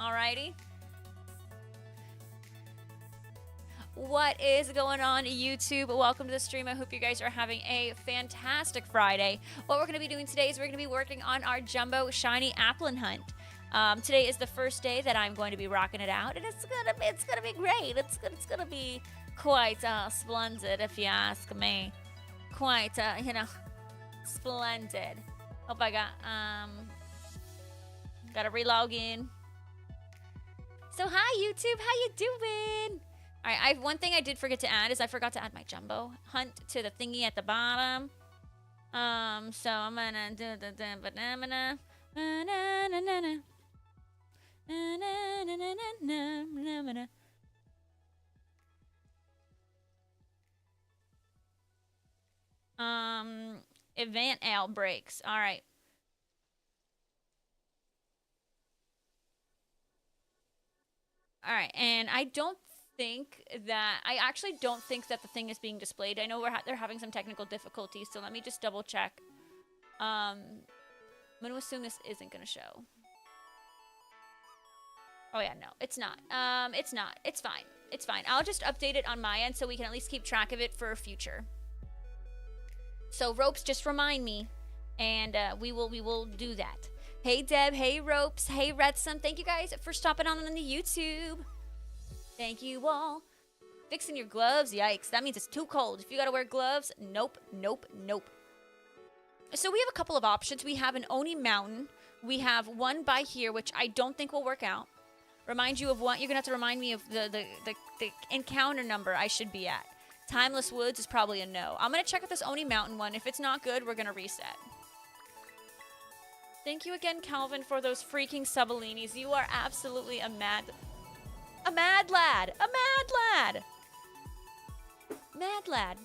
Alrighty. What is going on, YouTube? Welcome to the stream. I hope you guys are having a fantastic Friday. What we're going to be doing today is we're going to be working on our Jumbo Shiny Applin Hunt. Today is the first day that I'm going to be rocking it out, and it's gonna be great. It's gonna be quite splendid, if you ask me. Quite splendid. Hope I gotta relog in. So hi YouTube, how you doing? All right, one thing I did forget to add is I forgot to add my Jumbo Hunt to the thingy at the bottom. So I'm gonna do the banana. Event outbreaks. All right. All right, and I actually don't think that the thing is being displayed. I know they're having some technical difficulties, so let me just double check. I'm gonna assume this isn't gonna show. Oh yeah, no, it's not. It's not. It's fine. It's fine. I'll just update it on my end so we can at least keep track of it for future. So Ropes, just remind me, and we will do that. Hey Deb, hey Ropes, hey Redson, thank you guys for stopping on the YouTube. Thank you all. Fixing your gloves, yikes, that means it's too cold. If you gotta wear gloves, nope, nope, nope. So we have a couple of options. We have an Oni Mountain. We have one by here, which I don't think will work out. Remind you of what, you're gonna have to remind me of the encounter number I should be at. Timeless Woods is probably a no. I'm gonna check with this Oni Mountain one. If it's not good, we're gonna reset. Thank you again, Calvin, for those freaking Subalinis. You are absolutely a mad lad. Mad lad.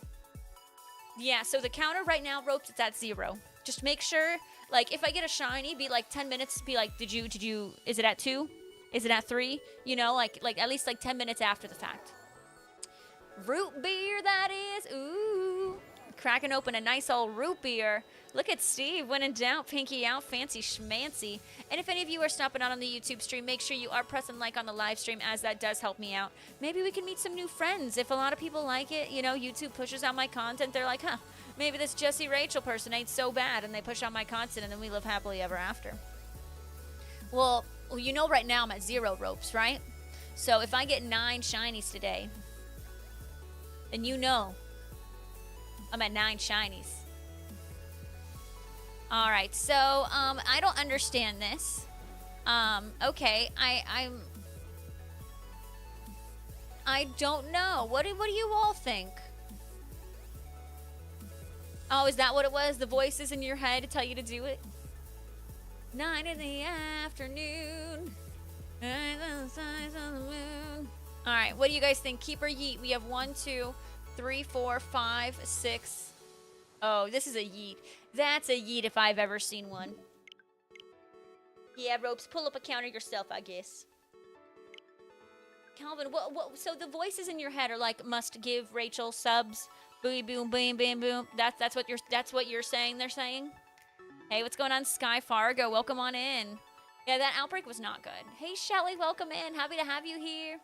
Yeah, so the counter right now, Ropes, it's at 0. Just make sure, like, if I get a shiny, be like 10 minutes, be like, did you, is it at 2? Is it at 3? You know, like at least like 10 minutes after the fact. Root beer, that is. Ooh. Cracking open a nice old root beer. Look at Steve, when in doubt, pinky out, fancy schmancy. And if any of you are stopping on the YouTube stream, make sure you are pressing like on the live stream, as that does help me out. Maybe we can meet some new friends. If a lot of people like it, you know, YouTube pushes out my content, they're like, huh, maybe this Jessie Rachel person ain't so bad, and they push out my content, and then we live happily ever after. Well, you know right now I'm at 0 Ropes, right? So if I get 9 shinies today, then you know I'm at 9 shinies. All right, so I don't understand this. Okay, I don't know. What do you all think? Oh, is that what it was? The voices in your head to tell you to do it? 9 in the afternoon. All right, what do you guys think? Keep or yeet? We have 1, 2, 3, 4, 5, 6. Oh, this is a yeet. That's a yeet if I've ever seen one. Yeah, Ropes, pull up a counter yourself, I guess. Calvin, what? So the voices in your head are like, must give Rachel subs. Boom, boom, boom, boom, boom. That's what you're saying. They're saying. Hey, what's going on, Sky Fargo? Welcome on in. Yeah, that outbreak was not good. Hey, Shelly, welcome in. Happy to have you here.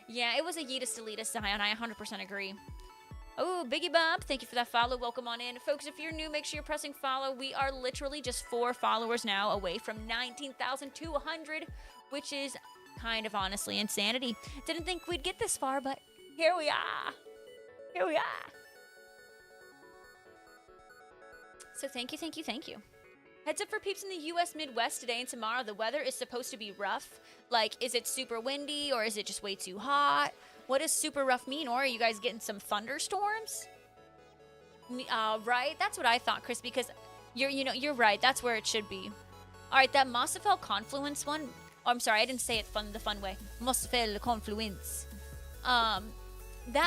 Yeah, it was a yeetus deletus, Zion. I 100% agree. Oh, Biggie Bob, thank you for that follow. Welcome on in. Folks, if you're new, make sure you're pressing follow. We are literally just 4 followers now away from 19,200, which is kind of honestly insanity. Didn't think we'd get this far, but here we are. Here we are. So thank you, thank you, thank you. Heads up for peeps in the U.S. Midwest today and tomorrow. The weather is supposed to be rough. Like, is it super windy or is it just way too hot? What does super rough mean? Or are you guys getting some thunderstorms? Right? That's what I thought, Chris, because you're right. That's where it should be. All right, that Mossafell Confluence one. Oh, I'm sorry, I didn't say it the fun way. Mossafell Confluence. That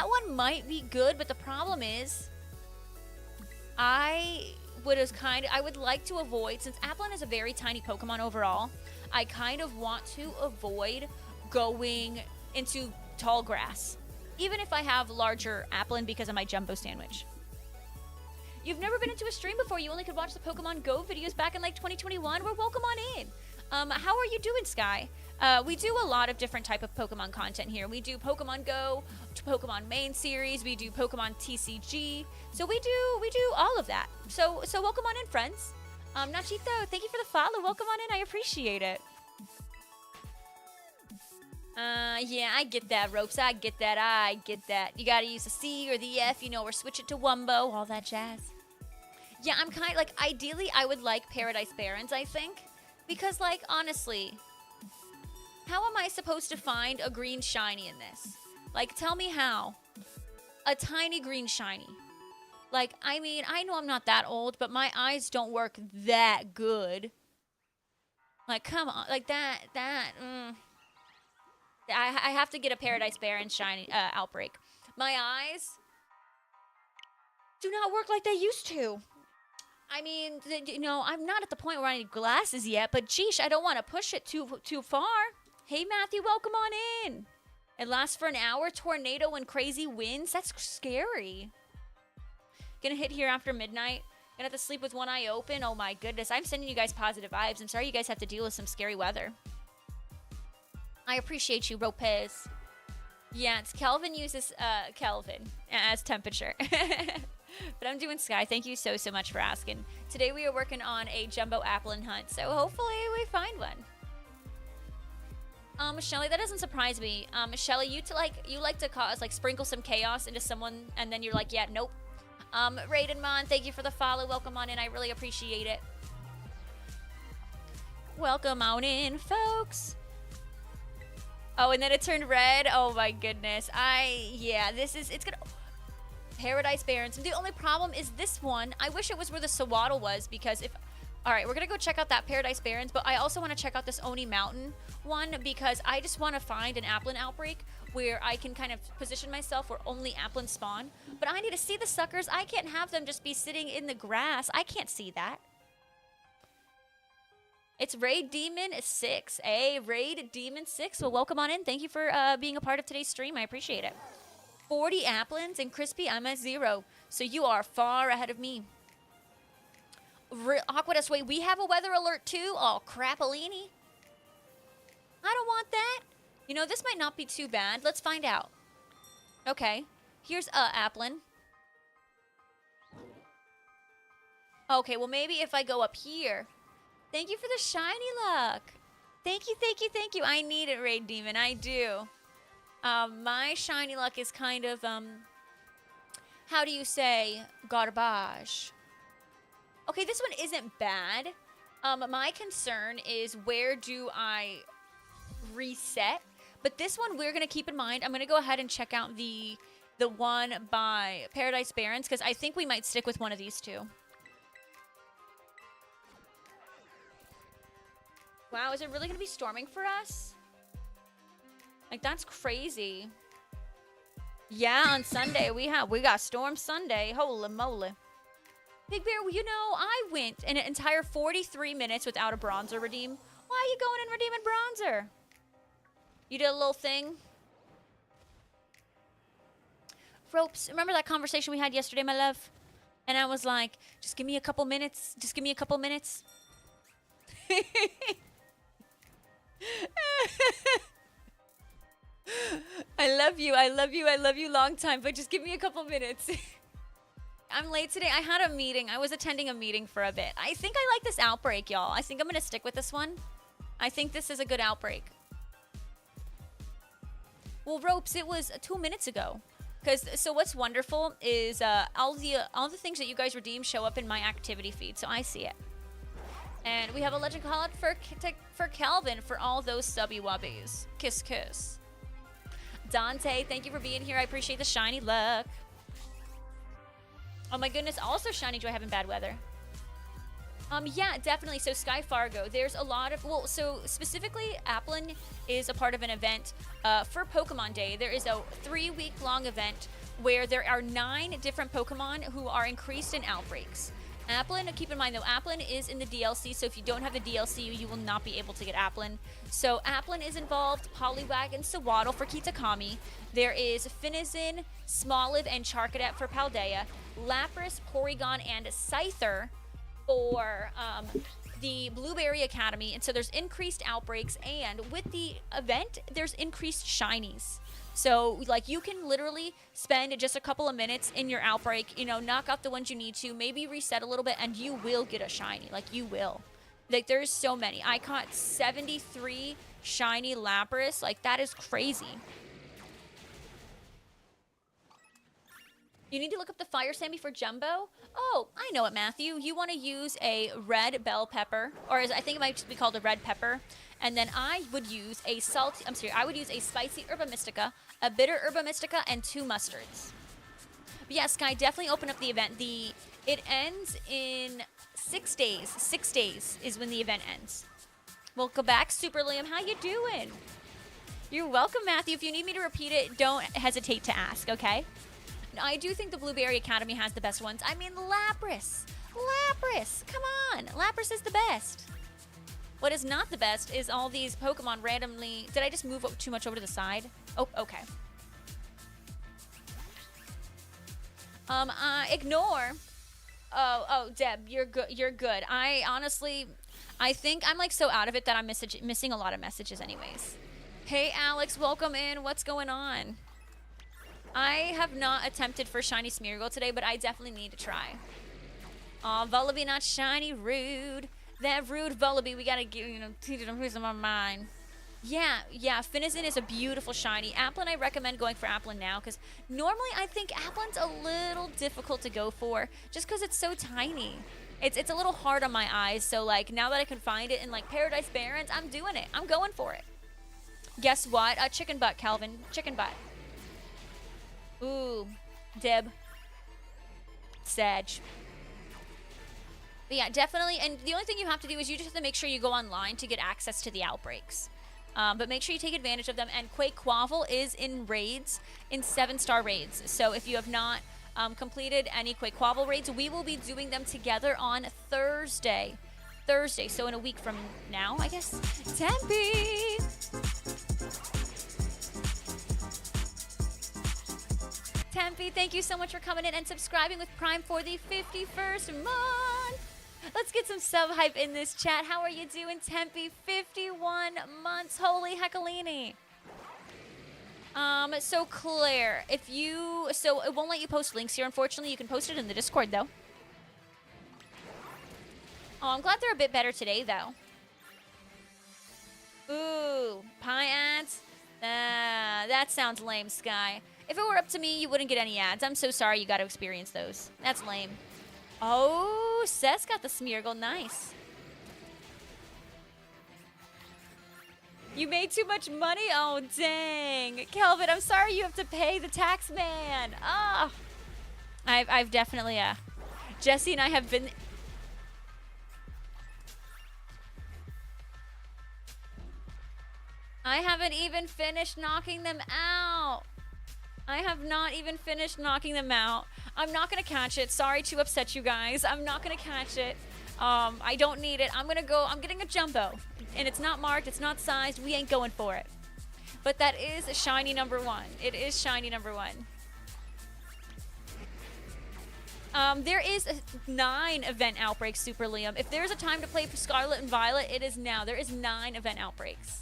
one might be good, but the problem is, I would like to avoid, since Applin is a very tiny Pokemon overall, I kind of want to avoid going into tall grass, even if I have larger Applin because of my Jumbo Sandwich. You've never been into a stream before. You only could watch the Pokemon Go videos back in like 2021. Well, welcome on in. How are you doing, Sky? We do a lot of different type of Pokemon content here. We do Pokemon Go, Pokemon main series, we do Pokemon TCG. So we do all of that. So welcome on in, friends. Nachito, thank you for the follow. Welcome on in. I appreciate it. Yeah, I get that, Ropes. I get that. You gotta use the C or the F, you know, or switch it to Wumbo, all that jazz. Yeah, I'm kind of like, ideally, I would like Paradise Barrens, I think. Because, like, honestly, how am I supposed to find a green shiny in this? Like, tell me how. A tiny green shiny. Like, I mean, I know I'm not that old, but my eyes don't work that good. Like, come on. Like, I have to get a Paradise Baron shiny outbreak. My eyes do not work like they used to. I mean, you know, I'm not at the point where I need glasses yet, but geesh, I don't want to push it too far. Hey, Matthew, welcome on in. It lasts for an hour. Tornado and crazy winds. That's scary. Gonna hit here after midnight. Gonna have to sleep with one eye open. Oh my goodness. I'm sending you guys positive vibes. I'm sorry you guys have to deal with some scary weather. I appreciate you, Ropez. Yeah, it's Kelvin uses Kelvin as temperature. But I'm doing Sky. Thank you so much for asking. Today we are working on a jumbo applin hunt, so hopefully we find one. Shelly, that doesn't surprise me. Shelly, you like to cause, like, sprinkle some chaos into someone, and then you're like, yeah, nope. Raidenmon, thank you for the follow. Welcome on in. I really appreciate it. Welcome on in, folks. Oh, and then it turned red. Oh my goodness. It's gonna... Paradise Barrens. The only problem is this one. I wish it was where the Sawaddle was, because if... Alright, we're gonna go check out that Paradise Barrens, but I also want to check out this Oni Mountain one, because I just want to find an Applin outbreak where I can kind of position myself where only Applin spawn. But I need to see the suckers. I can't have them just be sitting in the grass. I can't see that. It's Raid Demon 6. Hey, Raid Demon 6. Well, welcome on in. Thank you for being a part of today's stream. I appreciate it. 40 Applins and Crispy, I'm at 0. So you are far ahead of me. Aquadust, wait, we have a weather alert too? Oh, crapalini. I don't want that. You know, this might not be too bad. Let's find out. Okay. Here's Applin. Okay, well, maybe if I go up here. Thank you for the shiny luck. Thank you. I need it, Raid Demon. I do. My shiny luck is kind of, how do you say, garbage. Okay, this one isn't bad. My concern is, where do I reset? But this one we're going to keep in mind. I'm going to go ahead and check out the one by Paradise Barrens, because I think we might stick with one of these two. Wow, is it really going to be storming for us? Like, that's crazy. Yeah, on Sunday we got Storm Sunday. Holy moly. Big Bear, you know, I went an entire 43 minutes without a bronzer redeem. Why are you going and redeeming bronzer? You did a little thing? Ropes, remember that conversation we had yesterday, my love? And I was like, just give me a couple minutes. Just give me a couple minutes. I love you long time, but just give me a couple minutes. I'm late today. I had a meeting. I was attending a meeting for a bit. I think I like this outbreak, y'all. I think I'm gonna stick with this one. I think this is a good outbreak. Well, Ropes, it was 2 minutes ago. So what's wonderful is all the things that you guys redeem show up in my activity feed, so I see it. And we have a legend call out for Calvin for all those subby wubbies. Kiss, kiss. Dante, thank you for being here. I appreciate the shiny luck. Oh my goodness, also shiny do I have in bad weather? Yeah, definitely. So Sky Fargo, there's a lot of, well, so specifically Applin is a part of an event for Pokemon Day. There is a 3-week-long event where there are 9 different Pokemon who are increased in outbreaks. Applin, keep in mind though, Applin is in the DLC, so if you don't have the DLC, you will not be able to get Applin. So Applin is involved, Poliwag and Sawaddle for Kitakami. There is Finizen, Smoliv, and Charcadet for Paldea. Lapras, Porygon, and Scyther for the Blueberry Academy, and so there's increased outbreaks, and with the event, there's increased shinies. So, like, you can literally spend just a couple of minutes in your outbreak, you know, knock out the ones you need to, maybe reset a little bit, and you will get a shiny. Like, you will. Like, there's so many. I caught 73 shiny Lapras. Like, that is crazy. You need to look up the Fire Sammy for Jumbo. Oh, I know it, Matthew. You want to use a red bell pepper, or I think it might just be called a red pepper. And then I would use a I would use a spicy Herba Mystica, a bitter Herba Mystica, and 2 mustards. But yeah, Sky, definitely open up the event. It ends in 6 days. 6 days is when the event ends. Welcome back, Super Liam. How you doing? You're welcome, Matthew. If you need me to repeat it, don't hesitate to ask, okay? I do think the Blueberry Academy has the best ones. I mean, Lapras. Lapras. Come on. Lapras is the best. What is not the best is all these Pokemon randomly... Did I just move too much over to the side? Oh, okay. Ignore. Oh, Deb, you're good. You're good. I honestly... I think I'm, like, so out of it that I'm missing a lot of messages anyways. Hey, Alex. Welcome in. What's going on? I have not attempted for shiny Smeargle today, but I definitely need to try. Aw, Vullaby not shiny, rude. That rude Vullaby, we gotta give, teach him who's in my mind. Yeah, Finizen is a beautiful shiny. Applin, I recommend going for Applin now, because normally I think Applin's a little difficult to go for, just because it's so tiny. It's a little hard on my eyes, so like now that I can find it in like Paradise Barrens, I'm doing it. I'm going for it. Guess what? Chicken butt, Calvin. Chicken butt. Ooh, Deb. Sag. But yeah, definitely. And the only thing you have to do is you just have to make sure you go online to get access to the outbreaks. But make sure you take advantage of them. And Quake Quavel is in raids, in 7-star raids. So if you have not completed any Quake Quavel raids, we will be doing them together on Thursday. So in a week from now, I guess. Tempe! Tempe, thank you so much for coming in and subscribing with Prime for the 51st month. Let's get some sub hype in this chat. How are you doing, Tempe? 51 months. Holy heckalini. So Claire, so it won't let you post links here, unfortunately. You can post it in the Discord, though. Oh, I'm glad they're a bit better today, though. Ooh, pie ads? That sounds lame, Sky. If it were up to me, you wouldn't get any ads. I'm so sorry you got to experience those. That's lame. Oh, Seth's got the Smeargle. Nice. You made too much money? Oh, dang. Kelvin, I'm sorry you have to pay the tax man. Ah. I've definitely, Jesse and I have been... I haven't even finished knocking them out. I have not even finished knocking them out. I'm not going to catch it. Sorry to upset you guys. I'm not going to catch it. I don't need it. I'm getting a Jumbo. And it's not marked. It's not sized. We ain't going for it. But that is shiny number 1. It is shiny number 1. There is 9 event outbreaks, Super Liam. If there's a time to play for Scarlet and Violet, it is now. There is 9 event outbreaks.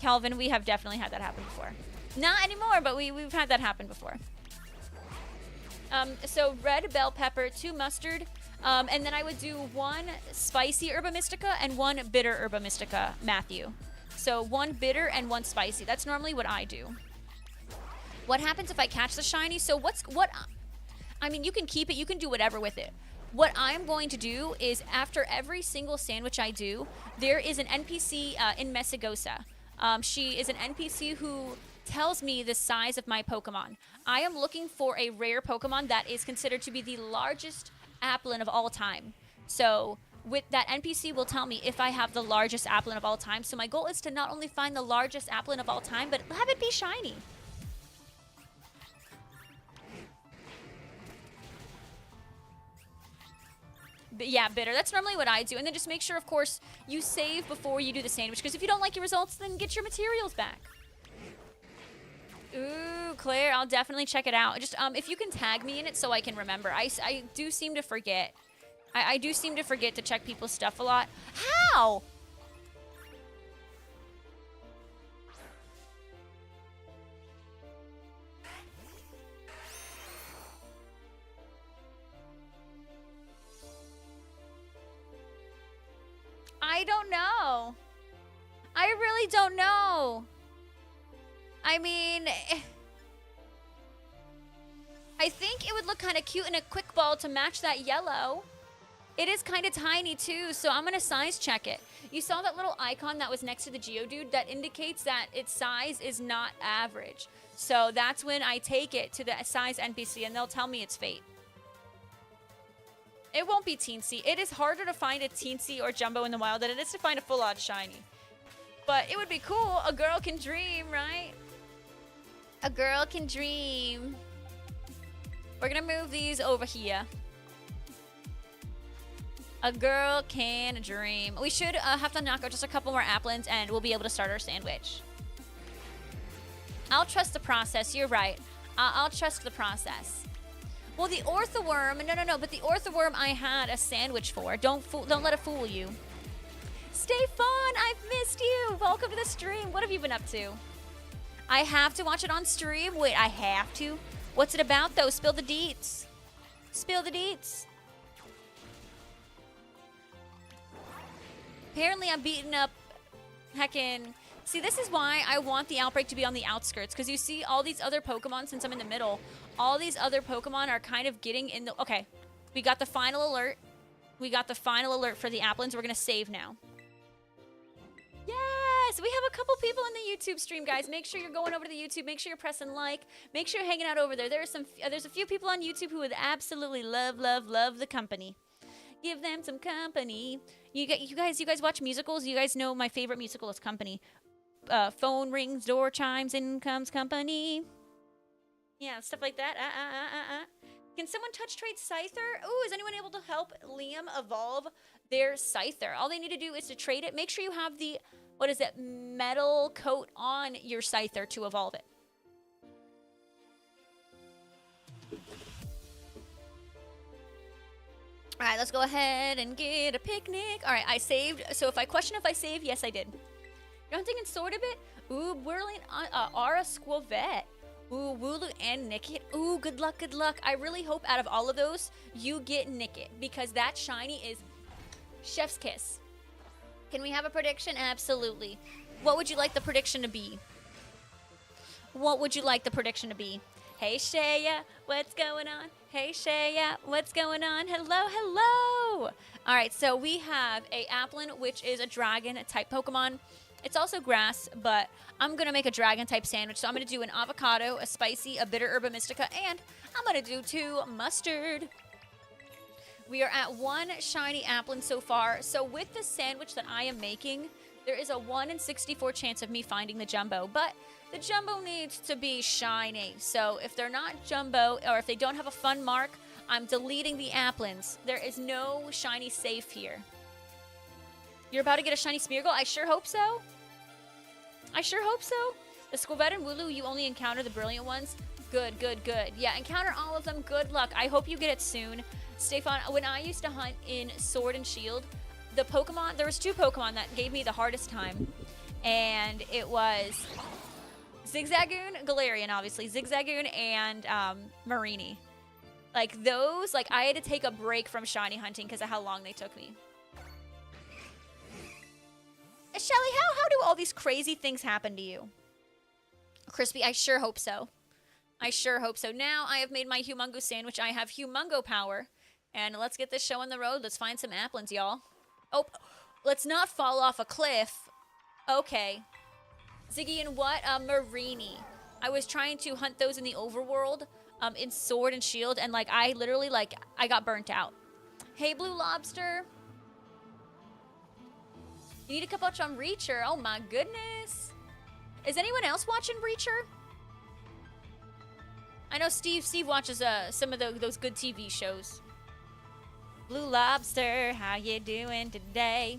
Calvin, we have definitely had that happen before. Not anymore, but we've had that happen before. So red bell pepper, 2 mustard, and then I would do 1 spicy Herba Mystica and 1 bitter Herba Mystica, Matthew. So 1 bitter and 1 spicy. That's normally what I do. What happens if I catch the shiny? So I mean, you can keep it. You can do whatever with it. What I'm going to do is after every single sandwich I do, there is an NPC in Messagosa. She is an NPC who tells me the size of my Pokemon. I am looking for a rare Pokemon that is considered to be the largest Applin of all time. So with that NPC will tell me if I have the largest Applin of all time. So my goal is to not only find the largest Applin of all time, but have it be shiny. But yeah, bitter. That's normally what I do. And then just make sure, of course, you save before you do the sandwich. Because if you don't like your results, then get your materials back. Ooh, Claire, I'll definitely check it out. Just if you can tag me in it so I can remember. I do seem to forget. I do seem to forget to check people's stuff a lot. How? I don't know. I really don't know. I mean, I think it would look kind of cute in a quick ball to match that yellow. It is kind of tiny too, so I'm gonna size check it. You saw that little icon that was next to the Geodude? That indicates that its size is not average. So that's when I take it to the size NPC and they'll tell me its fate. It won't be teensy. It is harder to find a teensy or jumbo in the wild than it is to find a full-on shiny. But it would be cool. A girl can dream, right? A girl can dream. We're gonna move these over here. A girl can dream. We should have to knock out just a couple more applins and we'll be able to start our sandwich. I'll trust the process. You're right. I'll trust the process. Well, the orthoworm, no, but the orthoworm I had a sandwich for. Don't let it fool you. Stay fun, I've missed you. Welcome to the stream. What have you been up to? I have to watch it on stream? Wait, I have to? What's it about, though? Spill the deets. Spill the deets. Apparently, I'm beating up heckin'... See, this is why I want the outbreak to be on the outskirts, because you see all these other Pokemon, since I'm in the middle, all these other Pokemon are kind of getting in the... Okay, we got the final alert. We got the final alert for the Applins. We're going to save now. Yes! We have a couple people in the YouTube stream, guys. Make sure you're going over to the YouTube. Make sure you're pressing like. Make sure you're hanging out over there. There's a few people on YouTube who would absolutely love the company. Give them some company. You guys watch musicals? You guys know my favorite musical is Company. Phone rings, door chimes, in comes company. Yeah, stuff like that. Can someone touch trade Scyther? Ooh, is anyone able to help Liam evolve their Scyther? All they need to do is to trade it. Make sure you have the, what is it, metal coat on your Scyther to evolve it. All right, let's go ahead and get a picnic. All right, I saved. So if I question if I saved, yes, I did. You're hunting in Sword a bit? Ooh, whirling Aura Squavette. Ooh, Wooloo and Nickit. Ooh, good luck, good luck. I really hope out of all of those, you get Nickit, because that shiny is chef's kiss. Can we have a prediction? Absolutely. What would you like the prediction to be? What would you like the prediction to be? Hey, Shaya, what's going on? Hey, Shaya, what's going on? Hello, hello. All right, so we have a Applin, which is a dragon-type Pokemon. It's also grass, but I'm going to make a dragon-type sandwich. So I'm going to do an avocado, a spicy, a bitter herba mystica, and I'm going to do 2 mustard. We are at 1 shiny Applin so far. So with the sandwich that I am making, there is a 1 in 64 chance of me finding the jumbo. But the jumbo needs to be shiny. So if they're not jumbo, or if they don't have a fun mark, I'm deleting the Applins. There is no shiny safe here. You're about to get a shiny Smeargle? I sure hope so. I sure hope so. The Squavette and Wooloo, you only encounter the brilliant ones. Good, good, good. Yeah, encounter all of them. Good luck. I hope you get it soon. Stefan, when I used to hunt in Sword and Shield, the Pokemon, there was 2 Pokemon that gave me the hardest time. And it was Zigzagoon, Galarian, obviously. Zigzagoon and Marini. Like those, like I had to take a break from shiny hunting because of how long they took me. Shelly, how do all these crazy things happen to you? Crispy, I sure hope so. I sure hope so. Now I have made my Humongo sandwich. I have Humongo power. And let's get this show on the road. Let's find some Applins, y'all. Oh, let's not fall off a cliff. Okay. Ziggy and what? Marini. I was trying to hunt those in the overworld, in Sword and Shield, and like I literally I got burnt out. Hey, Blue Lobster. You need to watch on Reacher. Oh my goodness. Is anyone else watching Reacher? I know Steve watches some of those good TV shows. Blue Lobster, how you doing today?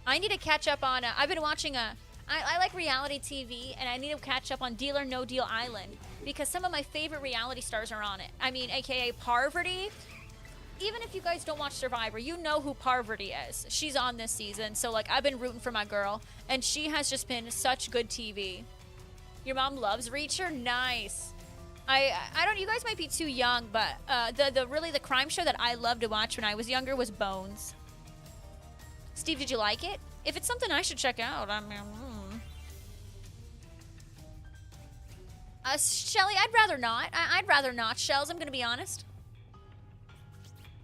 I need to catch up on, I've been watching I like reality TV, and I need to catch up on Deal or No Deal Island, because some of my favorite reality stars are on it. I mean, AKA Parvati, even if you guys don't watch Survivor, you know who Parvati is. She's on this season, so like I've been rooting for my girl, and she has just been such good TV. Your mom loves Reacher? Nice. I don't, you guys might be too young, but the crime show that I loved to watch when I was younger was Bones. Steve, did you like it? If it's something I should check out, I mean, Shelly, I'd rather not. I'd rather not, Shells, I'm gonna be honest.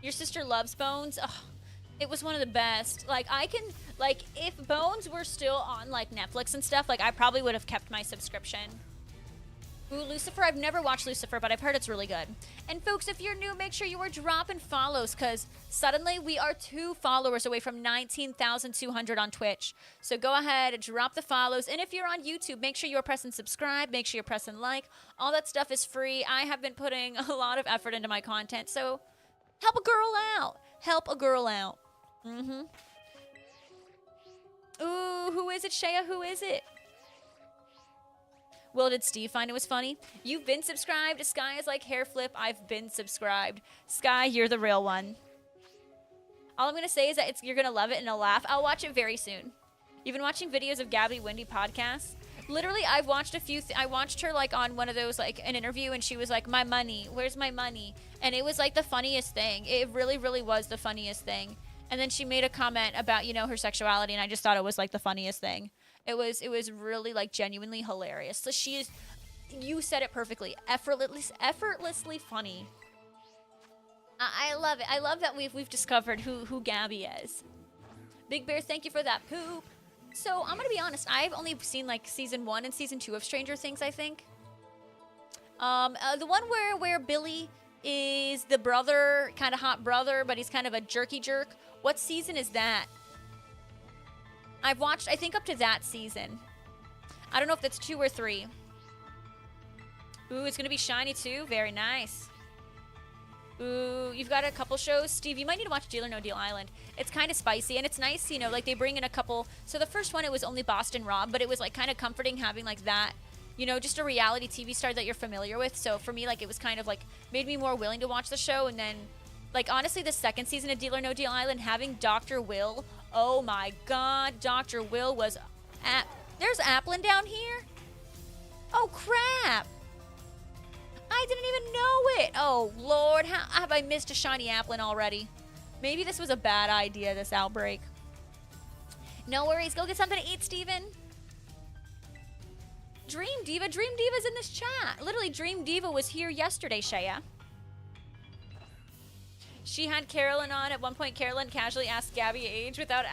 Your sister loves Bones? Ugh, it was one of the best. Like, I can, like, if Bones were still on, like, Netflix and stuff, like, I probably would have kept my subscription. Ooh, Lucifer, I've never watched Lucifer, but I've heard it's really good. And folks, if you're new, make sure you are dropping follows, because suddenly we are 2 followers away from 19,200 on Twitch. So go ahead and drop the follows. And if you're on YouTube, make sure you're pressing subscribe, make sure you're pressing like. All that stuff is free. I have been putting a lot of effort into my content, so help a girl out. Help a girl out. Ooh, who is it, Shea? Who is it? Will, did Steve find it was funny? You've been subscribed. Sky is like hair flip. I've been subscribed. Sky, you're the real one. All I'm going to say is that you're going to love it and a laugh. I'll watch it very soon. You've been watching videos of Gabby Wendy podcasts? Literally, I've watched a few. I watched her like on one of those, like an interview, and she was like, "My money, where's my money?" And it was like the funniest thing. It really, really was the funniest thing. And then she made a comment about, you know, her sexuality, and I just thought it was like the funniest thing. It was really like genuinely hilarious. So she is, you said it perfectly, effortlessly funny. I love it. I love that we've discovered who Gabby is. Big Bear, thank you for that poop. So I'm gonna be honest, I've only seen like season 1 and season 2 of Stranger Things, I think. The one where Billy is the brother, kind of hot brother, but he's kind of a jerky jerk. What season is that? I've watched, I think, up to that season. I don't know if that's 2 or 3. Ooh, it's gonna be Shiny too. Very nice. Ooh, you've got a couple shows. Steve, you might need to watch Deal or No Deal Island. It's kind of spicy, and it's nice, you know, like they bring in a couple. So the first one, it was only Boston Rob, but it was like kind of comforting having like that, you know, just a reality TV star that you're familiar with. So for me, like it was kind of like made me more willing to watch the show. And then, like honestly, the second season of Deal or No Deal Island, having Dr. Will, oh my God, Dr. Will was there's Applin down here? Oh crap. I didn't even know it. Oh, Lord. How have I missed a shiny Applin already? Maybe this was a bad idea, this outbreak. No worries. Go get something to eat, Steven. Dream Diva. Dream Diva's in this chat. Literally, Dream Diva was here yesterday, Shea. She had Carolyn on. At one point, Carolyn casually asked Gabby age without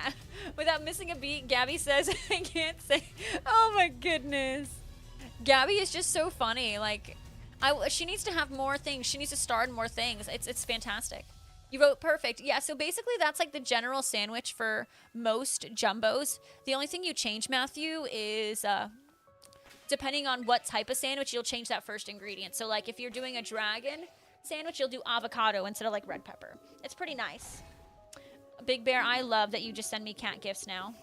missing a beat. Gabby says, I can't say. Oh, my goodness. Gabby is just so funny. Like, she needs to have more things. She needs to star in more things. It's fantastic. You wrote perfect. Yeah, so basically that's like the general sandwich for most jumbos. The only thing you change, Matthew, is depending on what type of sandwich, you'll change that first ingredient. So like if you're doing a dragon sandwich, you'll do avocado instead of like red pepper. It's pretty nice. Big Bear, I love that you just send me cat gifts now.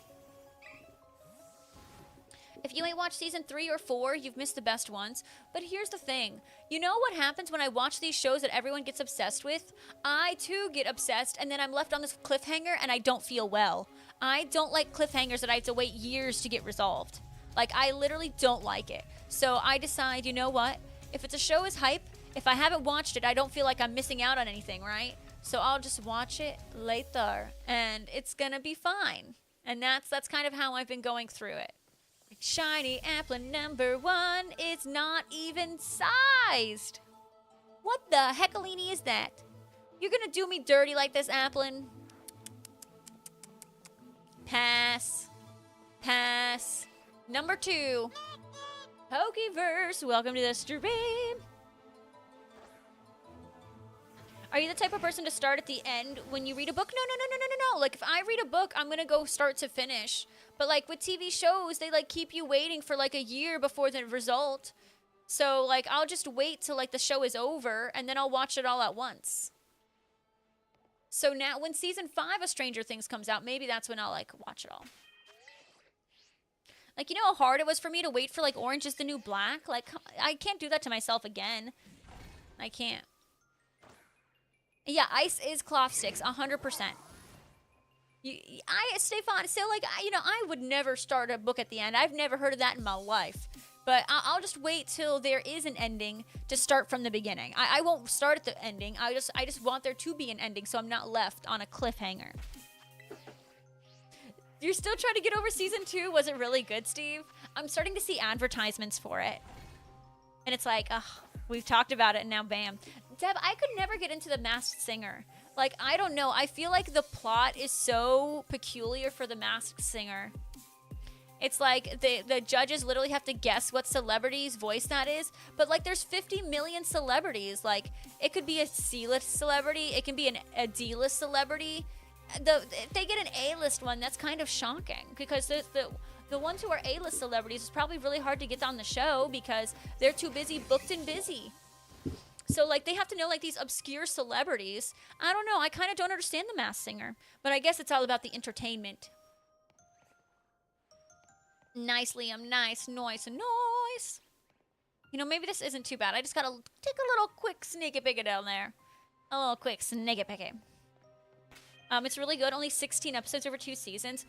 If you ain't watched season 3 or 4, you've missed the best ones. But here's the thing. You know what happens when I watch these shows that everyone gets obsessed with? I, too, get obsessed, and then I'm left on this cliffhanger, and I don't feel well. I don't like cliffhangers that I have to wait years to get resolved. Like, I literally don't like it. So I decide, you know what? If it's a show is hype, if I haven't watched it, I don't feel like I'm missing out on anything, right? So I'll just watch it later, and it's gonna be fine. And that's kind of how I've been going through it. Shiny Applin #1 is not even sized. What the heckalini is that? You're gonna do me dirty like this, Applin? Pass. Pass. #2. Pokeverse, welcome to the stream. Are you the type of person to start at the end when you read a book? No. Like, if I read a book, I'm going to go start to finish. But, like, with TV shows, they, like, keep you waiting for, like, a year before the result. So, like, I'll just wait till, like, the show is over, and then I'll watch it all at once. So now, when season 5 of Stranger Things comes out, maybe that's when I'll, like, watch it all. Like, you know how hard it was for me to wait for, like, Orange is the New Black? Like, I can't do that to myself again. I can't. Yeah, ice is cloth sticks, 100%. Stefan, so like, I would never start a book at the end. I've never heard of that in my life. But I'll just wait till there is an ending to start from the beginning. I won't start at the ending. I just want there to be an ending so I'm not left on a cliffhanger. You're still trying to get over season 2? Was it really good, Steve? I'm starting to see advertisements for it. And it's like, ugh, we've talked about it and now bam. Deb, I could never get into The Masked Singer. Like, I don't know. I feel like the plot is so peculiar for The Masked Singer. It's like the judges literally have to guess what celebrity's voice that is. But, like, there's 50 million celebrities. Like, it could be a C-list celebrity. It can be a D-list celebrity. If they get an A-list one, that's kind of shocking. Because the ones who are A-list celebrities, it's probably really hard to get on the show because they're too busy, booked and busy. So, like, they have to know, like, these obscure celebrities. I don't know. I kind of don't understand The Masked Singer. But I guess it's all about the entertainment. Nice, Liam. Nice. Nice. Nice. You know, maybe this isn't too bad. I just gotta take a little quick sneaky picky down there. A little quick sneaky picky. It's really good. Only 16 episodes over 2 seasons.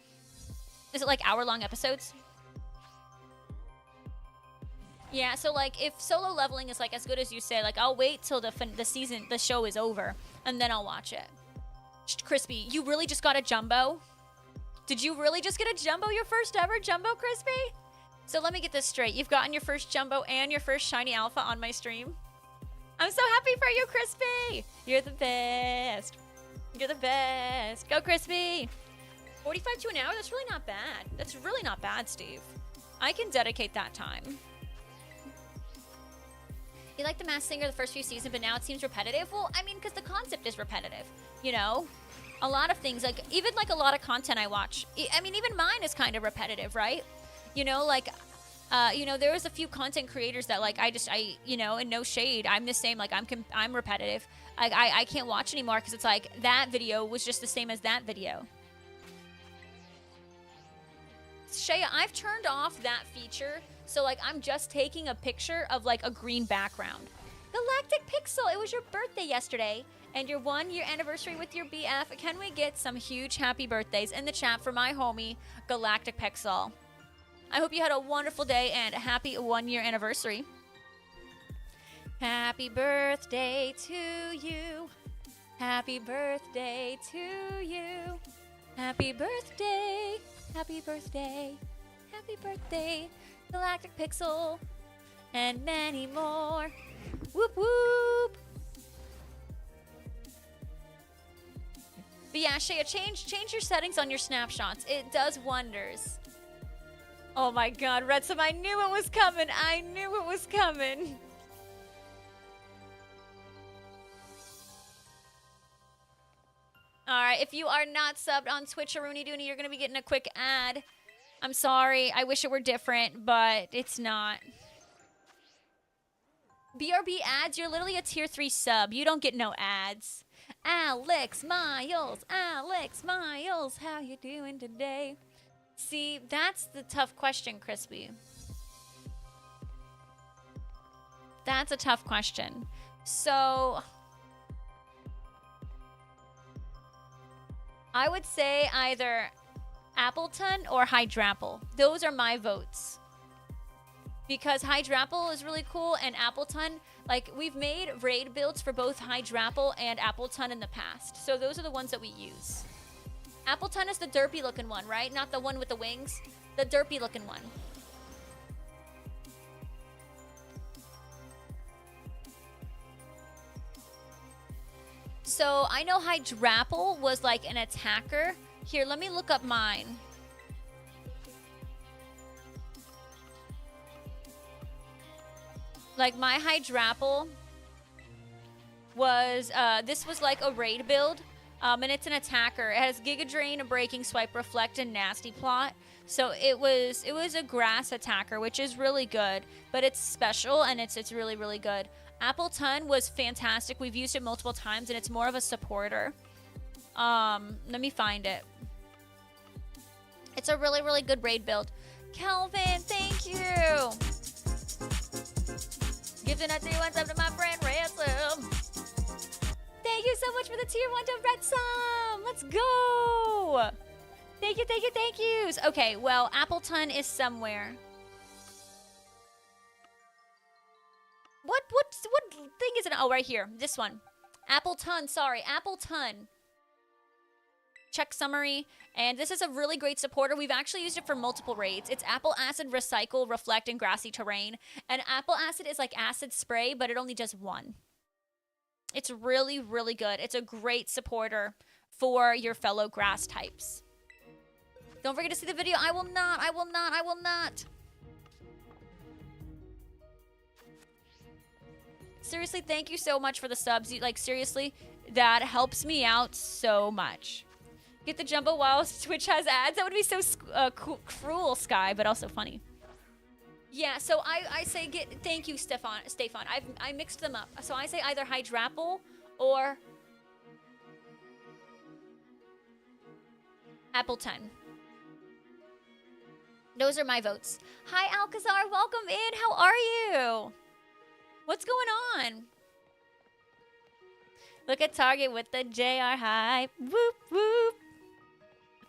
Is it, like, hour-long episodes? Yeah, so, like, if Solo Leveling is, like, as good as you say, like, I'll wait till the show is over, and then I'll watch it. Crispy, you really just got a jumbo? Did you really just get a jumbo, your first ever jumbo, Crispy? So let me get this straight. You've gotten your first jumbo and your first shiny alpha on my stream. I'm so happy for you, Crispy. You're the best. You're the best. Go, Crispy. 45 to an hour? That's really not bad. That's really not bad, Steve. I can dedicate that time. You like The Masked Singer the first few seasons, but now it seems repetitive? Well, I mean, because the concept is repetitive, you know? A lot of things, like, even, like, a lot of content I watch. I mean, even mine is kind of repetitive, right? You know, like, there was a few content creators that, like, you know, and no shade, I'm the same. Like, I'm repetitive. I can't watch anymore because it's like, that video was just the same as that video. Shaya, I've turned off that feature, so, like, I'm just taking a picture of, like, a green background. Galactic Pixel, it was your birthday yesterday, and your 1-year anniversary with your BF. Can we get some huge happy birthdays in the chat for my homie, Galactic Pixel? I hope you had a wonderful day and a happy 1-year anniversary. Happy birthday to you. Happy birthday to you. Happy birthday. Happy birthday. Happy birthday, Galactic Pixel. And many more. Whoop whoop. But yeah, Shaya, change your settings on your snapshots. It does wonders. Oh my god, Redsum, I knew it was coming. I knew it was coming. Alright, if you are not subbed on Twitch, Rooney Dooney, you're going to be getting a quick ad. I'm sorry. I wish it were different, but it's not. BRB ads, you're literally a tier 3 sub. You don't get no ads. Alex Miles, how you doing today? See, that's the tough question, Crispy. That's a tough question. So, I would say either Appleton or Hydrapple. Those are my votes. Because Hydrapple is really cool, and Appleton, like, we've made raid builds for both Hydrapple and Appleton in the past. So those are the ones that we use. Appleton is the derpy looking one, right? Not the one with the wings. The derpy looking one. So I know Hydrapple was like an attacker. Here, let me look up mine. Like, my Hydrapple was, this was like a raid build, and it's an attacker. It has Giga Drain, a Breaking Swipe, Reflect, and Nasty Plot. So it was a grass attacker, which is really good, but it's special, and it's really, really good. Appleton was fantastic. We've used it multiple times, and it's more of a supporter. Let me find it. It's a really, really good raid build. Kelvin, thank you. Gifting a 2-1 sub to my friend Ransom. Thank you so much for the tier 1 to Retsum. Let's go. Thank you, thank you, thank yous. Okay, well, Appleton is somewhere. What thing is it? Oh, right here. This one. Appleton, sorry. Appleton. Check summary. And this is a really great supporter. We've actually used it for multiple raids. It's Apple Acid, Recycle, Reflect, and Grassy Terrain. And Apple Acid is like acid spray, but it only does one. It's really, really good. It's a great supporter for your fellow grass types. Don't forget to see the video. I will not. I will not. I will not. Seriously, thank you so much for the subs. Like, seriously, that helps me out so much. Get the jumbo while Twitch has ads. That would be so cruel, Sky, but also funny. Yeah, so I say thank you, Stefan. I mixed them up. So I say either Hydrapple or Appleton. Those are my votes. Hi, Alcazar. Welcome in. How are you? What's going on? Look at Target with the JR hype. Whoop, whoop.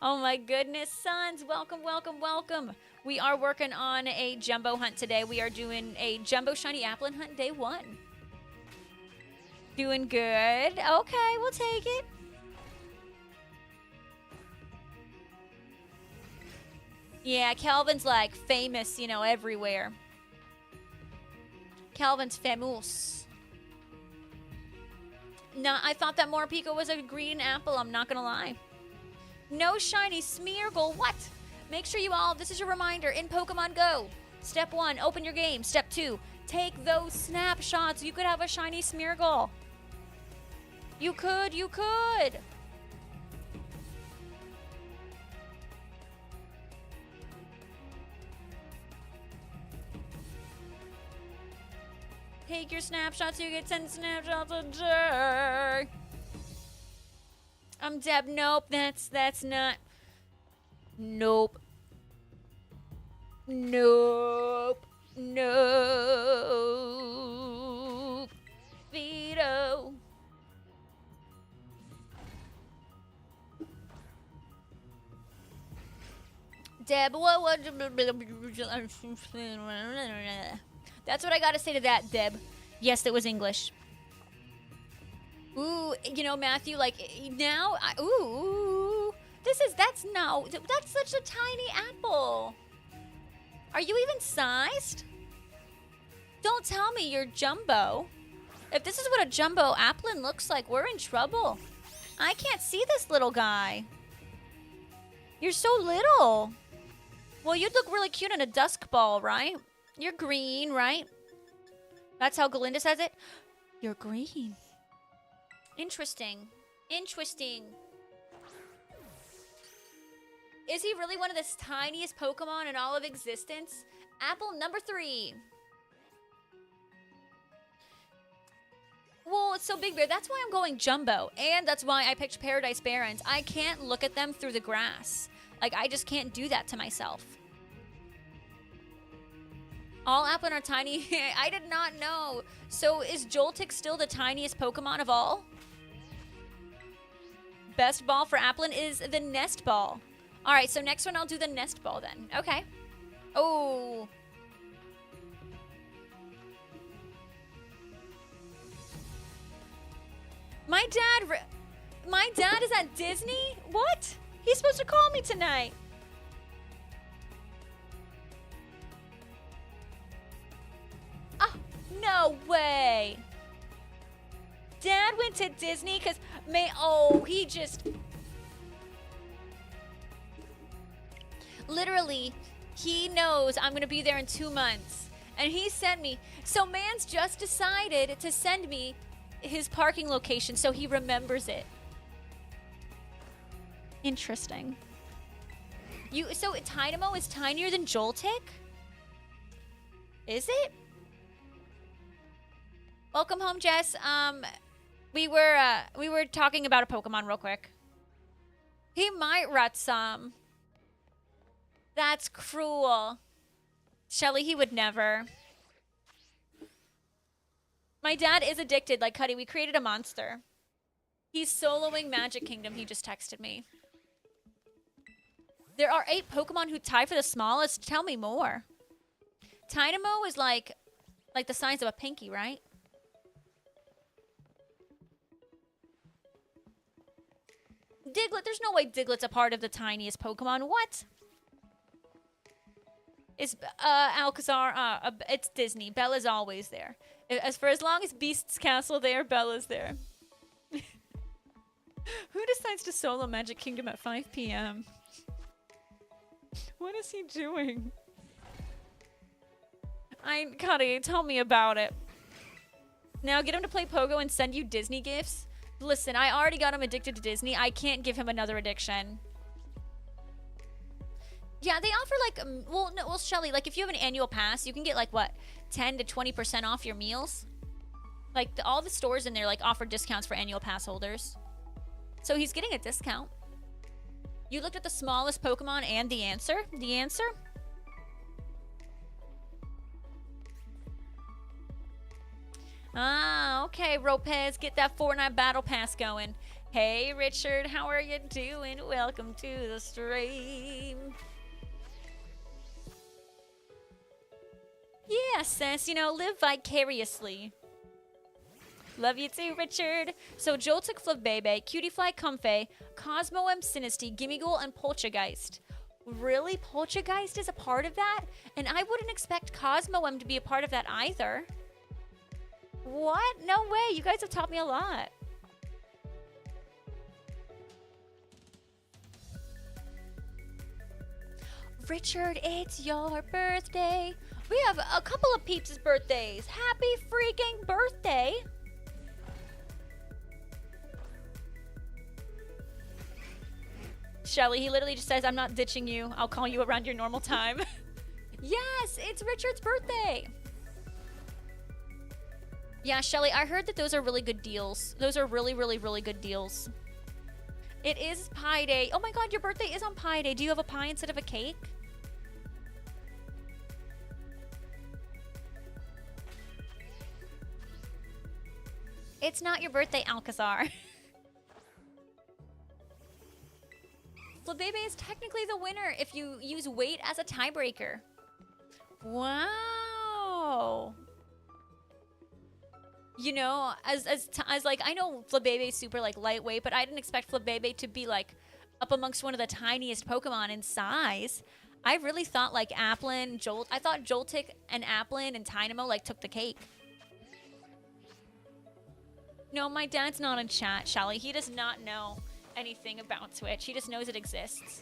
Oh my goodness, sons. Welcome, welcome, welcome. We are working on a jumbo hunt today. We are doing a jumbo shiny Applin hunt day 1. Doing good. Okay, we'll take it. Yeah, Calvin's like famous, you know, everywhere. Calvin's famous. No, I thought that Morpeko was a green apple. I'm not gonna lie. No shiny Smeargle. What? Make sure you all, this is your reminder, in Pokemon Go. Step 1, open your game. Step 2, take those snapshots. You could have a shiny Smeargle. You could, you could. Take your snapshots, you get 10 snapshots a day. I'm Deb. Nope, that's not. Nope. Nope. Nope. Veto. Deb, what? That's what I gotta say to that, Deb. Yes, that was English. Ooh, you know, Matthew, like, now, ooh, that's such a tiny apple. Are you even sized? Don't tell me you're jumbo. If this is what a jumbo Applin looks like, we're in trouble. I can't see this little guy. You're so little. Well, you'd look really cute in a dusk ball, right? You're green, right? That's how Galinda says it? You're green. Interesting. Interesting. Is he really one of the tiniest Pokemon in all of existence? Apple number 3. Well, so Big Bear, that's why I'm going jumbo. And that's why I picked Paradise Barrens. I can't look at them through the grass. Like, I just can't do that to myself. All Applin are tiny. I did not know. So is Joltik still the tiniest Pokemon of all? Best ball for Applin is the Nest Ball. All right, so next one I'll do the Nest Ball then. Okay. Oh. My dad is at Disney? What? He's supposed to call me tonight. Oh, no way. Dad went to Disney because, he just... Literally, he knows I'm going to be there in 2 months. And he sent me... So man's just decided to send me his parking location so he remembers it. Interesting. So Tynamo is tinier than Joltik? Is it? Welcome home, Jess. We were talking about a Pokemon real quick. He might rut some. That's cruel. Shelly, he would never. My dad is addicted, like Cuddy. We created a monster. He's soloing Magic Kingdom. He just texted me. There are 8 Pokemon who tie for the smallest. Tell me more. Tynamo is like the size of a pinky, right? Diglett, there's no way Diglett's a part of the tiniest Pokemon. What? Is Alcazar, it's Disney. Bella's always there. As long as Beast's Castle there, Bella's there. Who decides to solo Magic Kingdom at 5 p.m.? What is he doing? Cuddy, tell me about it. Now get him to play Pogo and send you Disney gifts? Listen, I already got him addicted to Disney. I can't give him another addiction. Yeah, they offer like, well, Shelly, like if you have an annual pass, you can get like what, 10 to 20% off your meals? Like all the stores in there like offer discounts for annual pass holders. So he's getting a discount. You looked at the smallest Pokemon and the answer? The answer? Ah, okay, Ropez, get that Fortnite Battle Pass going. Hey, Richard, how are you doing? Welcome to the stream. Yeah, sis, you know, live vicariously. Love you too, Richard. So, Joltik Flabebe, Cutiefly Comfey, Cosmo M Sinisty, Gimmighoul, and Poltergeist. Really? Poltergeist is a part of that? And I wouldn't expect Cosmo M to be a part of that either. What? No way. You guys have taught me a lot. Richard, it's your birthday. We have a couple of peeps' birthdays. Happy freaking birthday. Shelly, he literally just says, I'm not ditching you. I'll call you around your normal time. Yes, it's Richard's birthday. Yeah, Shelly, I heard that those are really good deals. Those are really, really, really good deals. It is Pie Day. Oh my god, your birthday is on Pie Day. Do you have a pie instead of a cake? It's not your birthday, Alcazar. Flabebe is technically the winner if you use weight as a tiebreaker. Wow. You know, as like, I know Flabebe is super like lightweight, but I didn't expect Flabebe to be like up amongst one of the tiniest Pokemon in size. I really thought like Applin, I thought Joltik and Applin and Tynamo like took the cake. No, my dad's not in chat, Shelly. He does not know anything about Twitch. He just knows it exists.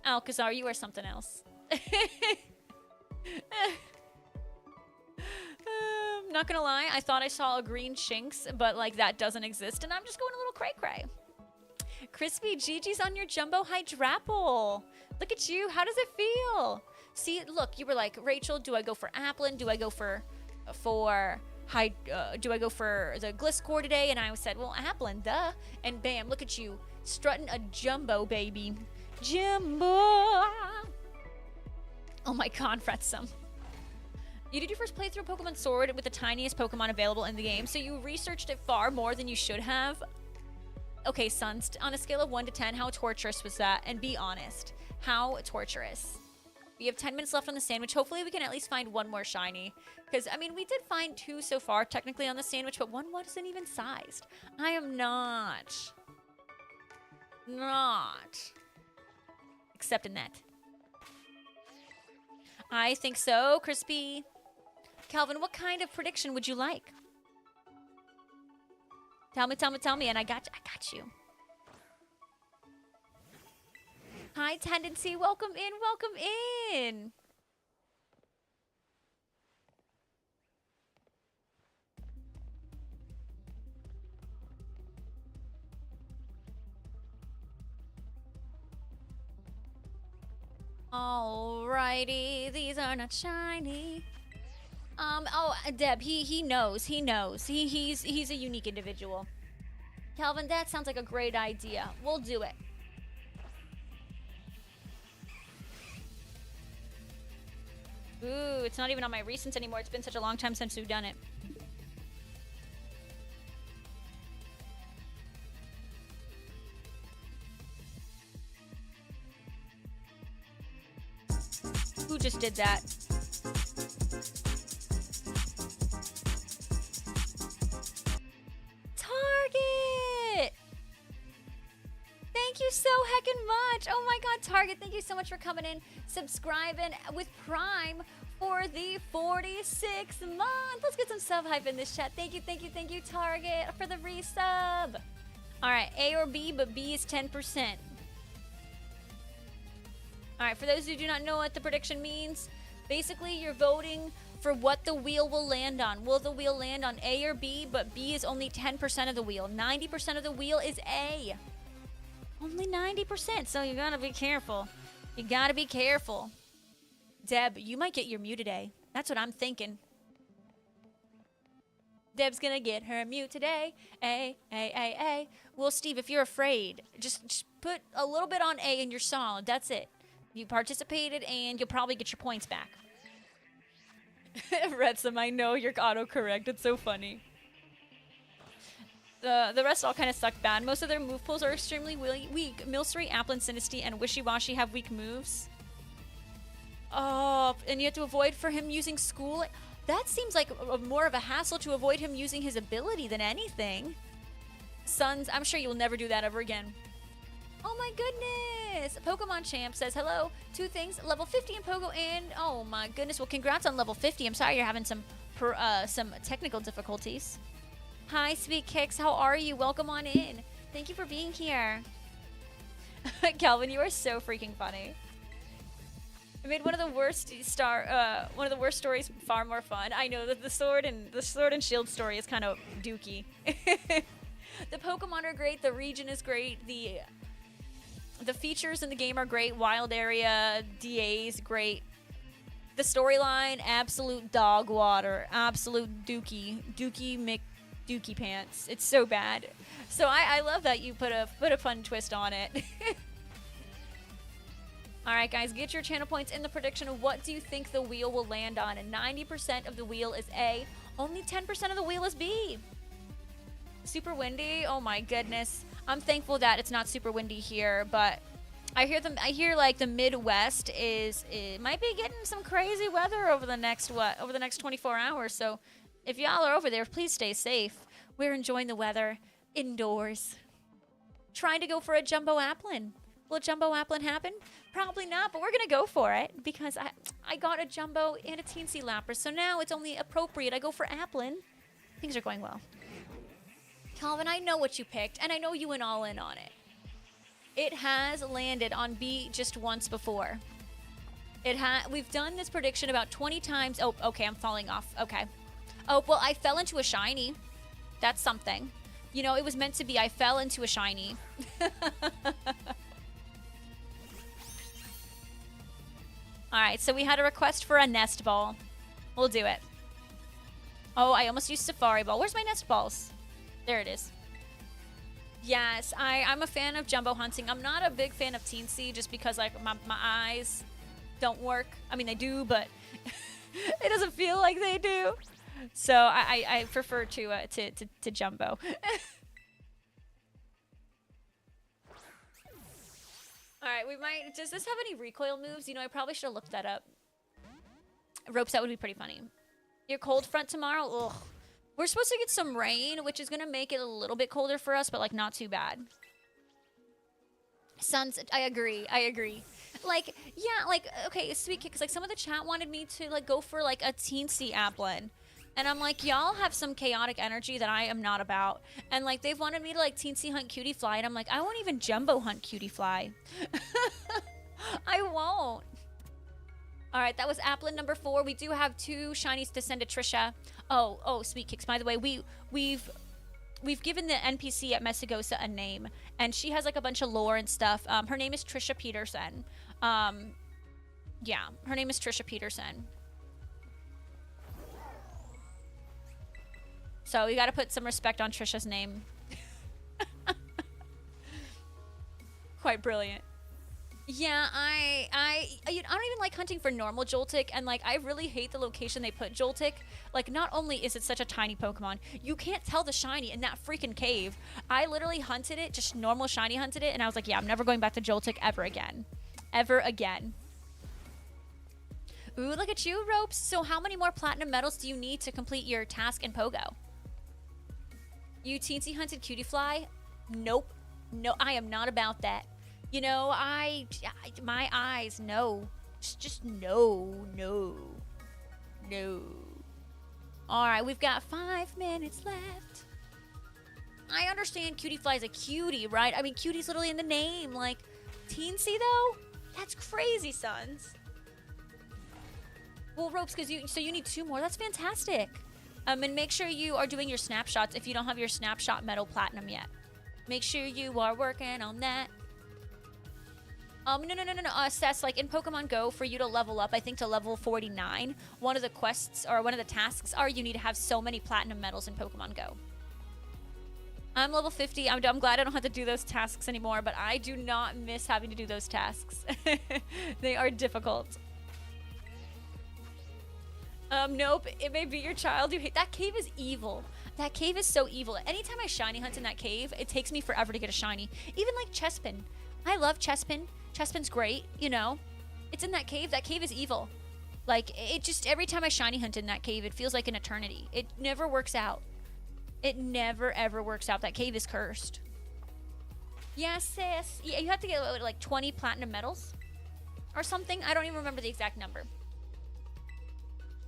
Alcazar, you are something else. Not gonna lie, I thought I saw a green Shinx, but like that doesn't exist, and I'm just going a little cray-cray. Crispy, Gigi's on your Jumbo Hydrapple. Look at you, how does it feel? See, look, you were like, Rachel, do I go for Applin? Do I go for do I go for the Gliscor today? And I said, well, Applin, duh. And bam, look at you, strutting a Jumbo, baby. Jumbo! Oh my god, Fretsum. You did your first playthrough of Pokemon Sword with the tiniest Pokemon available in the game, so you researched it far more than you should have. Okay, son, on a scale of 1 to 10, how torturous was that? And be honest. How torturous? We have 10 minutes left on the sandwich. Hopefully we can at least find one more shiny. Because, I mean, we did find 2 so far, technically, on the sandwich, but one wasn't even sized. I am not accepting that. I think so, Crispy. Calvin, what kind of prediction would you like? Tell me, and I got you. Hi, Tendency. Welcome in. Alrighty, these are not shiny. Oh, Deb, he knows. He's a unique individual. Calvin, that sounds like a great idea. We'll do it. Ooh, it's not even on my recents anymore. It's been such a long time since we've done it. Who just did that? Target! Thank you so heckin' much. Oh my god, Target, thank you so much for coming in, subscribing with Prime for the 46th month. Let's get some sub hype in this chat. Thank you, Target, for the resub. All right, A or B, but B is 10%. All right, for those who do not know what the prediction means, basically you're voting for what the wheel will land on. Will the wheel land on A or B, but B is only 10% of the wheel. 90% of the wheel is A. Only 90%, so you gotta be careful. You gotta be careful. Deb, you might get your Mew today. That's what I'm thinking. Deb's gonna get her Mew today. A, A, A, A. Well, Steve, if you're afraid, just put a little bit on A and you're solid. That's it. You participated and you'll probably get your points back. Redsum, I know you're autocorrect. It's so funny. The rest all kind of suck bad. Most of their move pools are extremely weak. Milcery, Applin, Sinisty, and Wishy-Washy have weak moves. Oh, and you have to avoid for him using School. That seems like more of a hassle to avoid him using his ability than anything. Sons, I'm sure you'll never do that ever again. Oh my goodness! Pokemon Champ says, hello, 2 things, level 50 in Pogo and, oh my goodness, well congrats on level 50. I'm sorry you're having some technical difficulties. Hi, Sweet Kicks, how are you? Welcome on in. Thank you for being here. Calvin, you are so freaking funny. It made one of the worst stories far more fun. I know that the sword and shield story is kind of dookie. The Pokemon are great, the region is great, the features in the game are great, wild area, DA's great. The storyline, absolute dog water, absolute dookie McDookie pants. It's so bad. So I love that you put a fun twist on it. All right, guys, get your channel points in the prediction of what do you think the wheel will land on. And 90% of the wheel is A. Only 10% of the wheel is B. Super windy. Oh my goodness. I'm thankful that it's not super windy here, but I hear like the Midwest it might be getting some crazy weather over the next 24 hours. So if y'all are over there, please stay safe. We're enjoying the weather indoors. Trying to go for a Jumbo Applin. Will Jumbo Applin happen? Probably not, but we're going to go for it because I got a Jumbo and a Teensy Lapras, so now it's only appropriate I go for Applin. Things are going well. Calvin, I know what you picked, and I know you went all in on it. It has landed on B just once before. We've done this prediction about 20 times. Oh, okay, I'm falling off. Okay. Oh, well, I fell into a shiny. That's something. You know, it was meant to be. I fell into a shiny. All right, so we had a request for a nest ball. We'll do it. Oh, I almost used Safari Ball. Where's my nest balls? There it is. Yes, I'm a fan of Jumbo hunting. I'm not a big fan of Teensy just because like my eyes don't work. I mean, they do, but it doesn't feel like they do. So I prefer to Jumbo. All right, we might. Does this have any recoil moves? You know, I probably should have looked that up. Ropes, that would be pretty funny. Your cold front tomorrow? Ugh. We're supposed to get some rain, which is going to make it a little bit colder for us, but, like, not too bad. Suns, I agree. Like, yeah, like, okay, Sweet Kick, because, like, some of the chat wanted me to, like, go for, like, a Teensy Applin. And I'm like, y'all have some chaotic energy that I am not about. And, like, they've wanted me to, like, Teensy hunt Cutie Fly. And I'm like, I won't even Jumbo hunt Cutie Fly. I won't. All right, that was Applin number 4. We do have 2 shinies to send to Trisha. Oh, Sweet Kicks. By the way, we've given the NPC at Messagosa a name. And she has, like, a bunch of lore and stuff. Her name is Trisha Peterson. Yeah, her name is Trisha Peterson. So you got to put some respect on Trisha's name. Quite brilliant. Yeah, I don't even like hunting for normal Joltik, and like I really hate the location they put Joltik. Like, not only is it such a tiny Pokemon, you can't tell the shiny in that freaking cave. I literally hunted it, just normal shiny hunted it, and I was like, yeah, I'm never going back to Joltik ever again. Ever again. Ooh, look at you, Ropes. So how many more platinum medals do you need to complete your task in Pogo? You teensy hunted cutie fly? Nope. No, I am not about that. You know, my eyes, no. Just no. All right, we've got 5 minutes left. I understand cutie fly is a cutie, right? I mean, cutie's literally in the name. Like, teensy, though? That's crazy, sons. Well, Ropes, so you need 2 more. That's fantastic. And make sure you are doing your snapshots if you don't have your snapshot medal platinum yet. Make sure you are working on that. No. Sess, like in Pokemon Go, for you to level up, I think to level 49, one of the quests or one of the tasks are you need to have so many platinum medals in Pokemon Go. I'm level 50. I'm glad I don't have to do those tasks anymore, but I do not miss having to do those tasks. They are difficult. Nope. It may be your child. That cave is evil. That cave is so evil. Anytime I shiny hunt in that cave, it takes me forever to get a shiny. Even like Chespin. I love Chespin. Chespin's great, you know. It's in that cave. That cave is evil. Like, it just, every time I shiny hunt in that cave, it feels like an eternity. It never works out. It never, ever works out. That cave is cursed. Yeah, sis. Yeah, you have to get, like, 20 platinum medals or something. I don't even remember the exact number.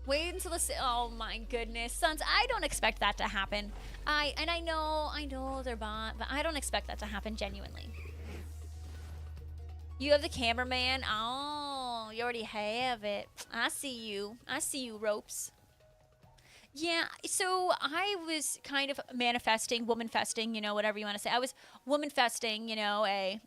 Wait until the... Oh, my goodness. Sons, I don't expect that to happen. I know they're bot, but I don't expect that to happen genuinely. You have the cameraman? Oh, you already have it. I see you. I see you, Ropes. Yeah, so I was kind of manifesting, woman-festing, you know, whatever you want to say. I was woman-festing, you know, a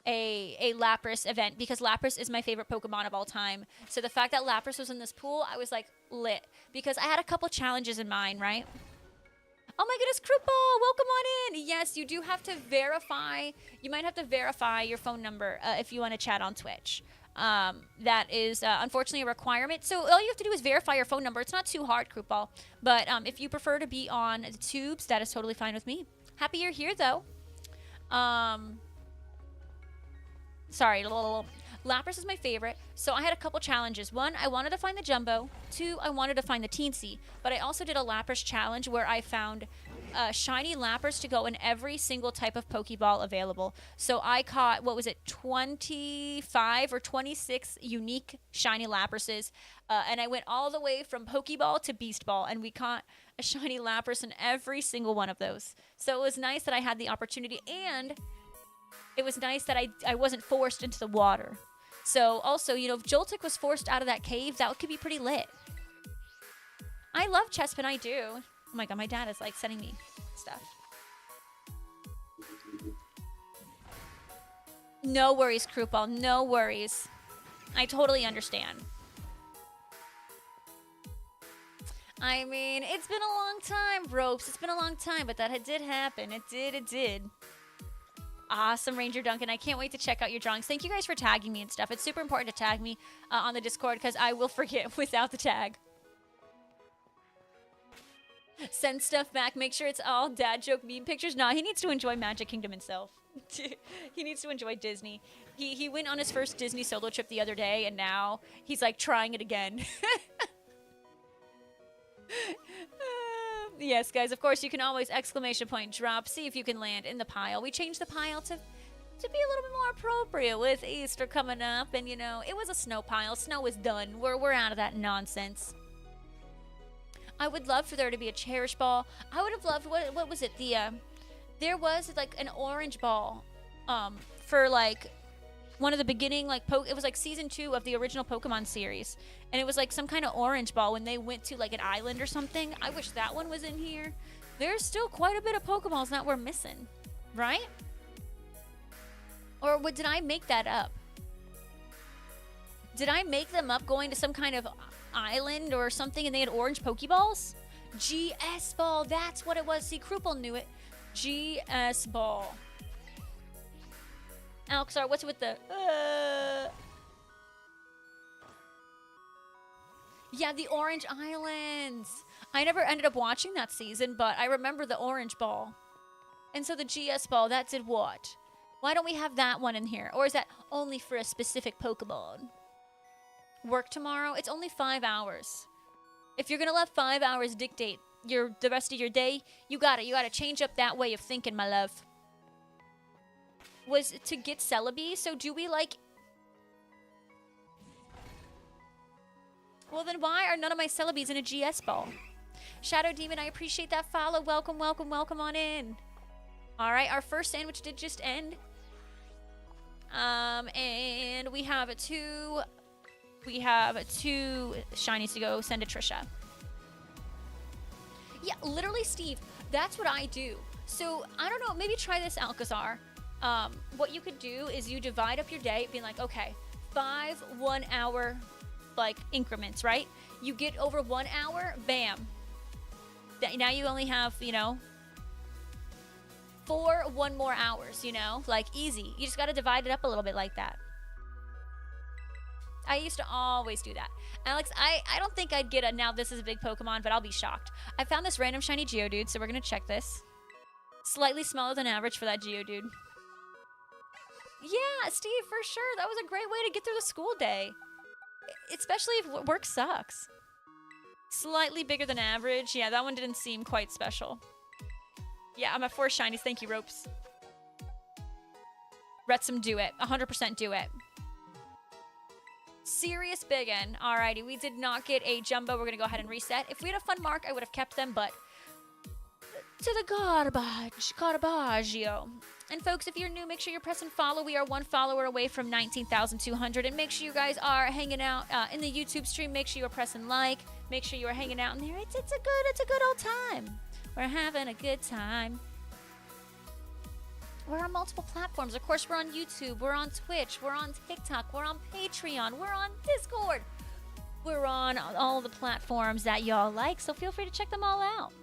Lapras event because Lapras is my favorite Pokemon of all time. So the fact that Lapras was in this pool, I was like lit because I had a couple challenges in mind, right? Oh my goodness, Krupa, welcome on in. Yes, you do have to verify. You might have to verify your phone number if you want to chat on Twitch. That is unfortunately a requirement. So all you have to do is verify your phone number. It's not too hard, Krupa. But if you prefer to be on the tubes, that is totally fine with me. Happy you're here, though. Sorry, Lapras is my favorite. So I had a couple challenges. 1, I wanted to find the Jumbo. 2, I wanted to find the Teensy. But I also did a Lapras challenge where I found shiny Lapras to go in every single type of Pokeball available. So I caught, 25 or 26 unique shiny Laprases. And I went all the way from Pokeball to Beast Ball. And we caught a shiny Lapras in every single one of those. So it was nice that I had the opportunity, and it was nice that I wasn't forced into the water. So also, you know, if Joltik was forced out of that cave, that could be pretty lit. I love Chespin, I do. Oh my god, my dad is like sending me stuff. No worries, Krupal, no worries. I totally understand. I mean, it's been a long time, Ropes. It's been a long time, but that did happen. It did. Awesome, Ranger Duncan. I can't wait to check out your drawings. Thank you guys for tagging me and stuff. It's super important to tag me on the Discord because I will forget without the tag. Send stuff back. Make sure it's all dad joke meme pictures. No, he needs to enjoy Magic Kingdom himself. He needs to enjoy Disney. He went on his first Disney solo trip the other day, and now he's like trying it again. Yes, guys, of course, you can always exclamation point drop. See if you can land in the pile. We changed the pile to be a little bit more appropriate with Easter coming up. And, you know, it was a snow pile. Snow is done. We're out of that nonsense. I would love for there to be a Cherish Ball. I would have loved, what was it? There was, like, an orange ball for, like, one of the beginning, like, it was like season 2 of the original Pokemon series. And it was like some kind of orange ball when they went to like an island or something. I wish that one was in here. There's still quite a bit of Pokeballs that we're missing, right? Or did I make that up? Did I make them up going to some kind of island or something and they had orange Pokeballs? GS Ball, that's what it was. See, Krupel knew it. GS Ball. Alexar, what's with the... Yeah, the Orange Islands. I never ended up watching that season, but I remember the Orange Ball. And so the GS Ball, that did what? Why don't we have that one in here? Or is that only for a specific Pokemon? work tomorrow. It's only 5 hours. If you're gonna let 5 hours dictate the rest of your day, you gotta change up that way of thinking, my love. Was to get Celebi, so do we like... Well then why are none of my Celebis in a GS ball? Shadow Demon, I appreciate that follow. Welcome, welcome, welcome on in. Alright, our first sandwich did just end. And we have two shinies to go send to Trisha. Yeah, literally, Steve, that's what I do. So, I don't know, maybe try this, Alcazar. What you could do is you divide up your day, being like, okay, 5 1-hour, like, increments, right? You get over 1 hour, bam. Now you only have, you know, 4 1 more hours, you know? Like, easy. You just gotta divide it up a little bit like that. I used to always do that. Alex, I don't think I'd get a now this is a big Pokemon, but I'll be shocked. I found this random shiny Geodude, so we're gonna check this. Slightly smaller than average for that Geodude. Yeah, Steve, for sure. That was a great way to get through the school day. Especially if work sucks. Slightly bigger than average. Yeah, that one didn't seem quite special. Yeah, I'm at 4 shinies. Thank you, Ropes. Retsum, do it. 100% do it. Serious biggin. Alrighty, we did not get a jumbo. We're gonna go ahead and reset. If we had a fun mark, I would have kept them, but to the garbaggio. And folks, if you're new, make sure you're pressing follow. We are 1 follower away from 19,200. And make sure you guys are hanging out in the YouTube stream. Make sure you're pressing like. Make sure you are hanging out in there. It's a good old time. We're having a good time. We're on multiple platforms. Of course, we're on YouTube. We're on Twitch. We're on TikTok. We're on Patreon. We're on Discord. We're on all the platforms that y'all like, so feel free to check them all out.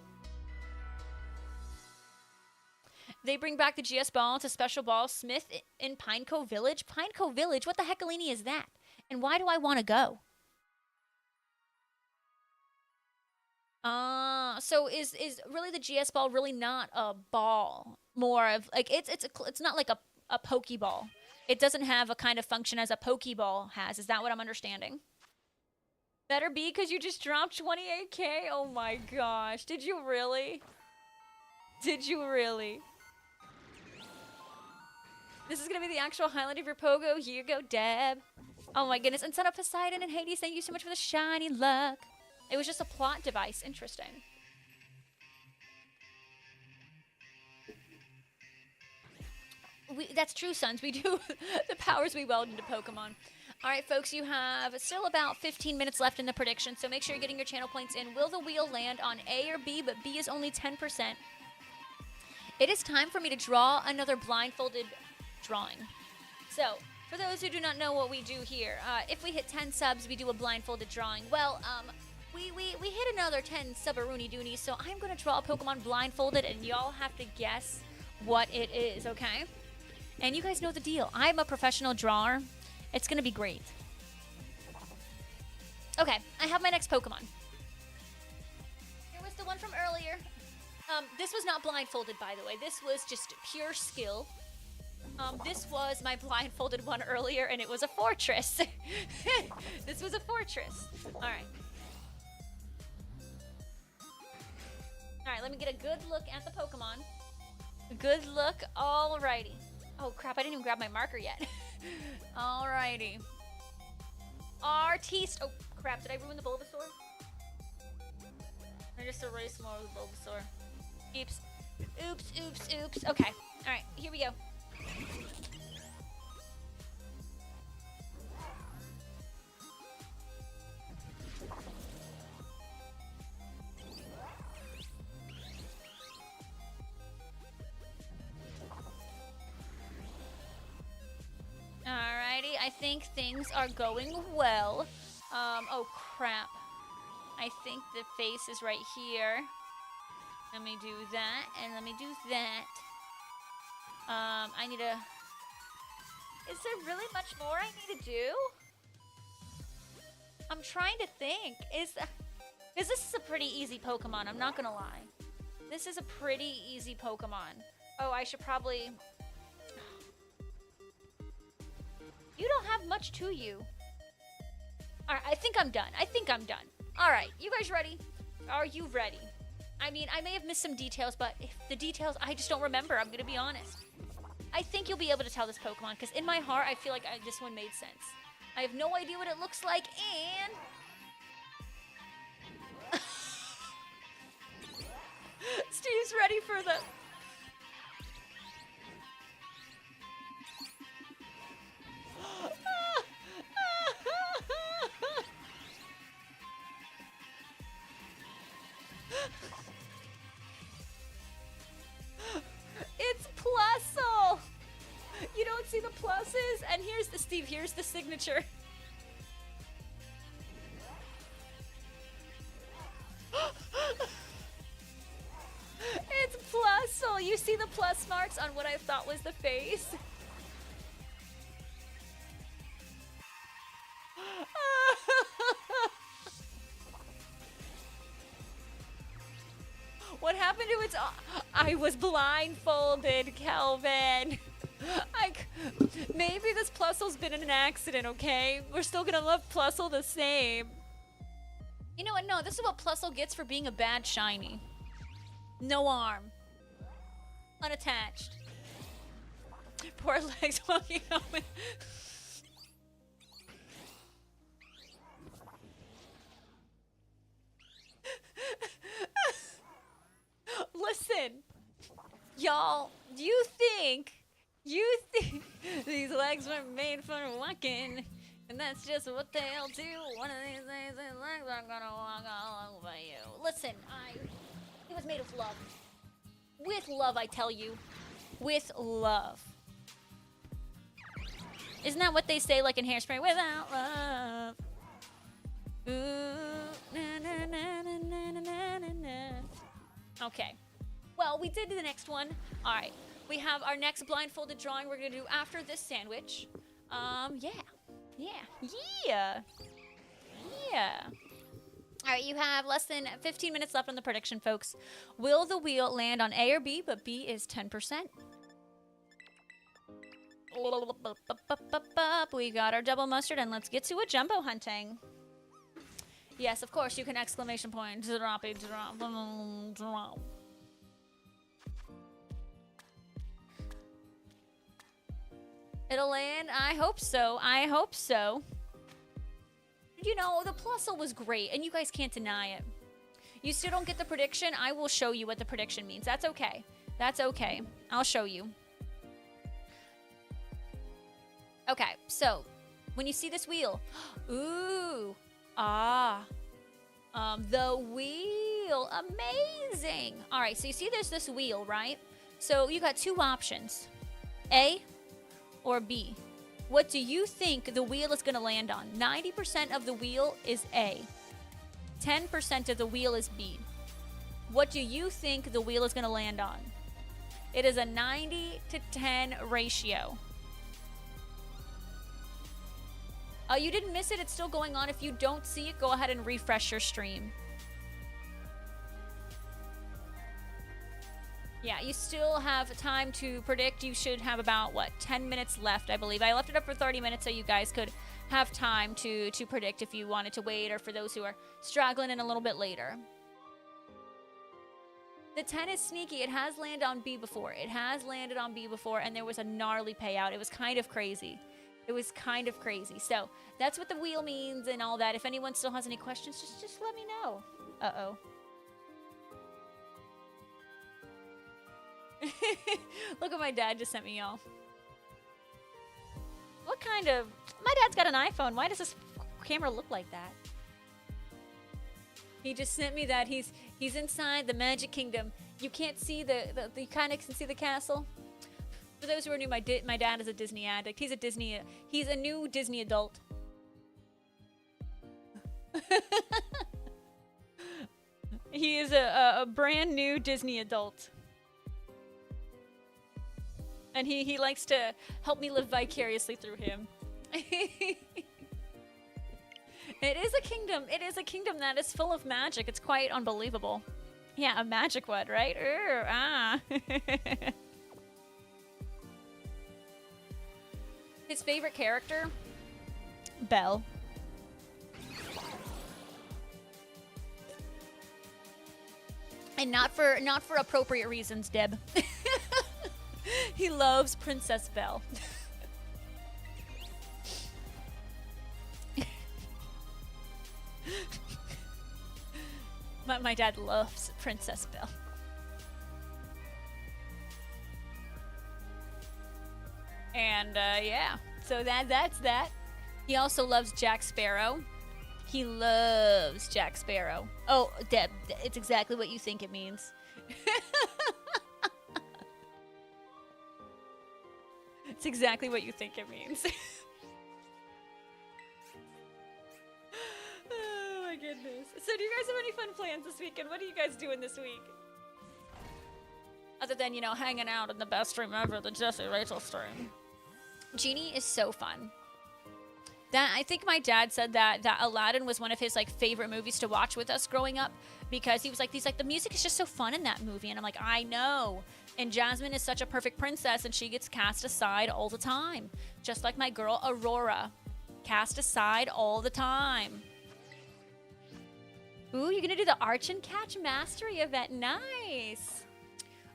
They bring back the GS Ball to Special Ball Smith in Pineco Village. Pineco Village? What the heckalini is that? And why do I want to go? So is really the GS Ball really not a ball? More of like it's not like a Pokeball. It doesn't have a kind of function as a Pokeball has. Is that what I'm understanding? Better be because you just dropped 28K. Oh my gosh! Did you really? Did you really? This is gonna be the actual highlight of your Pogo. Here you go, Deb. Oh my goodness! And Son of Poseidon and Hades, thank you so much for the shiny luck. It was just a plot device. Interesting. That's true, Sons. We do the powers we weld into Pokemon. All right, folks, you have still about 15 minutes left in the prediction, so make sure you're getting your channel points in. Will the wheel land on A or B, but B is only 10%. It is time for me to draw another blindfolded drawing. So, for those who do not know what we do here, if we hit 10 subs, we do a blindfolded drawing. Well, we hit another 10 sub-a-rooney doonies, so I'm going to draw a Pokemon blindfolded, and y'all have to guess what it is, okay? And you guys know the deal. I'm a professional drawer. It's going to be great. Okay, I have my next Pokemon. Here was the one from earlier. This was not blindfolded, by the way. This was just pure skill. This was my blindfolded one earlier, and it was a fortress. This was a fortress. All right. All right, let me get a good look at the Pokemon. Good look. Alrighty. Oh, crap. I didn't even grab my marker yet. Alrighty. Artiste. Oh, crap. Did I ruin the Bulbasaur? I just erased more of the Bulbasaur. Oops. Oops, oops, oops. Okay. Alright, here we go. Alrighty, I think things are going well. Oh crap. I think the face is right here. Let me do that, and let me do that. I need to... Is there really much more I need to do? I'm trying to think. Because this is a pretty easy Pokemon, I'm not gonna lie. This is a pretty easy Pokemon. Oh, I should probably... You don't have much to you. All right, I think I'm done. I think I'm done. All right, you guys ready? Are you ready? I mean, I may have missed some details, but if the details I just don't remember, I'm gonna be honest. I think you'll be able to tell this Pokemon, because in my heart, I feel like this one made sense. I have no idea what it looks like, and... Steve's ready for the... It's Plusle! You don't see the pluses? And here's the Steve, here's the signature. It's Plusle! You see the plus marks on what I thought was the face? What happened to its... I was blindfolded, Kelvin. Maybe this Plusle's been in an accident, okay? We're still gonna love Plusle the same. You know what? No, this is what Plusle gets for being a bad shiny. No arm. Unattached. Poor legs walking home. Listen, y'all, you think these legs were made for walking, and that's just what they'll do. One of these days, these legs are gonna walk all over you. Listen, it was made of love. With love, I tell you. With love. Isn't that what they say, like in Hairspray? Without love. Ooh, na na na na na na na na. Okay. Well, we did the next one. All right. We have our next blindfolded drawing we're going to do after this sandwich. Yeah. All right, you have less than 15 minutes left on the prediction, folks. Will the wheel land on A or B? But B is 10%. We got our double mustard, and let's get to a jumbo hunting. Yes, of course, you can exclamation point. Drop it, drop. It'll land. I hope so. I hope so. You know, the Plusle was great, and you guys can't deny it. You still don't get the prediction? I will show you what the prediction means. That's okay. That's okay. I'll show you. Okay, so when you see this wheel, ooh, the wheel, amazing. All right, so you see there's this wheel, right? So you got two options, A or B. What do you think the wheel is going to land on? 90% of the wheel is A. 10% of the wheel is B. What do you think the wheel is going to land on? It is a 90-to-10 ratio. Oh, you didn't miss it. It's still going on. If you don't see it, go ahead and refresh your stream. Yeah, you still have time to predict. You should have about, 10 minutes left, I believe. I left it up for 30 minutes so you guys could have time to predict if you wanted to wait, or for those who are struggling in a little bit later. The 10 is sneaky. It has landed on B before. It has landed on B before, and there was a gnarly payout. It was kind of crazy. It was kind of crazy. So that's what the wheel means and all that. If anyone still has any questions, just let me know. Uh-oh. Look what my dad just sent me, y'all. What kind of... My dad's got an iPhone. Why does this camera look like that? He just sent me that. He's inside the Magic Kingdom. You can't see you kind of can see the castle. For those who are new, my dad is a Disney addict. He's a new Disney adult. He is a brand new Disney adult. And he likes to help me live vicariously through him. It is a kingdom. It is a kingdom that is full of magic. It's quite unbelievable. Yeah, a magic one, right? His favorite character? Belle. And not for appropriate reasons, Deb. He loves Princess Belle. My dad loves Princess Belle. And yeah, so that's that. He also loves Jack Sparrow. He loves Jack Sparrow. Oh, Deb, it's exactly what you think it means. It's exactly what you think it means. Oh my goodness. So do you guys have any fun plans this weekend? What are you guys doing this week? Other than, you know, hanging out in the best stream ever, the Jesse Rachel stream. Genie is so fun. I think my dad said that Aladdin was one of his like favorite movies to watch with us growing up because he was like, the music is just so fun in that movie. And I'm like, I know. And Jasmine is such a perfect princess and she gets cast aside all the time. Just like my girl Aurora. Cast aside all the time. Ooh, you're gonna do the Arch and Catch Mastery event. Nice.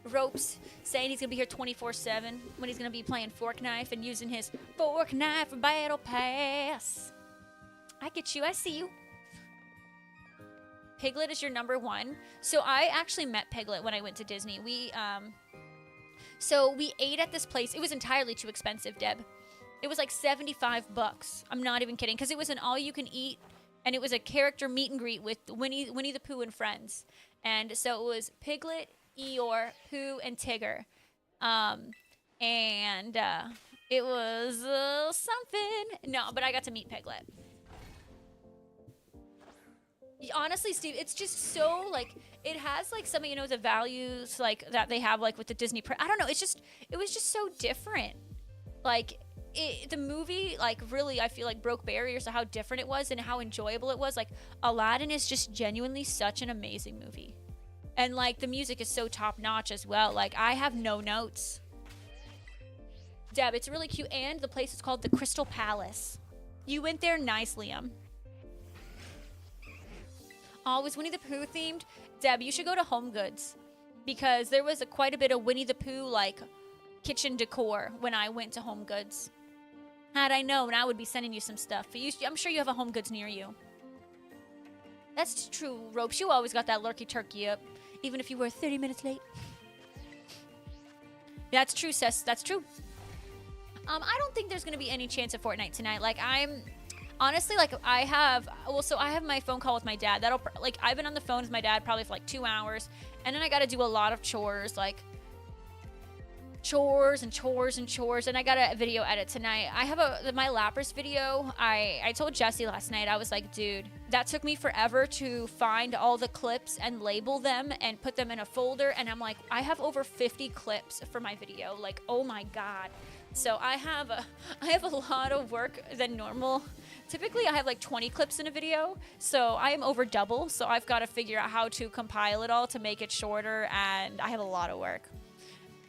Ropes saying he's gonna be here 24/7 when he's gonna be playing Fork Knife and using his Fork Knife Battle Pass. I get you. I see you. Piglet is your number one. So I actually met Piglet when I went to Disney. We ate at this place. It was entirely too expensive, Deb. It was like $75. I'm not even kidding, because it was an all-you-can-eat, and it was a character meet and greet with Winnie the Pooh and friends. And so it was Piglet, Eeyore, Pooh, and Tigger. It was something. No, but I got to meet Piglet. Honestly, Steve, it's just so, like, it has, like, some of, you know, the values, like, that they have, like, with the Disney. I don't know. It was just so different. Like, the movie, like, really, I feel like broke barriers of how different it was and how enjoyable it was. Like, Aladdin is just genuinely such an amazing movie. And, like, the music is so top-notch as well. Like, I have no notes. Deb, it's really cute. And the place is called the Crystal Palace. You went there nice, Liam. Oh, was Winnie the Pooh themed? Deb, you should go to Home Goods. Because there was quite a bit of Winnie the Pooh, like, kitchen decor when I went to Home Goods. Had I known, I would be sending you some stuff. I'm sure you have a Home Goods near you. That's true, Ropes. You always got that lurky turkey up. Even if you were 30 minutes late. That's true, Cess. That's true. I don't think there's going to be any chance of Fortnite tonight. Like, honestly, like, I have my phone call with my dad. I've been on the phone with my dad probably for like 2 hours. And then I got to do a lot of chores, like chores and chores and chores. And I got a video edit tonight. I have my Lapras video. I told Jesse last night, I was like, dude, that took me forever to find all the clips and label them and put them in a folder. And I'm like, I have over 50 clips for my video. Like, oh my God. So I have a lot of work than normal. Typically, I have like 20 clips in a video, so I am over double. So I've got to figure out how to compile it all to make it shorter, and I have a lot of work.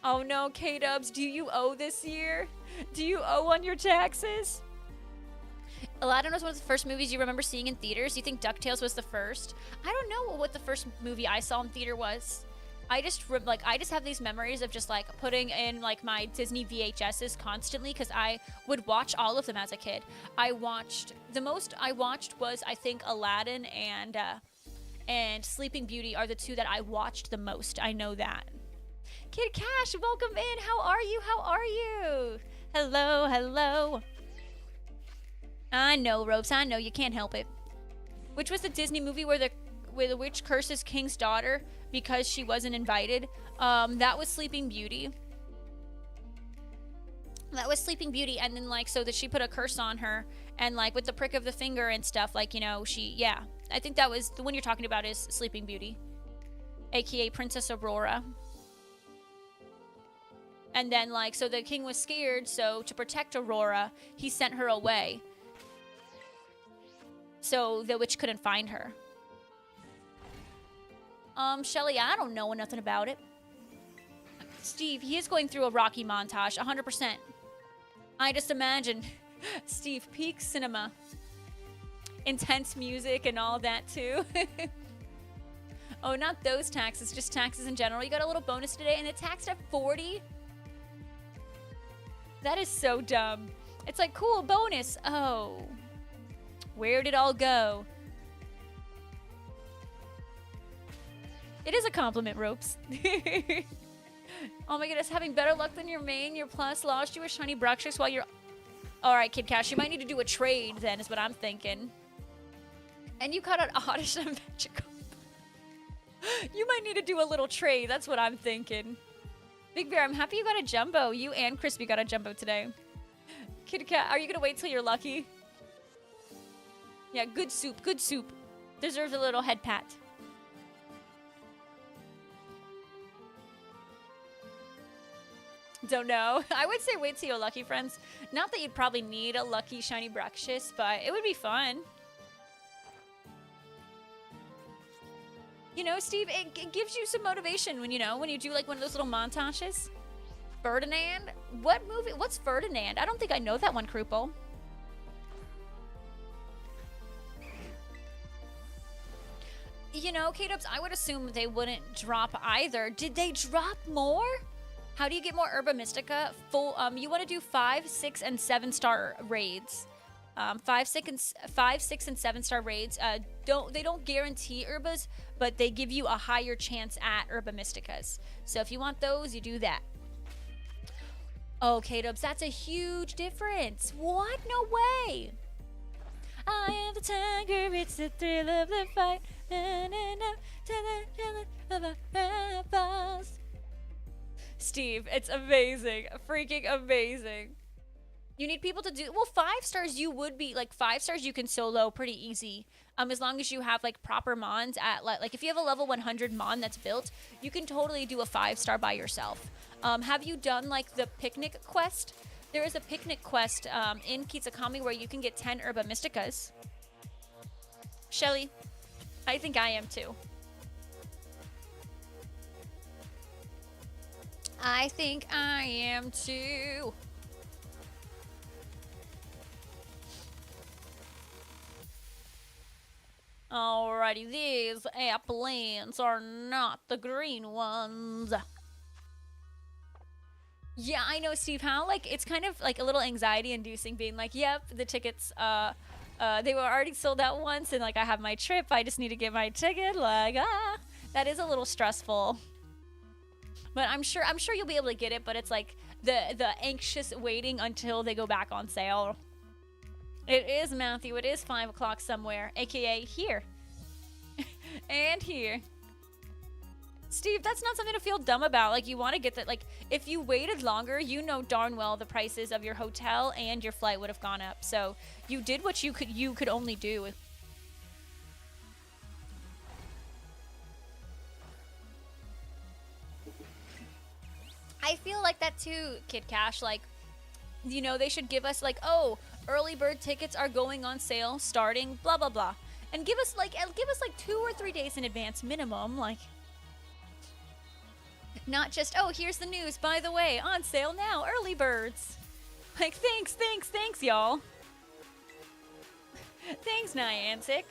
Oh no, K-Dubs, do you owe this year? Do you owe on your taxes? Aladdin was one of the first movies you remember seeing in theaters. You think DuckTales was the first? I don't know what the first movie I saw in theater was. I just have these memories of just like putting in like my Disney VHSs constantly because I would watch all of them as a kid. The most I watched was, I think, Aladdin and Sleeping Beauty are the two that I watched the most. I know that. Kid Cash, welcome in. How are you? How are you? Hello, hello. I know, Ropes. I know, you can't help it. Which was the Disney movie where the witch curses King's daughter because she wasn't invited? That was Sleeping Beauty. That was Sleeping Beauty, and then like so that she put a curse on her, and like with the prick of the finger and stuff, like, you know, yeah. I think that was the one you're talking about is Sleeping Beauty, aka Princess Aurora. And then like so the king was scared, so to protect Aurora, he sent her away. So the witch couldn't find her. Shelly, I don't know nothing about it. Steve, he is going through a Rocky montage, 100%. I just imagine Steve, peak cinema. Intense music and all that too. Oh, not those taxes, just taxes in general. You got a little bonus today, and it's taxed at 40. That is so dumb. It's like, cool, bonus. Oh. Where did it all go? It is a compliment, Ropes. Oh my goodness, having better luck than your main, your plus lost you a shiny Bruxish while you're... Alright, Kid Cash, you might need to do a trade then, is what I'm thinking. And you caught an oddish and magical. You might need to do a little trade, that's what I'm thinking. Big Bear, I'm happy you got a jumbo. You and Crispy got a jumbo today. Kid Cat, are you gonna wait till you're lucky? Yeah, good soup, good soup. Deserves a little head pat. Don't know. I would say wait till you're lucky, friends. Not that you'd probably need a lucky shiny Bruxish, but it would be fun. You know, Steve, it gives you some motivation when, you know, when you do like one of those little montages. Ferdinand? What movie? What's Ferdinand? I don't think I know that one, Krupo. You know, K-Dubs, I would assume they wouldn't drop either. Did they drop more? How do you get more Herba Mystica? Full, you want to do 5, 6, and 7-star raids. 5, 6, and 7-star raids. They don't guarantee Herbas, but they give you a higher chance at Herba Mysticas. So if you want those, you do that. Oh, K-Dubs, that's a huge difference. What? No way. I am the tiger, it's the thrill of the fight. Na, na, na, of a boss. Steve, it's amazing. Freaking amazing. You need people to do... Well, 5 stars you would be... Like, 5 stars you can solo pretty easy. As long as you have, like, proper mons at... Like, if you have a level 100 mon that's built, you can totally do a 5-star by yourself. Have you done, like, the picnic quest? There is a picnic quest in Kitsukami where you can get 10 Herba Mysticas. Shelly, I think I am too. I think I am too. Alrighty, these applants are not the green ones. Yeah, I know, Steve. How, like, it's kind of like a little anxiety inducing being like, yep, the tickets, they were already sold out once, and like I have my trip, I just need to get my ticket. Like, that is a little stressful. But I'm sure you'll be able to get it, but it's like the anxious waiting until they go back on sale. It is, Matthew. It is 5 o'clock somewhere, aka here. And here. Steve, that's not something to feel dumb about. Like, you want to get that. Like, if you waited longer, you know darn well the prices of your hotel and your flight would have gone up. So you did what you could only do. I feel like that too, Kid Cash. Like, you know, they should give us like, oh, early bird tickets are going on sale starting blah blah blah, and give us like 2 or 3 days in advance minimum. Like, not just, oh, here's the news, by the way, on sale now, early birds. Like, thanks, y'all. Thanks, Niantic.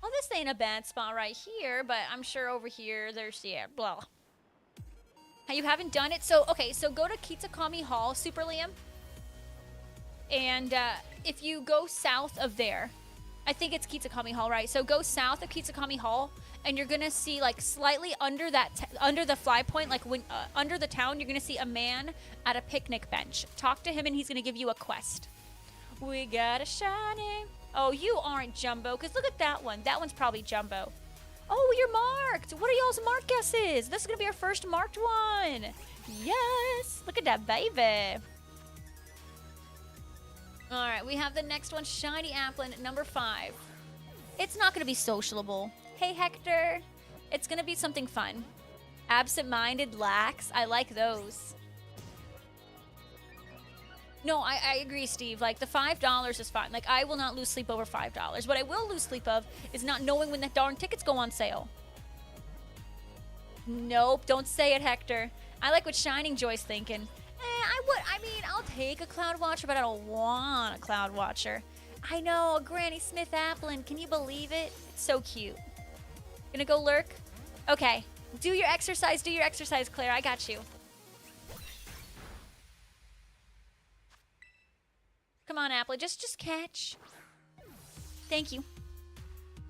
Well, this ain't a bad spot right here, but I'm sure over here there's, yeah, blah. You haven't done it? So, okay, so go to Kitsukami Hall, Super Liam. And if you go south of there, I think it's Kitsukami Hall, right? So go south of Kitsukami Hall, and you're gonna see, like, slightly under that, under the fly point, like when under the town, you're gonna see a man at a picnic bench. Talk to him, and he's gonna give you a quest. We got a shiny. Oh, you aren't Jumbo, because look at that one. That one's probably Jumbo. Oh, you're marked. What are y'all's mark guesses? This is gonna be our first marked one. Yes. Look at that baby. All right, we have the next one, Shiny Applin, number 5. It's not going to be sociable. Hey, Hector. It's going to be something fun. Absent-minded lax. I like those. No, I agree, Steve. Like, the $5 is fine. Like, I will not lose sleep over $5. What I will lose sleep of is not knowing when the darn tickets go on sale. Nope, don't say it, Hector. I like what Shining Joy's thinking. I I mean, I'll take a Cloud Watcher, but I don't want a Cloud Watcher. I know, Granny Smith Applin. Can you believe it? It's so cute. Gonna go lurk? Okay. Do your exercise, Claire. I got you. Come on, Applin. Just catch. Thank you.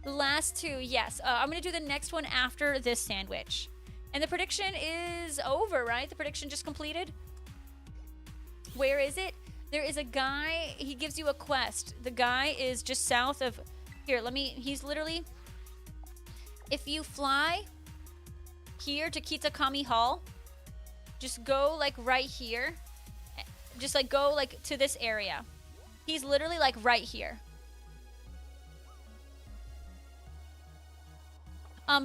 The last two, yes. I'm gonna do the next one after this sandwich. And the prediction is over, right? The prediction just completed? Where is it? There is a guy, he gives you a quest. The guy is just south of, here, he's literally, if you fly here to Kitakami Hall, just go like right here. Just like go like to this area. He's literally like right here.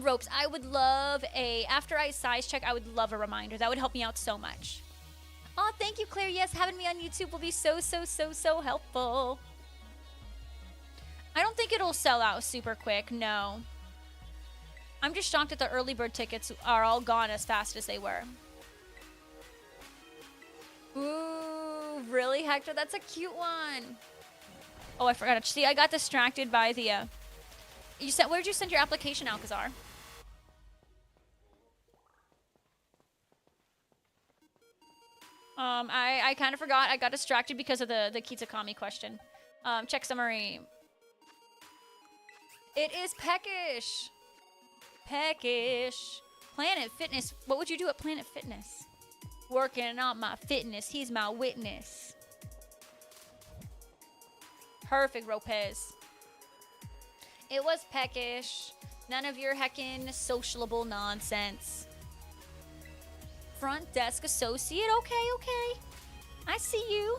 Ropes, I would love after I size check, I would love a reminder. That would help me out so much. Oh, thank you, Claire. Yes, having me on YouTube will be so helpful. I don't think it'll sell out super quick, no. I'm just shocked that the early bird tickets are all gone as fast as they were. Ooh, really, Hector? That's a cute one. Oh, I forgot. See, I got distracted by the... Where'd you send your application, Alcazar? I kind of forgot. I got distracted because of the Kitakami question. Check summary. It is Peckish. Peckish. Planet Fitness. What would you do at Planet Fitness? Working on my fitness. He's my witness. Perfect, Ropez. It was Peckish. None of your heckin' socialable nonsense. Front desk associate. Okay. I see you.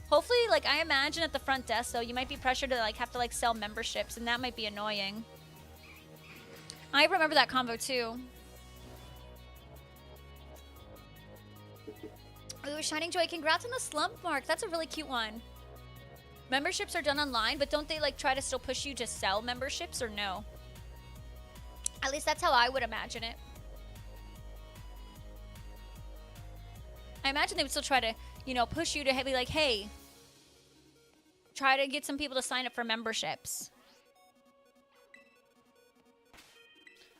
Hopefully, like, I imagine at the front desk, though, you might be pressured to, like, have to, like, sell memberships, and that might be annoying. I remember that combo, too. Ooh, Shining Joy, congrats on the slump mark. That's a really cute one. Memberships are done online, but don't they, like, try to still push you to sell memberships, or no? At least that's how I would imagine it. I imagine they would still try to, you know, push you to be like, hey, try to get some people to sign up for memberships.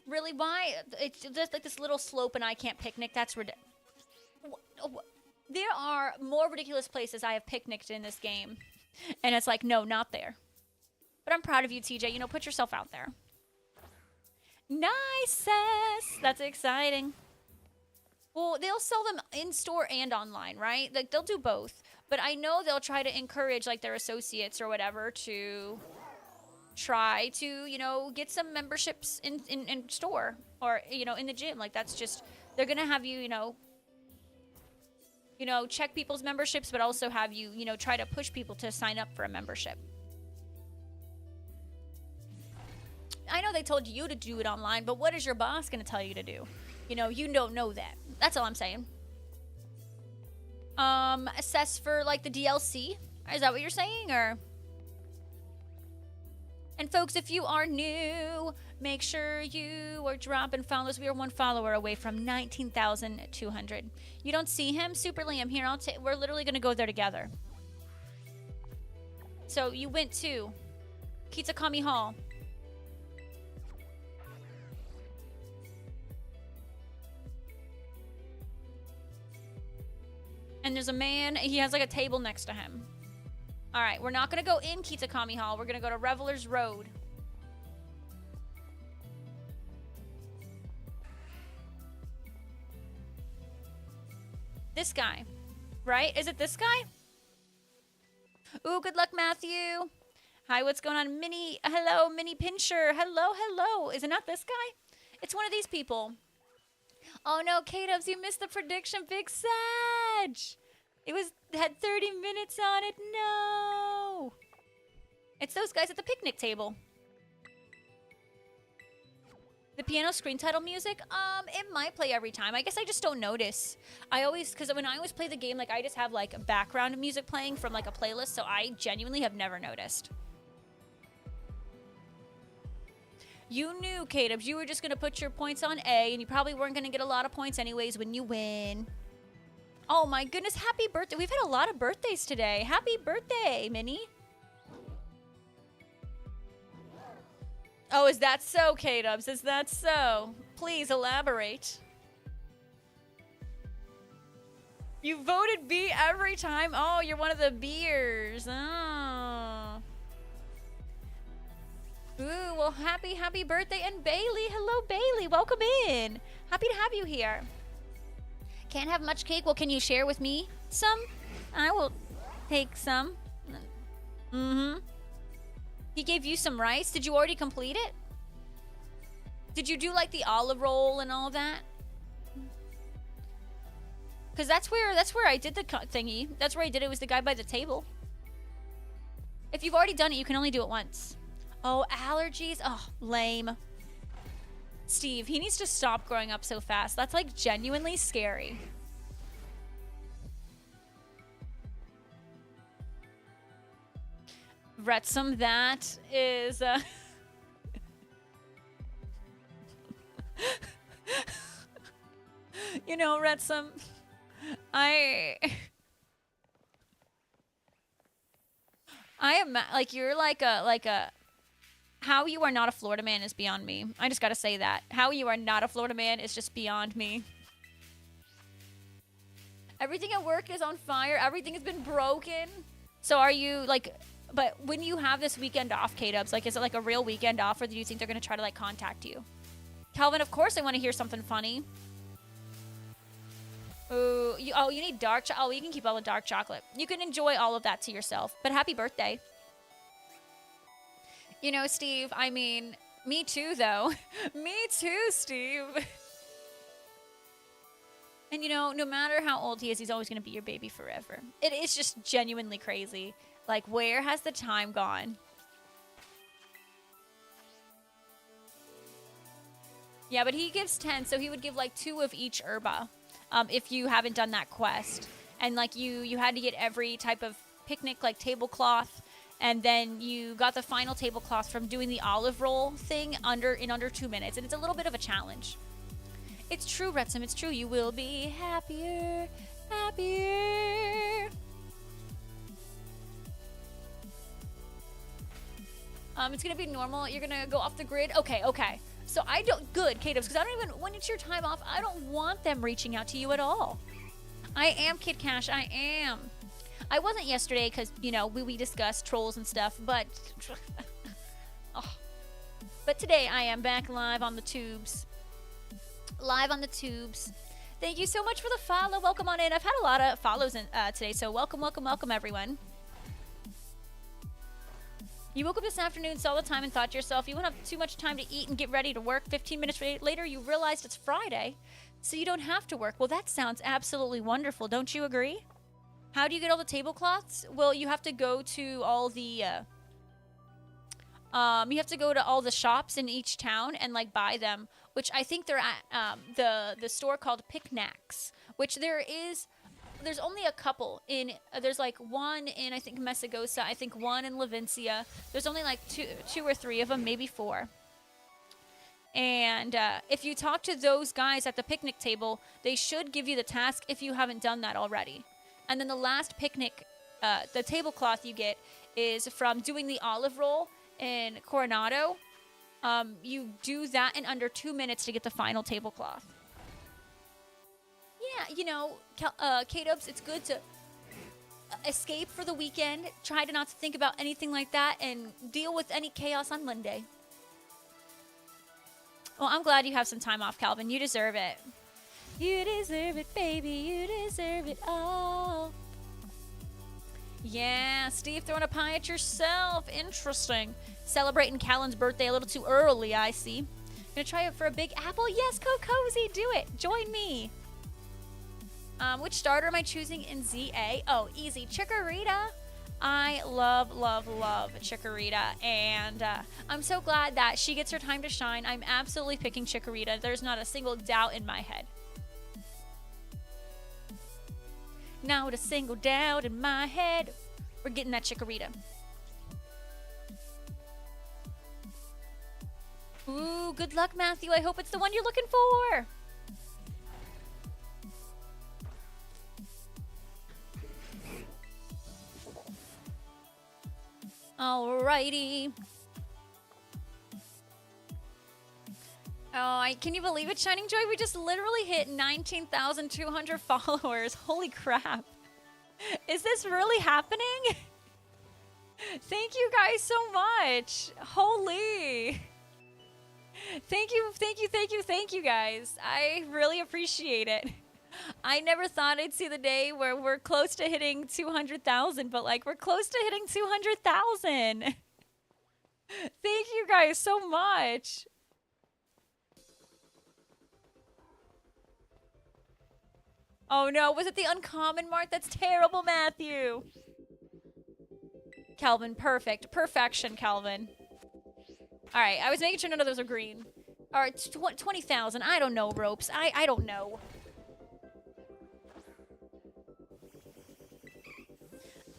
Really, why? It's just like this little slope and I can't picnic. That's ridiculous. There are more ridiculous places I have picnicked in this game. And it's like, no, not there. But I'm proud of you, TJ. You know, put yourself out there. Nice. That's exciting. Well, they'll sell them in-store and online, right? Like, they'll do both. But I know they'll try to encourage, like, their associates or whatever to try to, you know, get some memberships in store or, you know, in the gym. Like, that's just, they're going to have you, you know, check people's memberships, but also have you, you know, try to push people to sign up for a membership. I know they told you to do it online, but what is your boss going to tell you to do? You know, you don't know that. That's all I'm saying. Assess for, like, the DLC? Is that what you're saying, or? And, folks, if you are new, make sure you are dropping follows. We are one follower away from 19,200. You don't see him? Super Liam, here, we're literally going to go there together. So, you went to Kitakami Hall. And there's a man, he has like a table next to him. All right, we're not going to go in Kitakami Hall. We're going to go to Revelers Road. This guy, right? Is it this guy? Ooh, good luck, Matthew. Hi, what's going on? Hello, Mini Pincher. Hello. Is it not this guy? It's one of these people. Oh no, K-Dubs, you missed the prediction. Big Sag. It had 30 minutes on it. No. It's those guys at the picnic table. The piano screen title music, it might play every time. I guess I just don't notice. Because when I always play the game, like, I just have, like, background music playing from, like, a playlist, so I genuinely have never noticed. You knew, K-Dubs, you were just going to put your points on A, and you probably weren't going to get a lot of points anyways when you win. Oh my goodness, happy birthday. We've had a lot of birthdays today. Happy birthday, Minnie. Oh, is that so, K-Dubs? Is that so? Please elaborate. You voted B every time? Oh, you're one of the beers. Oh. Ooh, well, happy birthday. And Bailey, hello, Bailey. Welcome in. Happy to have you here. Can't have much cake. Well, can you share with me some? I will take some. Mm-hmm. He gave you some rice. Did you already complete it? Did you do like the olive roll and all that? Because that's where I did the thingy. That's where I did it. Was the guy by the table. If you've already done it, you can only do it once. Oh, allergies. Oh, lame. Steve, he needs to stop growing up so fast. That's like genuinely scary. Wrexham, that is... You know, Wrexham, I am like, you're like a how you are not a Florida man is beyond me. I just gotta say that. How you are not a Florida man is just beyond me. Everything at work is on fire. Everything has been broken. So are you like, but when you have this weekend off, K-Dubs, like, is it like a real weekend off, or do you think they're gonna try to like contact you? Calvin, of course I want to hear something funny. Ooh, you need dark chocolate. Oh, you can keep all the dark chocolate. You can enjoy all of that to yourself. But happy birthday. You know, Steve, I mean, me too, though. Me too, Steve. And, you know, no matter how old he is, he's always going to be your baby forever. It is just genuinely crazy. Like, where has the time gone? Yeah, but he gives 10, so he would give, like, 2 of each herba. If you haven't done that quest. And like you had to get every type of picnic like tablecloth, and then you got the final tablecloth from doing the olive roll thing in under 2 minutes, and it's a little bit of a challenge. It's true, Wrexham, it's true. You will be happier. It's gonna be normal. You're gonna go off the grid. Okay. So I don't, good, K-Dubs, because I don't even, when it's your time off, I don't want them reaching out to you at all. I am Kid Cash, I am. I wasn't yesterday because, you know, we discussed trolls and stuff, but, oh. But today I am back live on the tubes. Thank you so much for the follow. Welcome on in. I've had a lot of follows in, today, so welcome, everyone. You woke up this afternoon, saw the time, and thought to yourself, you won't have too much time to eat and get ready to work. 15 minutes later, you realized it's Friday, so you don't have to work. Well, that sounds absolutely wonderful. Don't you agree? How do you get all the tablecloths? Well, you have to go to all the, shops in each town and, like, buy them, which I think they're at, the store called Picnics, which there's only a couple in, there's like one in, I think, Messagosa, I think one in Levincia. There's only like two or three of them, maybe 4. And if you talk to those guys at the picnic table, they should give you the task if you haven't done that already. And then the last picnic, the tablecloth you get is from doing the olive roll in Coronado. You do that in under 2 minutes to get the final tablecloth. Yeah, you know, K-Dubs, it's good to escape for the weekend, try to not to think about anything like that, and deal with any chaos on Monday. Well, I'm glad you have some time off, Calvin. You deserve it. You deserve it, baby. You deserve it all. Yeah, Steve throwing a pie at yourself. Interesting. Celebrating Callan's birthday a little too early, I see. Gonna try it for a big apple? Yes, Cozy, do it. Join me. Which starter am I choosing in ZA? Oh, easy. Chikorita. I love Chikorita, and I'm so glad that she gets her time to shine. I'm absolutely picking Chikorita. There's not a single doubt in my head. Not a single doubt in my head. We're getting that Chikorita. Ooh, good luck, Matthew. I hope it's the one you're looking for. Alrighty. Oh, can you believe it, Shining Joy? We just literally hit 19,200 followers. Holy crap. Is this really happening? Thank you guys so much. Holy. Thank you guys. I really appreciate it. I never thought I'd see the day where we're close to hitting 200,000, but like we're close to hitting 200,000. Thank you guys so much. Oh no, was it the uncommon mark? That's terrible, Matthew. Calvin, perfect. Perfection, Calvin. Alright, I was making sure none of those are green. Alright, 20,000. I don't know, Ropes. I don't know.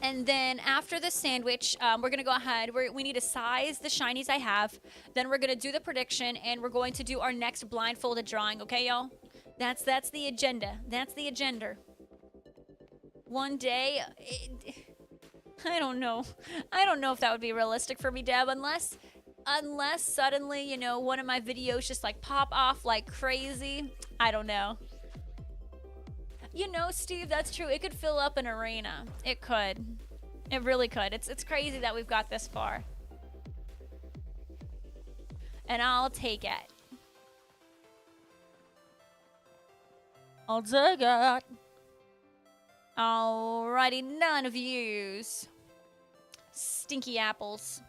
And then after the sandwich, we're going to go ahead. We need to size the shinies I have. Then we're going to do the prediction, and we're going to do our next blindfolded drawing. Okay, y'all? That's the agenda. That's the agenda. One day... I don't know. I don't know if that would be realistic for me, Deb, unless suddenly, you know, one of my videos just like pop off like crazy. I don't know. You know, Steve, that's true. It could fill up an arena. It could. It really could. It's crazy that we've got this far. And I'll take it. I'll take it. Alrighty, none of yous. Stinky apples.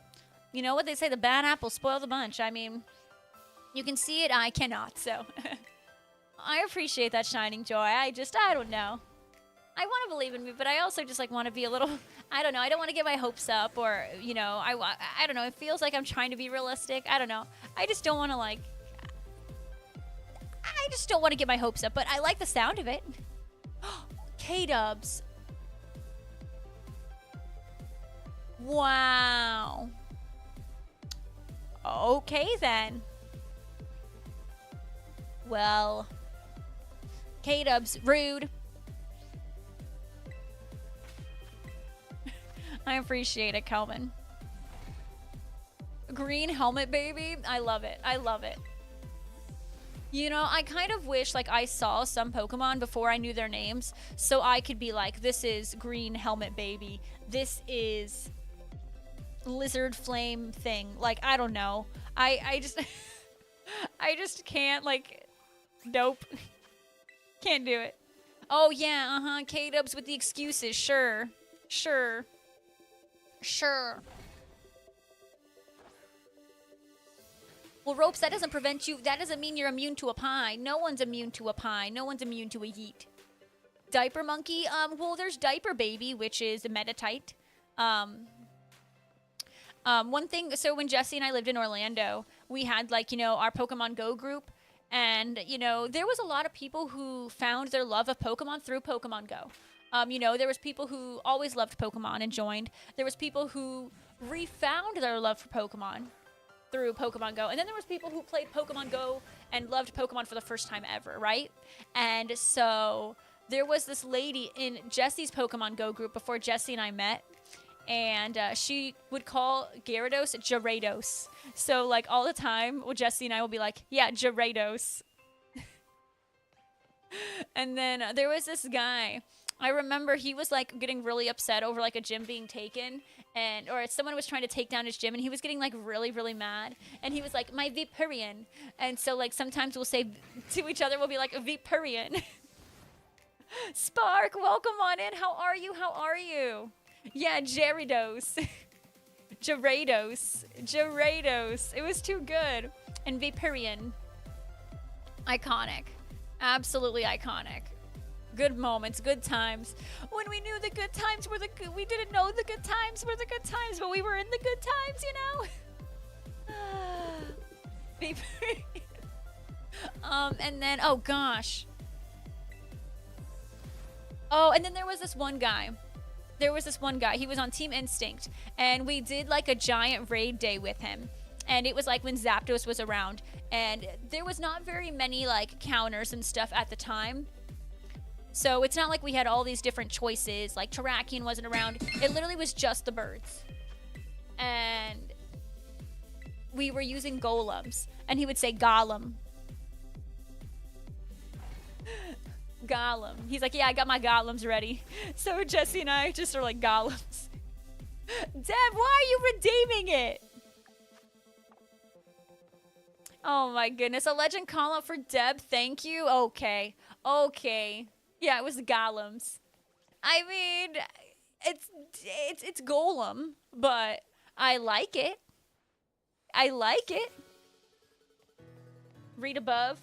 You know what they say, the bad apples spoil the bunch. I mean, you can see it, I cannot, so. I appreciate that, Shining Joy. I don't know. I want to believe in me, but I also just, like, want to be a little, I don't know. I don't want to get my hopes up or, you know, I don't know. It feels like I'm trying to be realistic. I don't know. I just don't want to, like, I just don't want to get my hopes up, but I like the sound of it. K-dubs. Wow. Okay, then. Well, K-dubs, rude. I appreciate it, Calvin. Green helmet, baby. I love it. I love it. You know, I kind of wish, like, I saw some Pokemon before I knew their names, so I could be like, this is Green Helmet Baby. This is Lizard Flame thing. Like, I don't know. I just... I just can't, like... Nope. Can't do it. Oh, yeah, K-dubs with the excuses. Sure. Sure. Sure. Well, Ropes, that doesn't prevent you. That doesn't mean you're immune to a pie. No one's immune to a pie. No one's immune to a yeet. Diaper Monkey. Well, there's Diaper Baby, which is a Metatite. One thing, so when Jesse and I lived in Orlando, we had, like, you know, our Pokemon Go group. And, you know, there was a lot of people who found their love of Pokemon through Pokemon Go. You know, there was people who always loved Pokemon and joined. There was people who refound their love for Pokemon through Pokemon Go. And then there was people who played Pokemon Go and loved Pokemon for the first time ever, right? And so there was this lady in Jesse's Pokemon Go group before Jesse and I met. And she would call Gyarados Gyarados. So, like, all the time, well, Jesse and I will be like, yeah, Gyarados. And then there was this guy. I remember he was, like, getting really upset over, like, a gym being taken. Or someone was trying to take down his gym, and he was getting, like, really, really mad. And he was like, my Vaporeon. And so, like, sometimes we'll say to each other, we'll be like, Vaporeon. Spark, welcome on in. How are you? How are you? Yeah, Gyarados. Gyarados. Gyarados. It was too good. And Vaporeon. Iconic. Absolutely iconic. Good moments, good times. When we knew the good times were the good, we didn't know the good times were the good times, but we were in the good times, you know? And then, oh gosh. Oh, and then there was this one guy. He was on Team Instinct, and we did like a giant raid day with him. And it was like when Zapdos was around, and there was not very many like counters and stuff at the time. So it's not like we had all these different choices, like Terrakion wasn't around. It literally was just the birds. and we were using golems, and he would say Gollum. Gollum. He's like, yeah, I got my golems ready. So Jesse and I just are like, golems. Deb, why are you redeeming it? Oh my goodness. A legend call out for Deb. Thank you. Okay. Okay. Yeah, it was golems. I mean, it's golem, but I like it. I like it. Read above.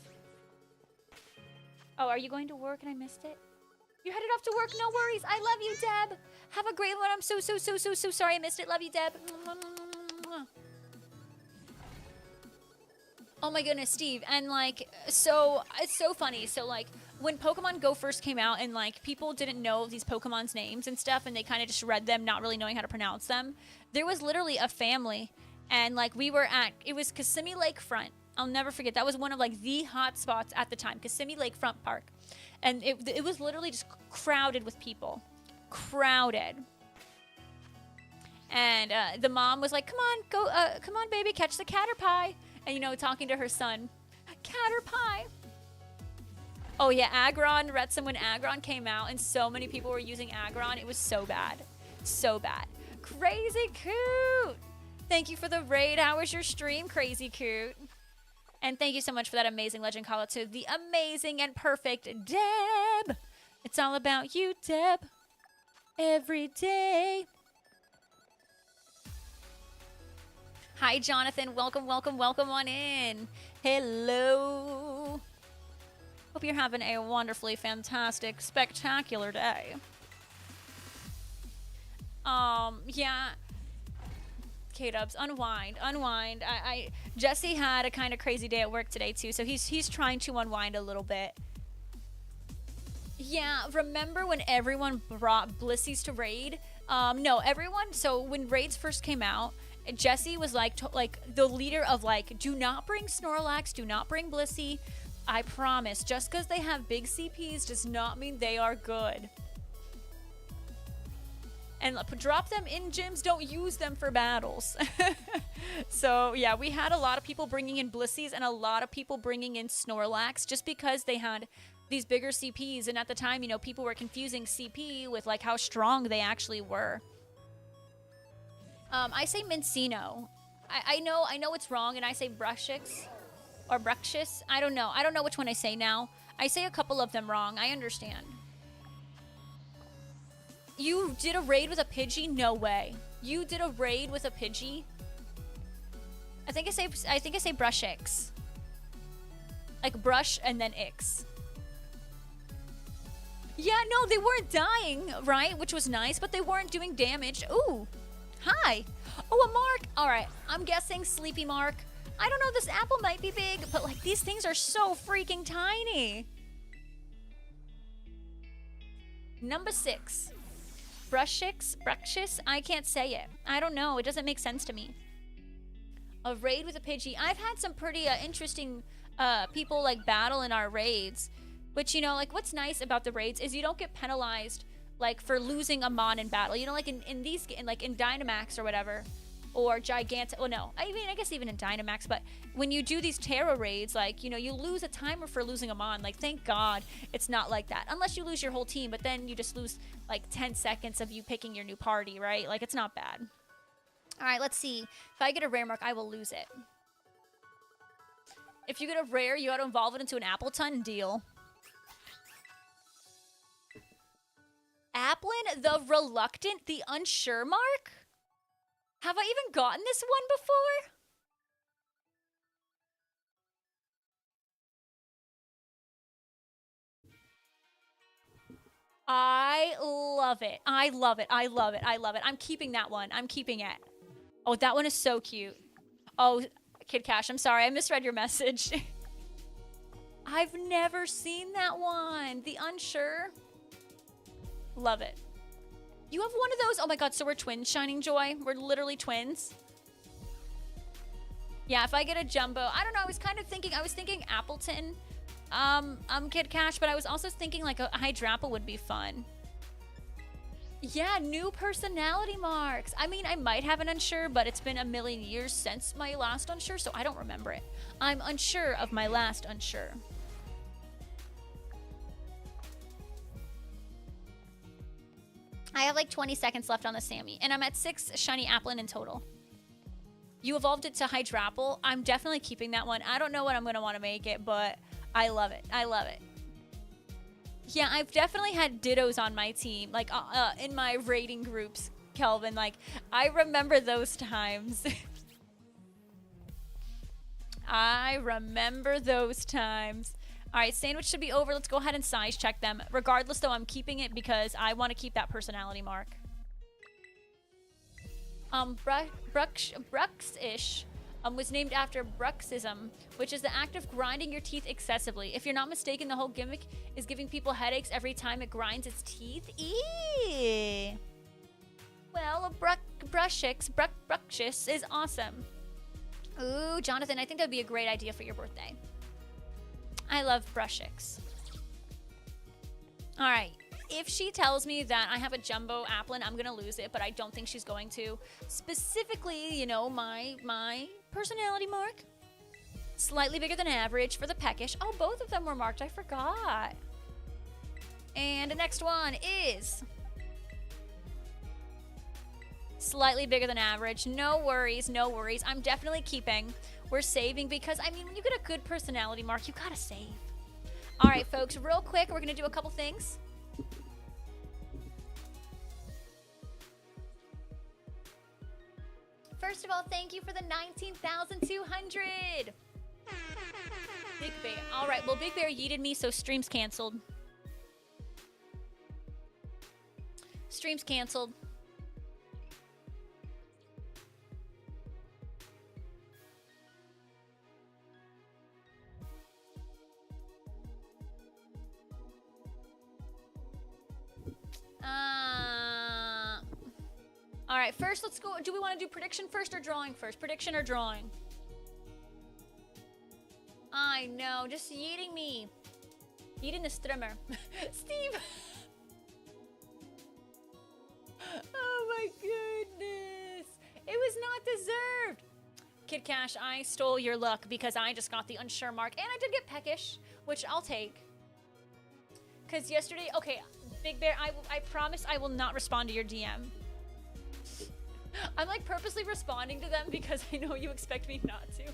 Oh, are you going to work and I missed it? You headed off to work? No worries. I love you, Deb. Have a great one. I'm so sorry I missed it. Love you, Deb. Oh my goodness, Steve. And like, so it's so funny. So like when Pokemon Go first came out and like people didn't know these Pokemon's names and stuff and they kind of just read them, not really knowing how to pronounce them. There was literally a family and like we were at, it was Kissimmee Lakefront. I'll never forget. That was one of like the hot spots at the time, Kissimmee Lakefront Park. And it was literally just crowded with people. Crowded. And the mom was like, come on, baby, catch the Caterpie. And, you know, talking to her son, Caterpie. Oh, yeah, Aggron, Retsum, when Aggron came out and so many people were using Aggron, it was so bad. So bad. Crazy Coot. Thank you for the raid. How was your stream, Crazy Coot? And thank you so much for that amazing legend call out to the amazing and perfect Deb. It's all about you, Deb. Every day. Hi, Jonathan. Welcome on in. Hello. Hope you're having a wonderfully fantastic, spectacular day. Yeah. K-Dubs, unwind. Jesse had a kind of crazy day at work today too, so he's trying to unwind a little bit. Yeah, remember when everyone brought Blissies to raid? No, everyone. So when raids first came out, Jesse was like the leader of like, do not bring Snorlax, do not bring Blissey. I promise, just because they have big CPs does not mean they are good. And drop them in gyms, don't use them for battles. So yeah, we had a lot of people bringing in Blissies and a lot of people bringing in Snorlax just because they had these bigger CPs. And at the time, you know, people were confusing CP with like how strong they actually were. I say Mincino. I know it's wrong, and I say Brushix or Bruxius. I don't know which one I say now. I say a couple of them wrong. I understand. You did a raid with a Pidgey? No way. You did a raid with a Pidgey? I think I say Brushix. Like brush and then Ix. Yeah, no, they weren't dying, right? Which was nice, but they weren't doing damage. Ooh. Hi. Oh, a Mark. All right. I'm guessing Sleepy Mark. I don't know. This apple might be big, but like these things are so freaking tiny. Number 6. Bruxius. I can't say it. I don't know. It doesn't make sense to me. A raid with a Pidgey. I've had some pretty interesting people like battle in our raids. Which, you know, like what's nice about the raids is you don't get penalized like for losing a mon in battle, you know, like in Dynamax or whatever, or Gigantic. Well, no, I mean, I guess even in Dynamax, but when you do these Terra raids, like, you know, you lose a timer for losing a mon. Like, thank God it's not like that, unless you lose your whole team, but then you just lose like 10 seconds of you picking your new party, right? Like, it's not bad. All right, let's see. If I get a rare mark, I will lose it. If you get a rare, you got to evolve it into an Appleton. Deal. Applin, the reluctant, the unsure mark? Have I even gotten this one before? I love it. I love it. I love it. I love it. I'm keeping that one. I'm keeping it. Oh, that one is so cute. Oh, Kid Cash, I'm sorry. I misread your message. I've never seen that one. The unsure. Love it. You have one of those? Oh my god, so we're twins, Shining Joy? We're literally twins? Yeah, if I get a jumbo, I don't know, I was thinking Appleton, Kid Cash, but I was also thinking like a Hydrapple would be fun. Yeah, new personality marks. I mean, I might have an unsure, but it's been a million years since my last unsure, so I don't remember it. I'm unsure of my last unsure. I have like 20 seconds left on the Sammy, and I'm at 6 shiny Applin in total. You evolved it to Hydrapple. I'm definitely keeping that one. I don't know what I'm going to want to make it, but I love it. I love it. Yeah, I've definitely had Dittos on my team, like in my raiding groups, Kelvin. Like, I remember those times. I remember those times. All right, Sandwich should be over. Let's go ahead and size check them. Regardless, though, I'm keeping it because I want to keep that personality mark. Bruxish was named after bruxism, which is the act of grinding your teeth excessively. If you're not mistaken, the whole gimmick is giving people headaches every time it grinds its teeth. Eee. Well, Bruxish is awesome. Ooh, Jonathan, I think that would be a great idea for your birthday. I love Brushix. All right. If she tells me that I have a jumbo Applin, I'm going to lose it, but I don't think she's going to. Specifically, you know, my personality mark. Slightly bigger than average for the Peckish. Oh, both of them were marked. I forgot. And the next one is slightly bigger than average. No worries, no worries. I'm definitely keeping. We're saving because, I mean, when you get a good personality mark, you gotta save. All right, folks, real quick, we're gonna do a couple things. First of all, thank you for the 19,200. Big Bear. All right, well, Big Bear yeeted me, so stream's canceled. Stream's canceled. All right, first let's go. Do we want to do prediction first or drawing first? Prediction or drawing? I know, just yeeting me. Yeeting the streamer. Steve. Oh my goodness. It was not deserved. Kid Cash, I stole your luck because I just got the unsure mark. And I did get Peckish, which I'll take. Because yesterday, okay, Big Bear, I promise I will not respond to your DM. I'm like purposely responding to them because I know you expect me not to.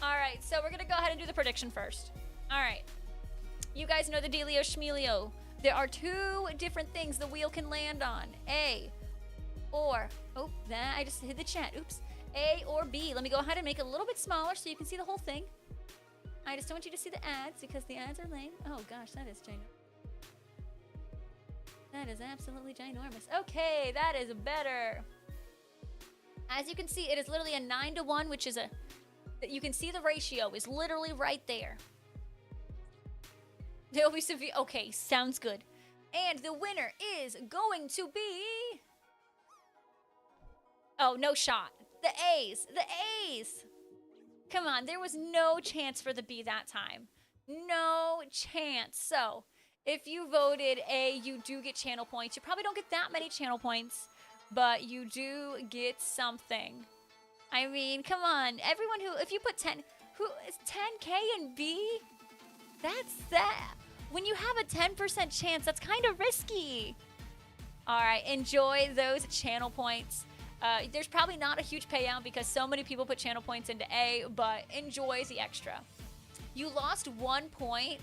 All right, so we're going to go ahead and do the prediction first. All right. You guys know the dealio schmealio. There are two different things the wheel can land on. A or, oh, that I just hit the chat. Oops. A or B. Let me go ahead and make it a little bit smaller so you can see the whole thing. I just don't want you to see the ads because the ads are lame. Oh gosh, that is ginormous. That is absolutely ginormous. Okay, that is better. As you can see, it is literally a 9-to-1, which is a... You can see the ratio is literally right there. There'll be severe... Okay, sounds good. And the winner is going to be... Oh, no shot. The A's. The A's. Come on, there was no chance for the B that time. No chance. So... If you voted A, you do get channel points. You probably don't get that many channel points, but you do get something. I mean, come on. Everyone who, if you put 10, who is 10K in B? That's that. When you have a 10% chance, that's kind of risky. All right, enjoy those channel points. There's probably not a huge payout because so many people put channel points into A, but enjoy the extra. You lost 1 point.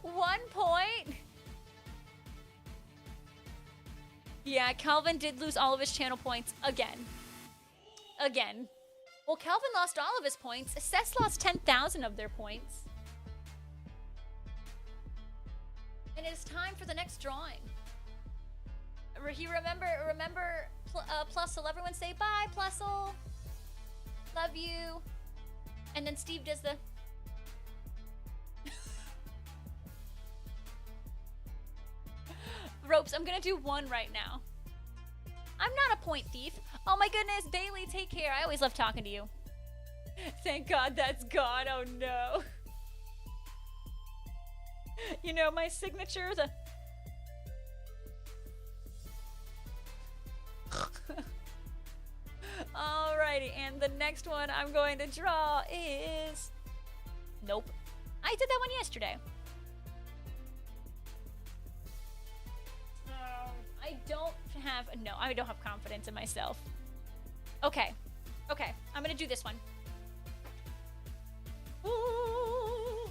1 point? Yeah, Calvin did lose all of his channel points again. Again. Well, Calvin lost all of his points. Cess lost 10,000 of their points. And it is time for the next drawing. Remember Plusle. Everyone say bye, Plusle. Love you. And then Steve does the... Ropes, I'm gonna do one right now. I'm not a point thief. Oh my goodness, Bailey, take care. I always love talking to you. Thank God that's gone. Oh no. You know, my signature, the... Alrighty, and the next one I'm going to draw is... Nope. I did that one yesterday. I don't have... No, I don't have confidence in myself. Okay. Okay, I'm gonna do this one. Ooh.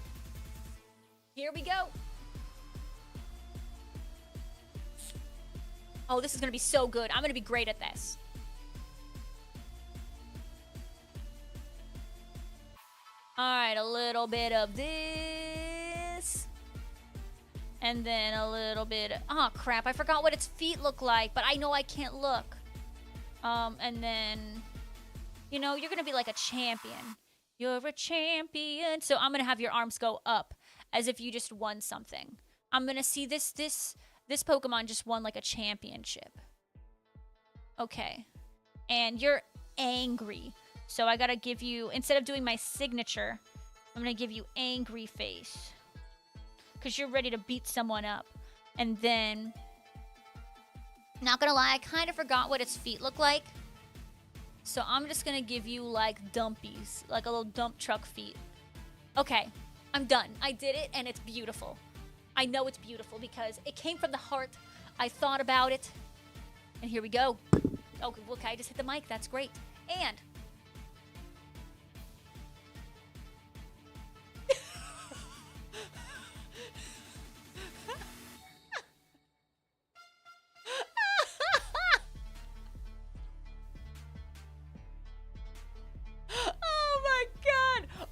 Here we go. Oh, this is gonna be so good. I'm gonna be great at this. Alright, a little bit of this. And then a little bit of... Oh, crap. I forgot what its feet look like, but I know I can't look. And then... You know, you're going to be like a champion. You're a champion. So I'm going to have your arms go up as if you just won something. I'm going to see this Pokemon just won like a championship. Okay. And you're angry. So I got to give you, instead of doing my signature, I'm going to give you angry face. Because you're ready to beat someone up. And then, not going to lie, I kind of forgot what its feet look like. So I'm just going to give you like dumpies, like a little dump truck feet. Okay, I'm done. I did it and it's beautiful. I know it's beautiful because it came from the heart. I thought about it. And here we go. Okay, okay, I just hit the mic. That's great. And...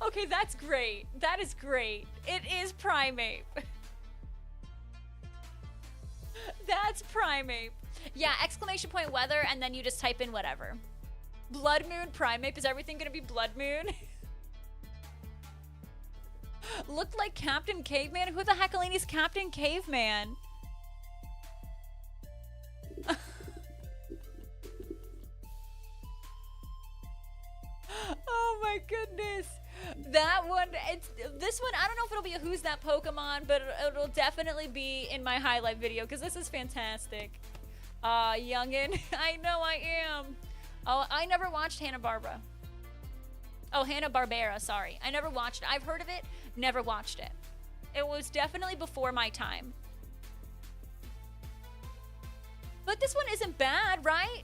Okay, that's great. That is great. It is Primeape. That's Primeape. Yeah, exclamation point weather, and then you just type in whatever. Blood Moon Primeape. Is everything gonna be Blood Moon? Looked like Captain Caveman? Who the heck is Captain Caveman? Oh my goodness. That one, this one, I don't know if it'll be a Who's That Pokemon, but it'll definitely be in my highlight video, because this is fantastic. Youngin, I know I am. Oh, I never watched Hanna-Barbera. Oh, Hanna-Barbera, sorry. I never watched it. I've heard of it, never watched it. It was definitely before my time. But this one isn't bad, right?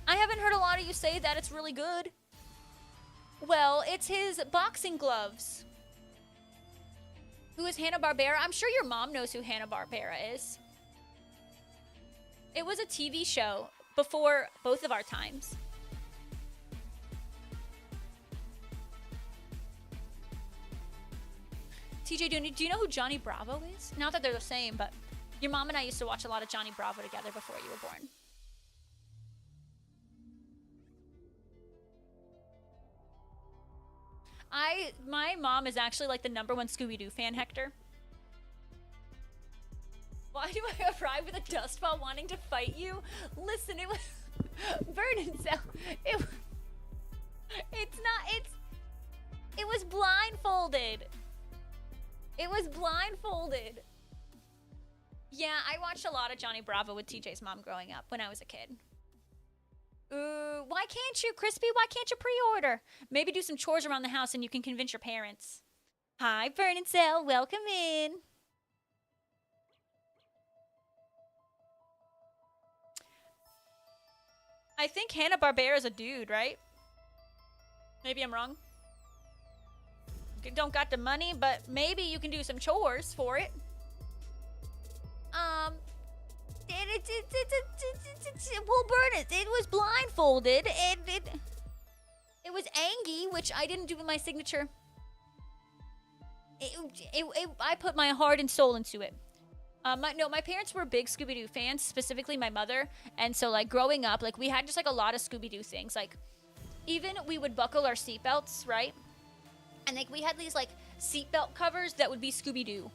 I haven't heard a lot of you say that it's really good. Well, it's his boxing gloves. Who is Hanna-Barbera? I'm sure your mom knows who Hanna-Barbera is. It was a TV show before both of our times. TJ, do you know who Johnny Bravo is? Not that they're the same, but your mom and I used to watch a lot of Johnny Bravo together before you were born. My mom is actually like the #1 Scooby-Doo fan, Hector. Why do I arrive with a dust ball wanting to fight you? Listen, it was... Vernon, so... It was blindfolded. It was blindfolded. Yeah, I watched a lot of Johnny Bravo with TJ's mom growing up when I was a kid. Ooh, why can't you, Crispy? Why can't you pre-order? Maybe do some chores around the house and you can convince your parents. Hi, Vernon Cell. Welcome in. I think Hanna-Barbera is a dude, right? Maybe I'm wrong. You don't got the money, but maybe you can do some chores for it. Well, burn it. It was blindfolded, and it was Angie, which I didn't do in my signature. I put my heart and soul into it. My parents were big Scooby-Doo fans, specifically my mother, and so like growing up, like we had just like a lot of Scooby-Doo things. Like even we would buckle our seatbelts, right? And like we had these like seatbelt covers that would be Scooby-Doo.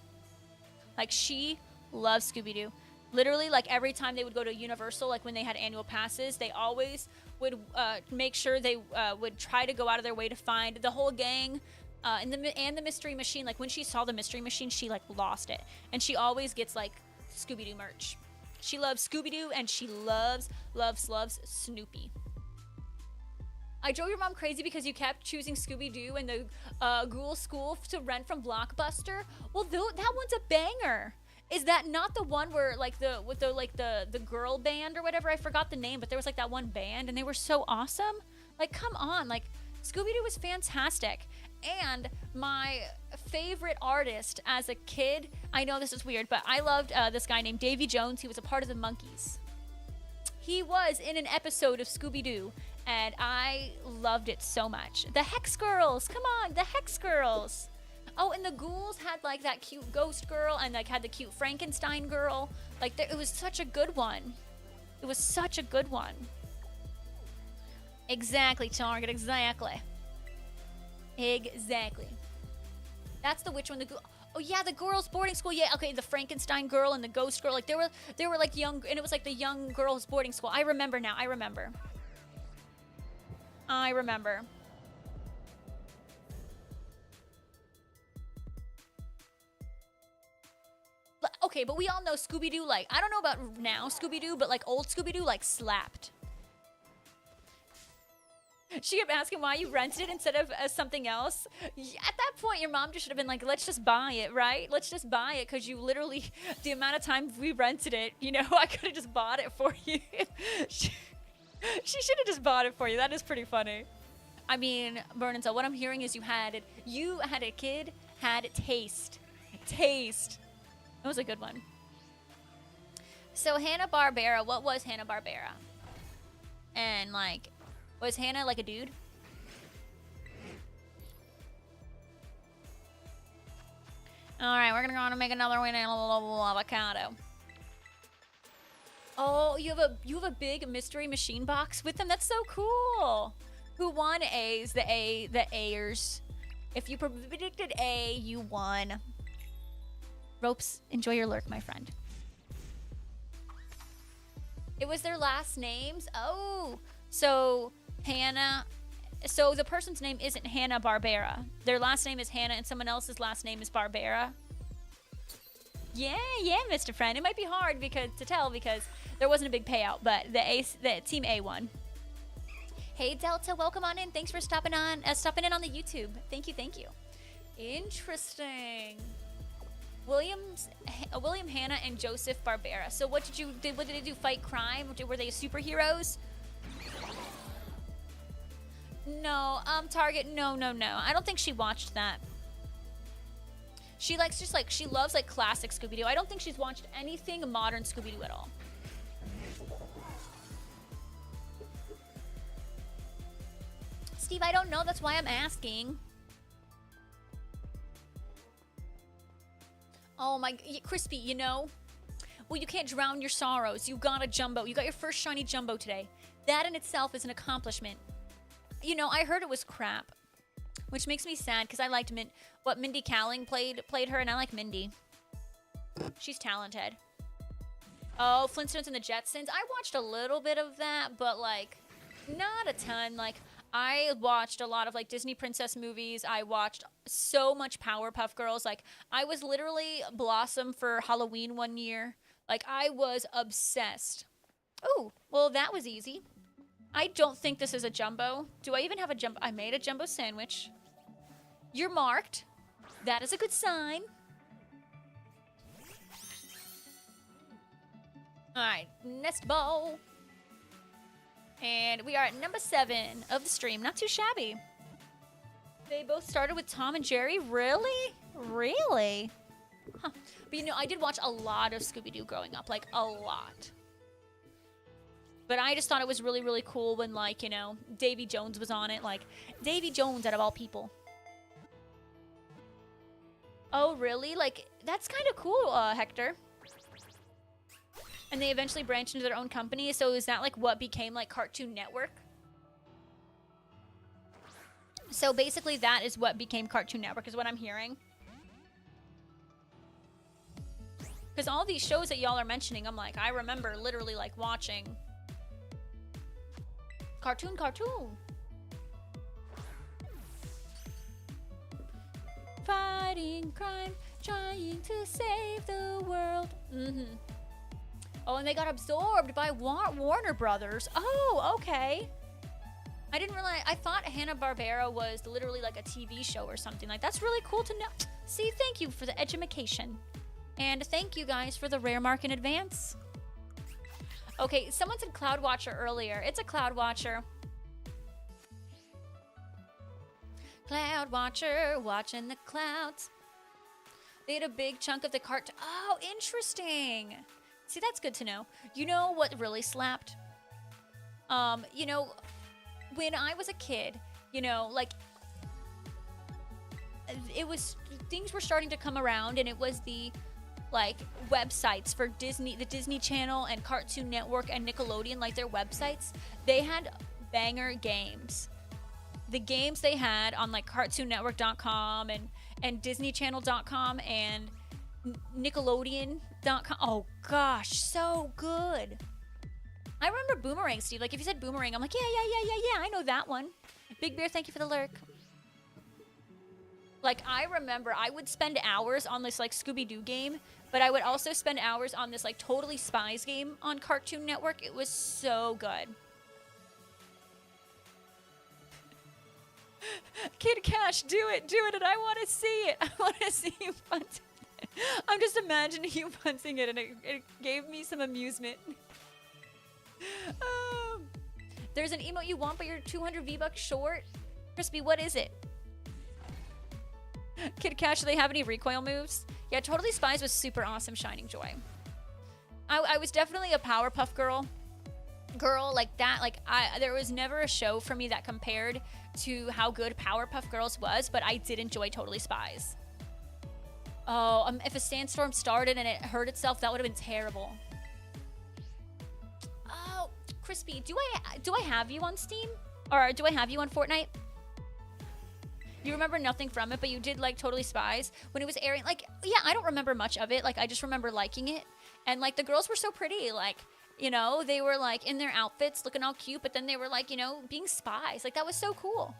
Like she loves Scooby-Doo. Literally, like every time they would go to Universal, like when they had annual passes, they always would make sure they would try to go out of their way to find the whole gang. And the Mystery Machine. Like when she saw the Mystery Machine, she like lost it, and she always gets like Scooby-Doo merch. She loves Scooby-Doo, and she loves Snoopy. I drove your mom crazy because you kept choosing Scooby-Doo and the Ghoul School to rent from Blockbuster. Well, that one's a banger. Is that not the one where like the girl band or whatever? I forgot the name, but there was like that one band, and they were so awesome. Like, come on, like Scooby-Doo was fantastic. And my favorite artist as a kid, I know this is weird, but I loved this guy named Davy Jones. He was a part of the Monkees. He was in an episode of Scooby-Doo, and I loved it so much. The Hex Girls, come on, the Hex Girls. Oh, and the Ghouls had like that cute ghost girl, and like had the cute Frankenstein girl. Like it was such a good one. It was such a good one. Exactly, Target, exactly. Exactly. That's the which one? Oh yeah, the girls' boarding school. Yeah, okay, the Frankenstein girl and the ghost girl. Like they were like young, and it was like the young girls' boarding school. I remember now. I remember. Okay, but we all know Scooby-Doo. Like I don't know about now Scooby-Doo, but like old Scooby-Doo like slapped. She kept asking why you rented it instead of something else. At that point, your mom just should have been like, let's just buy it, right? Let's just buy it, because you literally, the amount of time we rented it, you know, I could have just bought it for you. She should have just bought it for you. That is pretty funny. I mean, Vernon, so what I'm hearing is you had a kid, had taste. Taste. That was a good one. So Hanna-Barbera, what was Hanna-Barbera? And like, was Hannah like a dude? Alright, we're gonna go on and make another win and a little avocado. Oh, you have a big mystery machine box with them? That's so cool. Who won A's? The Ayers. If you predicted A, you won. Ropes, enjoy your lurk, my friend. It was their last names? Oh, so Hannah, so the person's name isn't Hanna-Barbera. Their last name is Hannah, and someone else's last name is Barbera. Yeah, Mr. Friend. It might be hard to tell because there wasn't a big payout, but the team A won. Hey Delta, welcome on in. Thanks for stopping in on the YouTube. Thank you. Interesting. William Hanna and Joseph Barbera. So what did they do? Fight crime? Were they superheroes? No, Target, no. I don't think she watched that. She loves like classic Scooby-Doo. I don't think she's watched anything modern Scooby-Doo at all. Steve, I don't know. That's why I'm asking. Oh my, Crispy, you know? Well, you can't drown your sorrows. You got a jumbo. You got your first shiny jumbo today. That in itself is an accomplishment. You know, I heard it was crap, which makes me sad because I liked Mindy Kaling played her, and I like Mindy. She's talented. Oh, Flintstones and the Jetsons. I watched a little bit of that, but like not a ton. Like I watched a lot of like Disney princess movies. I watched so much Powerpuff Girls. Like I was literally Blossom for Halloween one year. Like I was obsessed. Oh, well that was easy. I don't think this is a jumbo. Do I even have a jumbo? I made a jumbo sandwich. You're marked. That is a good sign. All right, next ball. And we are at number 7 of the stream. Not too shabby. They both started with Tom and Jerry. Really? Really? Huh. But you know, I did watch a lot of Scooby-Doo growing up. Like, a lot. But I just thought it was really, really cool when, like, you know, Davy Jones was on it. Like, Davy Jones out of all people. Oh, really? Like, that's kind of cool, Hector. And they eventually branched into their own company. So is that, like, what became, like, Cartoon Network? So basically that is what became Cartoon Network, is what I'm hearing. Because all these shows that y'all are mentioning, I'm like, I remember literally, like, watching... Cartoon. fighting crime, trying to save the world. Oh, and they got absorbed by Warner Brothers. Oh, okay. I didn't realize. I thought Hanna-Barbera was literally like a TV show or something. Like, that's really cool to know. See, thank you for the education. And thank you guys for the rare mark in advance. Okay, someone said Cloud Watcher earlier. It's a Cloud Watcher. Cloud Watcher, watching the clouds. They had a big chunk of the cart. Oh, interesting. See, that's good to know. You know what really slapped? You know, when I was a kid, you know, like, it was, things were starting to come around, and it was the, like, websites for Disney, the Disney Channel and Cartoon Network and Nickelodeon, like their websites, they had banger games. The games they had on, like, CartoonNetwork.com and DisneyChannel.com and Nickelodeon.com. Oh, gosh, so good. I remember Boomerang, Steve. Like, if you said Boomerang, I'm like, yeah, I know that one. Big Bear, thank you for the lurk. Like, I remember I would spend hours on this, like, Scooby-Doo game, but I would also spend hours on this, like, Totally Spies game on Cartoon Network. It was so good. Kid Cash, do it, and I want to see it. I want to see you punting it. I'm just imagining you punting it, and it gave me some amusement. There's an emote you want, but you're 200 V-Bucks short. Crispy, what is it? Kid Cash, do they have any recoil moves? Yeah, Totally Spies was super awesome, Shining Joy. I was definitely a Powerpuff Girl like that. Like, there was never a show for me that compared to how good Powerpuff Girls was, but I did enjoy Totally Spies. Oh, if a sandstorm started and it hurt itself, that would have been terrible. Oh, Crispy, do I have you on Steam? Or do I have you on Fortnite? You remember nothing from it, but you did like Totally Spies when it was airing. Like, yeah, I don't remember much of it. Like, I just remember liking it. And, like, the girls were so pretty. Like, you know, they were, like, in their outfits looking all cute, but then they were, like, you know, being spies. Like, that was so cool.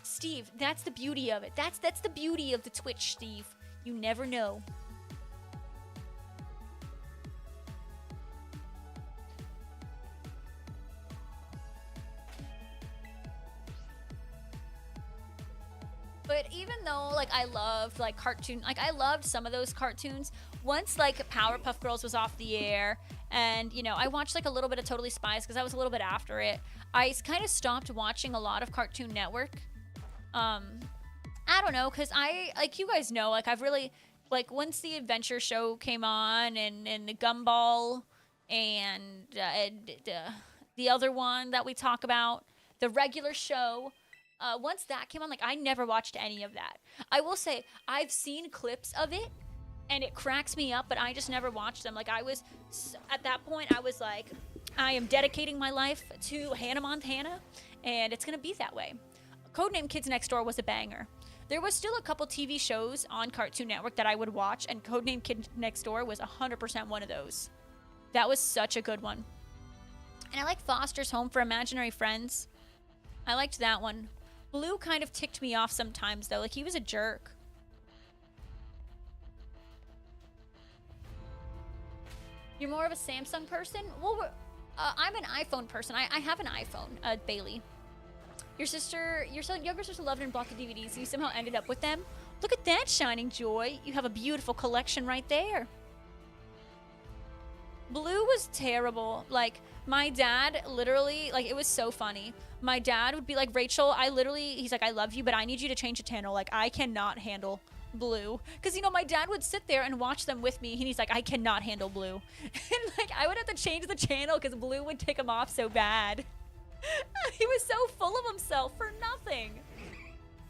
Steve, that's the beauty of it. That's the beauty of the Twitch, Steve. You never know. But even though, like, I loved, like, I loved some of those cartoons, once, like, Powerpuff Girls was off the air, and, you know, I watched, like, a little bit of Totally Spies, because I was a little bit after it, I kind of stopped watching a lot of Cartoon Network. I don't know, because like, you guys know, like, I've really, like, once the Adventure Show came on, and the Gumball, and the other one that we talk about, the regular show, once that came on, like, I never watched any of that. I will say, I've seen clips of it, and it cracks me up, but I just never watched them. Like, at that point, I was like, I am dedicating my life to Hannah Montana, and it's gonna be that way. Codename Kids Next Door was a banger. There was still a couple TV shows on Cartoon Network that I would watch, and Codename Kids Next Door was 100% one of those. That was such a good one. And I like Foster's Home for Imaginary Friends. I liked that one. Blue kind of ticked me off sometimes, though. Like, he was a jerk. You're more of a Samsung person? Well, I'm an iPhone person. I have an iPhone, Bailey. Your younger sister loved and bought the DVDs. You somehow ended up with them. Look at that, Shining Joy. You have a beautiful collection right there. Blue was terrible. Like, my dad literally, like, it was so funny. My dad would be like, Rachel, he's like, I love you, but I need you to change the channel. Like, I cannot handle Blue. Because, you know, my dad would sit there and watch them with me, and he's like, I cannot handle Blue. And, like, I would have to change the channel because Blue would tick him off so bad. He was so full of himself for nothing.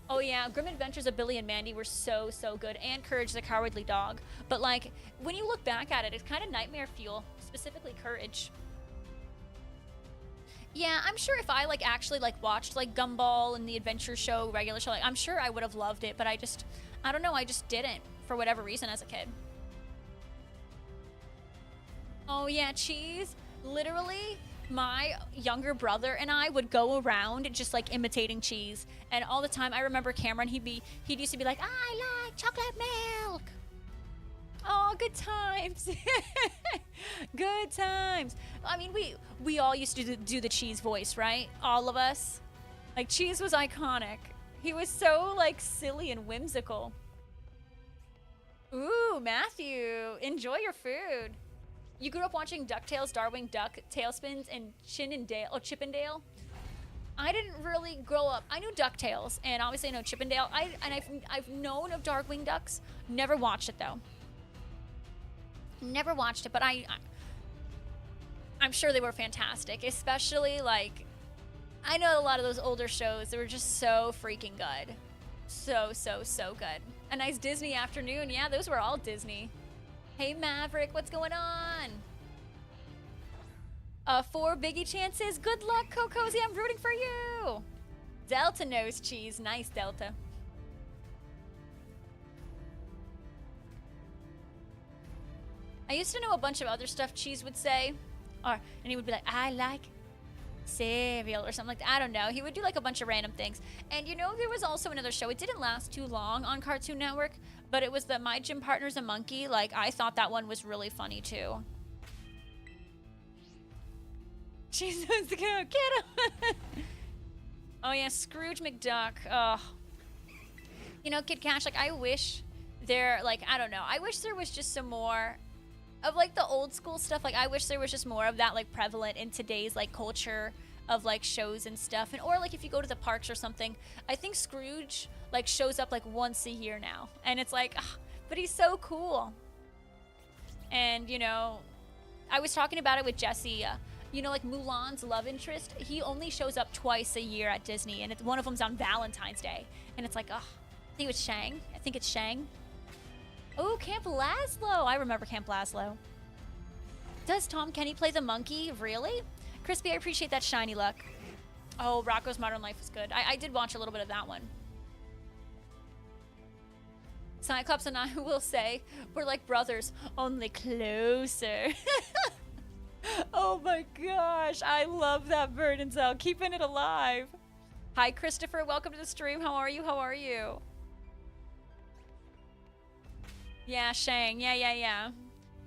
Oh, yeah, Grim Adventures of Billy and Mandy were so, so good. And Courage the Cowardly Dog. But, like, when you look back at it, it's kind of nightmare fuel. Specifically Courage. Yeah, I'm sure if I, like, actually, like, watched, like, Gumball and the Adventure Show, regular show, like, I'm sure I would have loved it, but I don't know, I just didn't, for whatever reason, as a kid. Oh, yeah, Cheese, literally, My younger brother and I would go around just like imitating cheese, and all the time I remember Cameron, he'd used to be like, I like chocolate milk. Oh, good times. Good times. I mean, we all used to do the cheese voice, right? All of us. Like, cheese was iconic. He was so like silly and whimsical. Ooh, Matthew, enjoy your food. You grew up watching DuckTales, Darkwing Duck, Tailspins, and Chippendale. I didn't really grow up. I knew DuckTales, and obviously I know Chippendale. I've known of Darkwing Ducks. Never watched it though. Never watched it, but I'm sure they were fantastic. Especially like, I know a lot of those older shows. They were just so freaking good. So good. A nice Disney afternoon. Yeah, those were all Disney. Hey Maverick, what's going on? 4 biggie chances. Good luck, Cocozy. I'm rooting for you. Delta knows cheese. Nice, Delta. I used to know a bunch of other stuff Cheese would say. And he would be like, I like cereal or something like that. I don't know. He would do like a bunch of random things. And you know, there was also another show. It didn't last too long on Cartoon Network, but it was the My Gym Partner's a Monkey. Like, I thought that one was really funny too. Cheese wants to go. Get him. Oh yeah, Scrooge McDuck. Oh. You know, Kid Cash, like, I wish there, like, I don't know. I wish there was just some more of like the old school stuff. Like, I wish there was just more of that like prevalent in today's like culture of like shows and stuff. And or like if you go to the parks or something, I think Scrooge like shows up like once a year now, and it's like, ugh, but he's so cool. And you know, I was talking about it with Jesse. You know, like Mulan's love interest, he only shows up twice a year at Disney, and one of them's on Valentine's Day, and it's like, ugh. I think it's Shang. I think it's Shang. Oh, Camp Lazlo. I remember Camp Lazlo. Does Tom Kenny play the monkey? Really? Crispy, I appreciate that shiny luck. Oh, Rocco's Modern Life is good. I did watch a little bit of that one. Cyclops and I will say we're like brothers, only closer. Oh my gosh. I love that Burden Cell. Keeping it alive. Hi, Christopher. Welcome to the stream. How are you? How are you? Yeah, Shang. Yeah.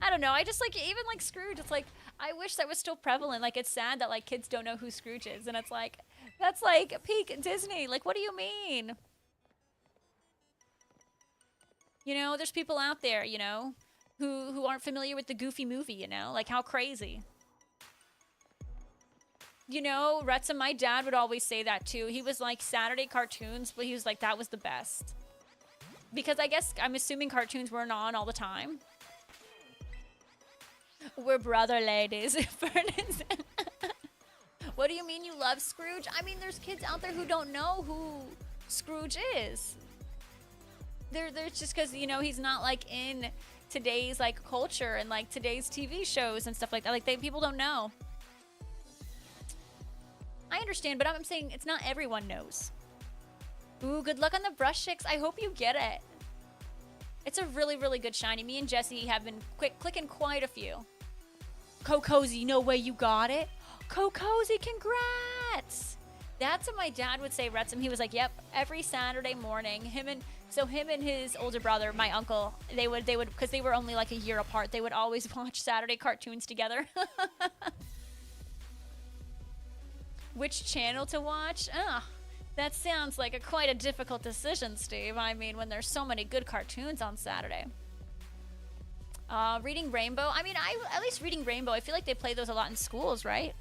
I don't know. I just like, even like Scrooge, it's like, I wish that was still prevalent. Like, it's sad that like kids don't know who Scrooge is. And it's like, that's like peak Disney. Like, what do you mean? You know, there's people out there, you know, who aren't familiar with the Goofy movie, you know? Like, how crazy. You know, Retsa, my dad would always say that too. He was like, Saturday cartoons, but he was like, that was the best. Because I guess, I'm assuming cartoons weren't on all the time. We're brother ladies. What do you mean you love Scrooge? I mean, there's kids out there who don't know who Scrooge is. There's just because, you know, he's not like in today's like culture and like today's TV shows and stuff like that. Like, people don't know. I understand, but I'm saying it's not everyone knows. Ooh, good luck on the brush sticks. I hope you get it. It's a really, really good shiny. Me and Jesse have been clicking quite a few. Cocozy, no way you got it. Cocozy, congrats. That's what my dad would say, Retsum. He was like, yep, every Saturday morning, him and his older brother, my uncle, they would, because they were only like a year apart, they would always watch Saturday cartoons together. Which channel to watch? That sounds like quite a difficult decision, Steve. I mean, when there's so many good cartoons on Saturday. Reading Rainbow. I mean, at least Reading Rainbow, I feel like they play those a lot in schools, right?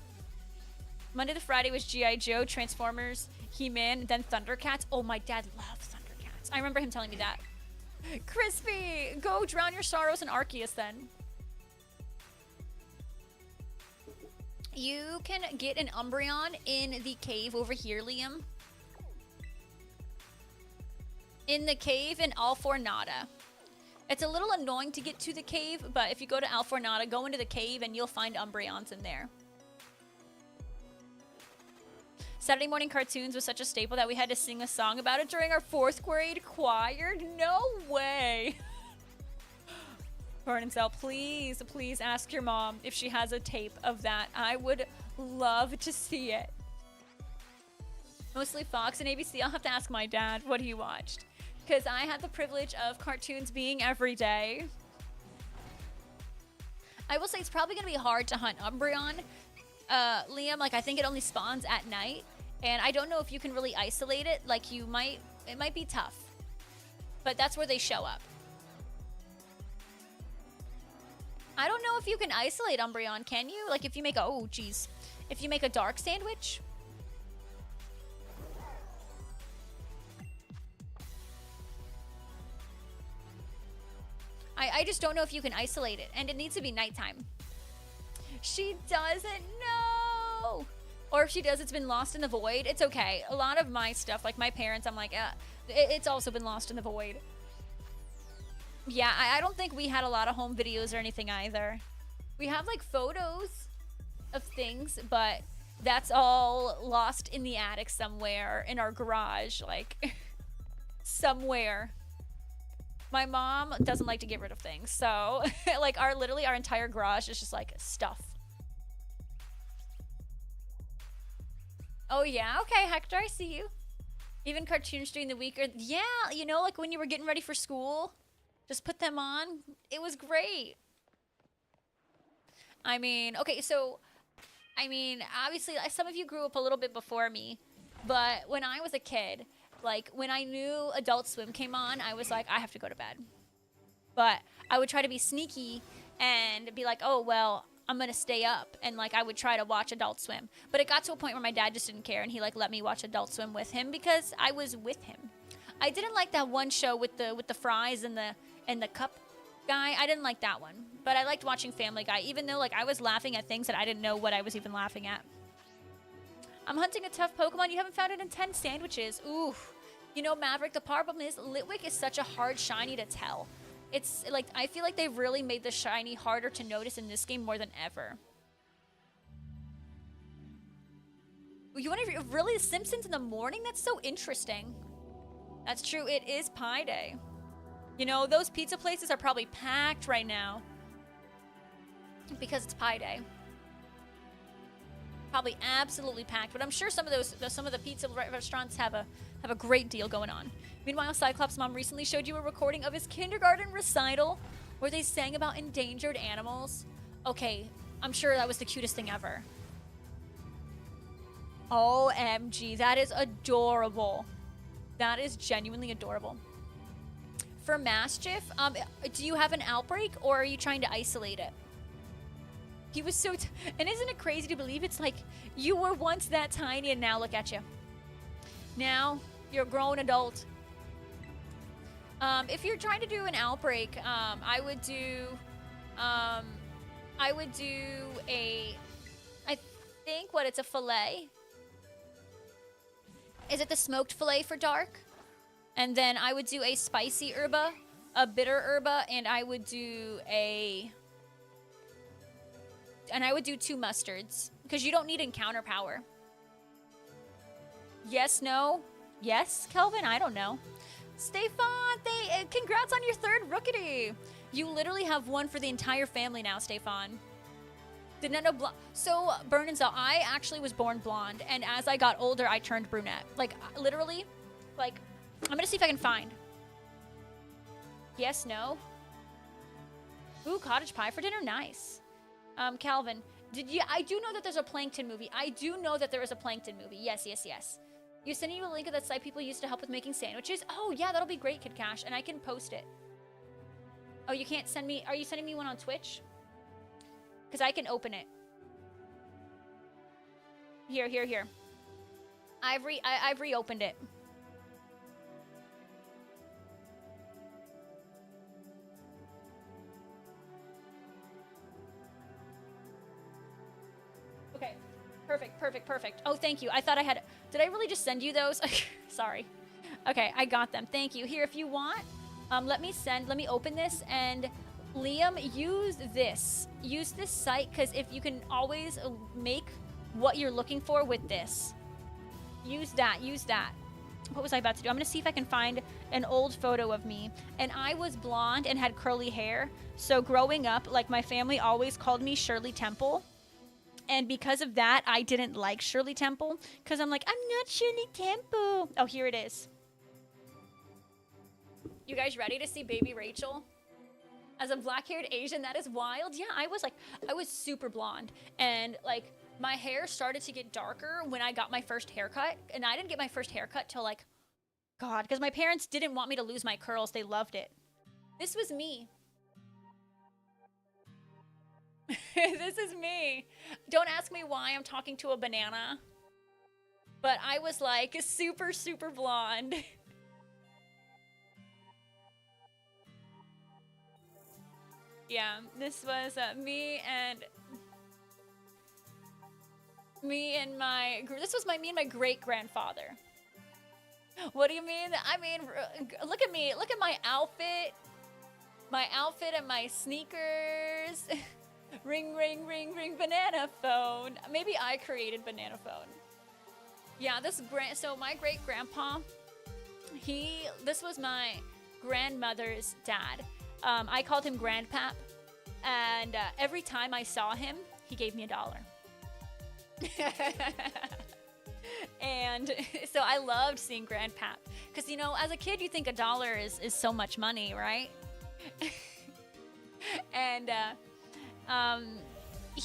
Monday to Friday was G.I. Joe, Transformers, He-Man, then Thundercats. Oh, my dad loved Thundercats. I remember him telling me that. Crispy, go drown your sorrows in Arceus then. You can get an Umbreon in the cave over here, Liam. In the cave in Alfornada. It's a little annoying to get to the cave, but if you go to Alfornada, go into the cave and you'll find Umbreons in there. Saturday morning cartoons was such a staple that we had to sing a song about it during our 4th grade choir. No way. Burn and Cell, please, please ask your mom if she has a tape of that. I would love to see it. Mostly Fox and ABC. I'll have to ask my dad what he watched, because I had the privilege of cartoons being every day. I will say it's probably going to be hard to hunt Umbreon. Liam, like, I think it only spawns at night, and I don't know if you can really isolate it. Like, it might be tough, but that's where they show up. I don't know if you can isolate Umbreon, can you? Like, if you make a, oh, geez. If you make a dark sandwich? I just don't know if you can isolate it, and it needs to be nighttime. She doesn't know! Or if she does, it's been lost in the void. It's okay. A lot of my stuff, like my parents, I'm like, it's also been lost in the void. Yeah, I don't think we had a lot of home videos or anything either. We have, like, photos of things, but that's all lost in the attic somewhere, in our garage, like, somewhere. My mom doesn't like to get rid of things, so, like, literally our entire garage is just, like, stuff. Oh, yeah? Okay, Hector, I see you. Even cartoons during the week, or, yeah, you know, like when you were getting ready for school. Just put them on. It was great. I mean, okay, so, I mean, obviously, some of you grew up a little bit before me, but when I was a kid, like, when I knew Adult Swim came on, I was like, I have to go to bed. But I would try to be sneaky and be like, oh, well, I'm going to stay up. And, like, I would try to watch Adult Swim. But it got to a point where my dad just didn't care, and he, like, let me watch Adult Swim with him because I was with him. I didn't like that one show with the fries and the cup guy. I didn't like that one. But I liked watching Family Guy, even though, like, I was laughing at things that I didn't know what I was even laughing at. I'm hunting a tough Pokemon. You haven't found it in 10 sandwiches. Ooh. You know, Maverick, the problem is Litwick is such a hard shiny to tell. It's, like, I feel like they've really made the shiny harder to notice in this game more than ever. You want to really Simpsons in the morning? That's so interesting. That's true. It is Pie Day. You know, those pizza places are probably packed right now because it's Pie Day. Probably absolutely packed, but I'm sure some of the pizza restaurants have a great deal going on. Meanwhile, Cyclops' mom recently showed you a recording of his kindergarten recital where they sang about endangered animals. Okay, I'm sure that was the cutest thing ever. OMG, that is adorable. That is genuinely adorable. For Mischief, do you have an outbreak or are you trying to isolate it? He was so... and isn't it crazy to believe it's like you were once that tiny and now look at you. Now you're a grown adult. If you're trying to do an outbreak, I would do a... I think, it's a fillet? Is it the smoked fillet for dark? And then I would do a spicy herba, a bitter herba, and I would do I would do 2 mustards, because you don't need encounter power. Yes, no? Yes, Kelvin? I don't know. Stefan, congrats on your 3rd Rookity. You literally have one for the entire family now, Stefan. Did not know so, Burn and Cell, I actually was born blonde, and as I got older, I turned brunette. Like, literally, like, I'm gonna see if I can find. Yes, no? Ooh, cottage pie for dinner, nice. Calvin, I do know that there's a Plankton movie. I do know that there is a Plankton movie. Yes, yes, yes. You sending you a link of that site people used to help with making sandwiches? Oh, yeah, that'll be great, Kid Cash, and I can post it. Oh, you can't send me... Are you sending me one on Twitch? Because I can open it. Here. I've reopened it. Okay. Perfect. Oh, thank you. I thought I had... Did I really just send you those? Sorry. Okay, I got them. Thank you. Here, if you want, let me open this, and Liam, use this. Use this site, because if you can always make what you're looking for with this. Use that. what was I about to do? I'm gonna see if I can find an old photo of me. And I was blonde and had curly hair. So growing up, like my family always called me Shirley Temple. And because of that, I didn't like Shirley Temple. Because I'm like, I'm not Shirley Temple. Oh, here it is. You guys ready to see baby Rachel? As a black-haired Asian, that is wild. Yeah, I was super blonde. And like, my hair started to get darker when I got my first haircut. And I didn't get my first haircut till like, God, because my parents didn't want me to lose my curls. They loved it. This was me. This is me. Don't ask me why I'm talking to a banana. But I was like super, super blonde. Yeah, this was me and me and my great-grandfather. What do you mean? I mean, look at me. Look at my outfit. My outfit and my sneakers. Ring, ring, ring, ring, banana phone. Maybe I created banana phone. Yeah, so my great-grandpa, this was my grandmother's dad. I called him Grandpap, and every time I saw him, he gave me $1. And so I loved seeing Grandpap, because, you know, as a kid, you think $1 is so much money, right? And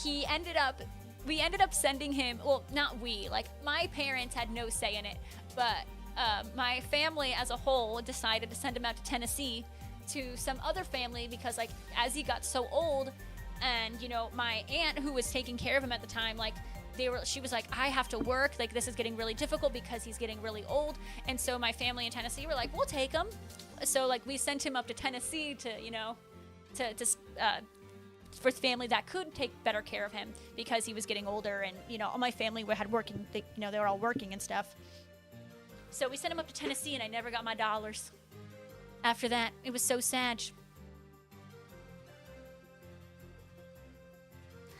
we ended up sending him, well, not we, like my parents had no say in it, but my family as a whole decided to send him out to Tennessee to some other family, because like as he got so old, and you know, my aunt who was taking care of him at the time, like she was like, I have to work, like this is getting really difficult because he's getting really old. And so my family in Tennessee were like, we'll take him. So like we sent him up to Tennessee to, you know, for family that could take better care of him, because he was getting older, and you know, all my family had working, they were all working and stuff. So we sent him up to Tennessee, and I never got my dollars. After that, it was so sad.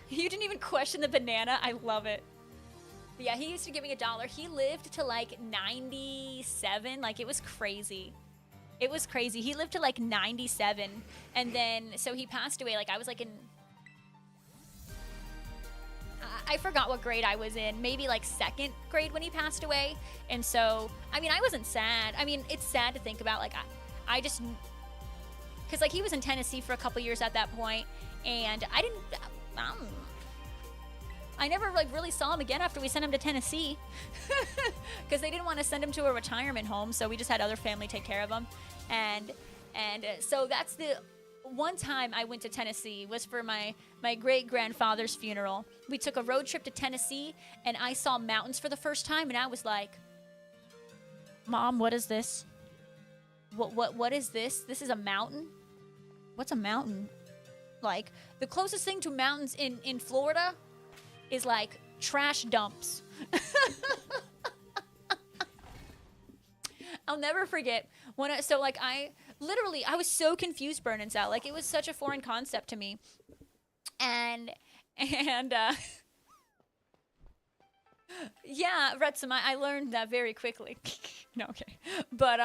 You didn't even question the banana. I love it. But yeah, he used to give me $1. He lived to like 97. Like, it was crazy. It was crazy. He lived to like 97. And then, so he passed away. Like, I was like in... I forgot what grade I was in. Maybe like 2nd grade when he passed away. And so, I mean, I wasn't sad. I mean, it's sad to think about. Like, I just... Because, like, he was in Tennessee for a couple years at that point. And I didn't... I never like really saw him again after we sent him to Tennessee, because they didn't want to send him to a retirement home, so we just had other family take care of him. And so that's the one time I went to Tennessee, was for my great-grandfather's funeral. We took a road trip to Tennessee, and I saw mountains for the first time, and I was like, Mom, what is this? What is this? This is a mountain? What's a mountain? Like, the closest thing to mountains in Florida is like trash dumps. I'll never forget when I was so confused, Burn and Sal. Like, it was such a foreign concept to me. And yeah, Retsuma, I learned that very quickly. No, okay. But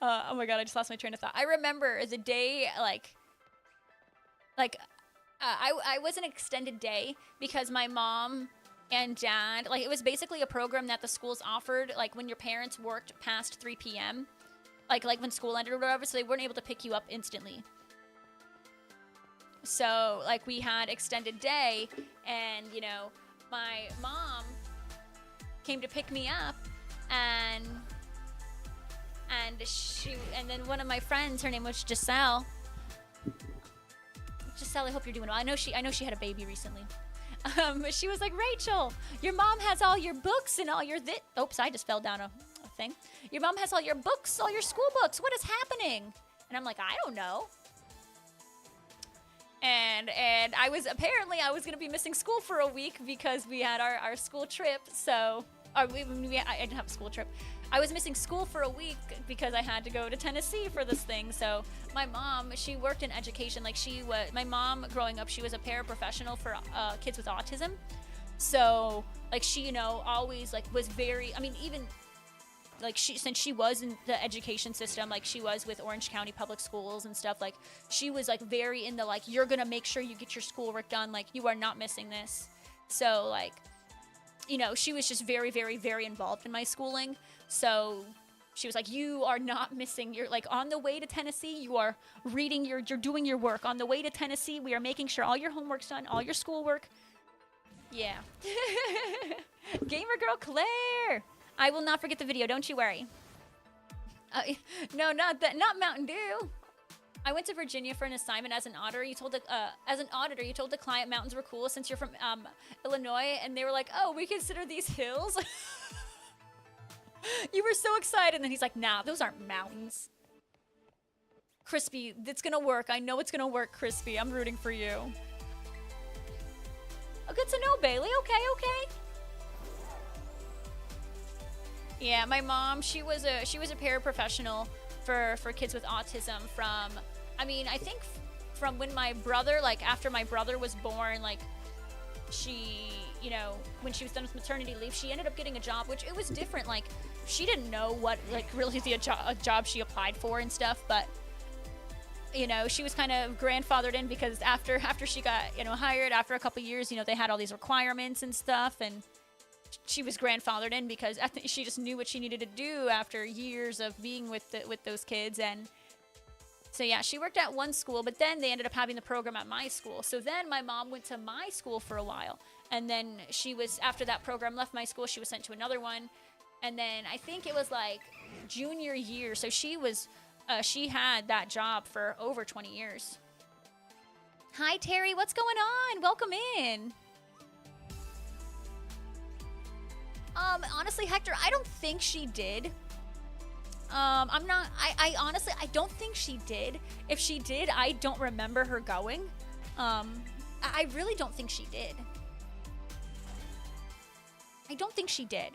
oh my God, I just lost my train of thought. I remember the day, I was an extended day, because my mom and dad, like, it was basically a program that the schools offered, like, when your parents worked past 3 p.m., like when school ended or whatever, so they weren't able to pick you up instantly. So, like, we had extended day, and, you know, my mom came to pick me up, and then one of my friends, her name was Giselle. Giselle, I hope you're doing well. I know she had a baby recently. She was like, Rachel, your mom has all your books and all your oops, I just fell down a thing. Your mom has all your books, all your school books. What is happening? And I'm like, I don't know. And I was gonna be missing school for a week, because we had our school trip. So, I didn't have a school trip. I was missing school for a week because I had to go to Tennessee for this thing. So my mom, she worked in education. Like, my mom growing up, she was a paraprofessional for kids with autism. So like she, you know, always like was very, I mean, even like since she was in the education system, like she was with Orange County Public Schools and stuff, like she was like very in the like, you're gonna make sure you get your schoolwork done, like you are not missing this. So like, you know, she was just very, very, very involved in my schooling. So she was like, you are not missing your, like on the way to Tennessee, you are reading you're doing your work. On the way to Tennessee, we are making sure all your homework's done, all your schoolwork. Yeah. Gamer girl Claire. I will not forget the video, don't you worry. No, not that, not Mountain Dew. I went to Virginia for an assignment as an auditor. You told the client mountains were cool since you're from Illinois, and they were like, "Oh, we consider these hills." You were so excited, and then he's like, "Nah, those aren't mountains." Crispy, it's gonna work. I know it's gonna work, Crispy. I'm rooting for you. Oh, good to know, Bailey. Okay. Yeah, my mom, she was a paraprofessional for kids with autism from, I mean, I think from when my brother, like after my brother was born, like she, you know, when she was done with maternity leave, she ended up getting a job, which it was different. Like she didn't know what, like really a job she applied for and stuff, but you know, she was kind of grandfathered in because after she got, you know, hired after a couple years, you know, they had all these requirements and stuff, and she was grandfathered in because I think she just knew what she needed to do after years of being with those kids. And so yeah, she worked at one school, but then they ended up having the program at my school. So then my mom went to my school for a while, and then she was, after that program left my school, she was sent to another one, and then I think it was like junior year, so she was she had that job for over 20 years. Hi Terry, what's going on? Welcome in. Honestly, Hector, I don't think she did. I honestly, I don't think she did. If she did, I don't remember her going. I really don't think she did. I don't think she did.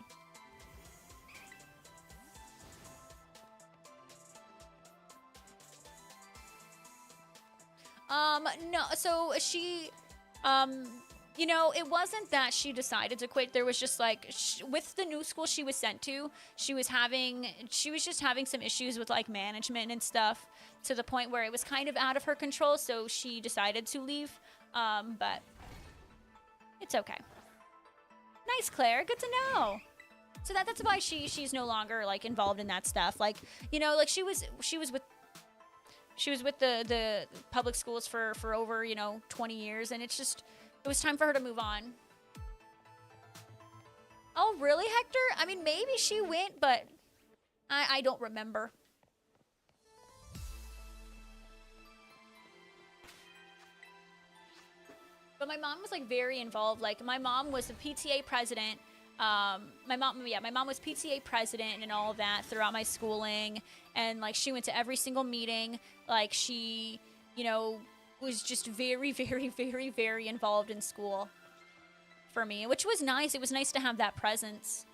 No, so she, you know, it wasn't that she decided to quit. There was just like, with the new school she was sent to, she was just having some issues with like management and stuff to the point where it was kind of out of her control. So she decided to leave. But it's okay. Nice, Claire. Good to know. So that's why she's no longer like involved in that stuff. Like, you know, like she was with the public schools for over, you know, 20 years, and it was time for her to move on. Oh, really, Hector? I mean, maybe she went, but I don't remember. But my mom was like very involved. Like my mom was the PTA president. My mom was PTA president and all of that throughout my schooling, and like she went to every single meeting. Like she, you know, was just very, very, very, very involved in school for me, which was nice. It was nice to have that presence.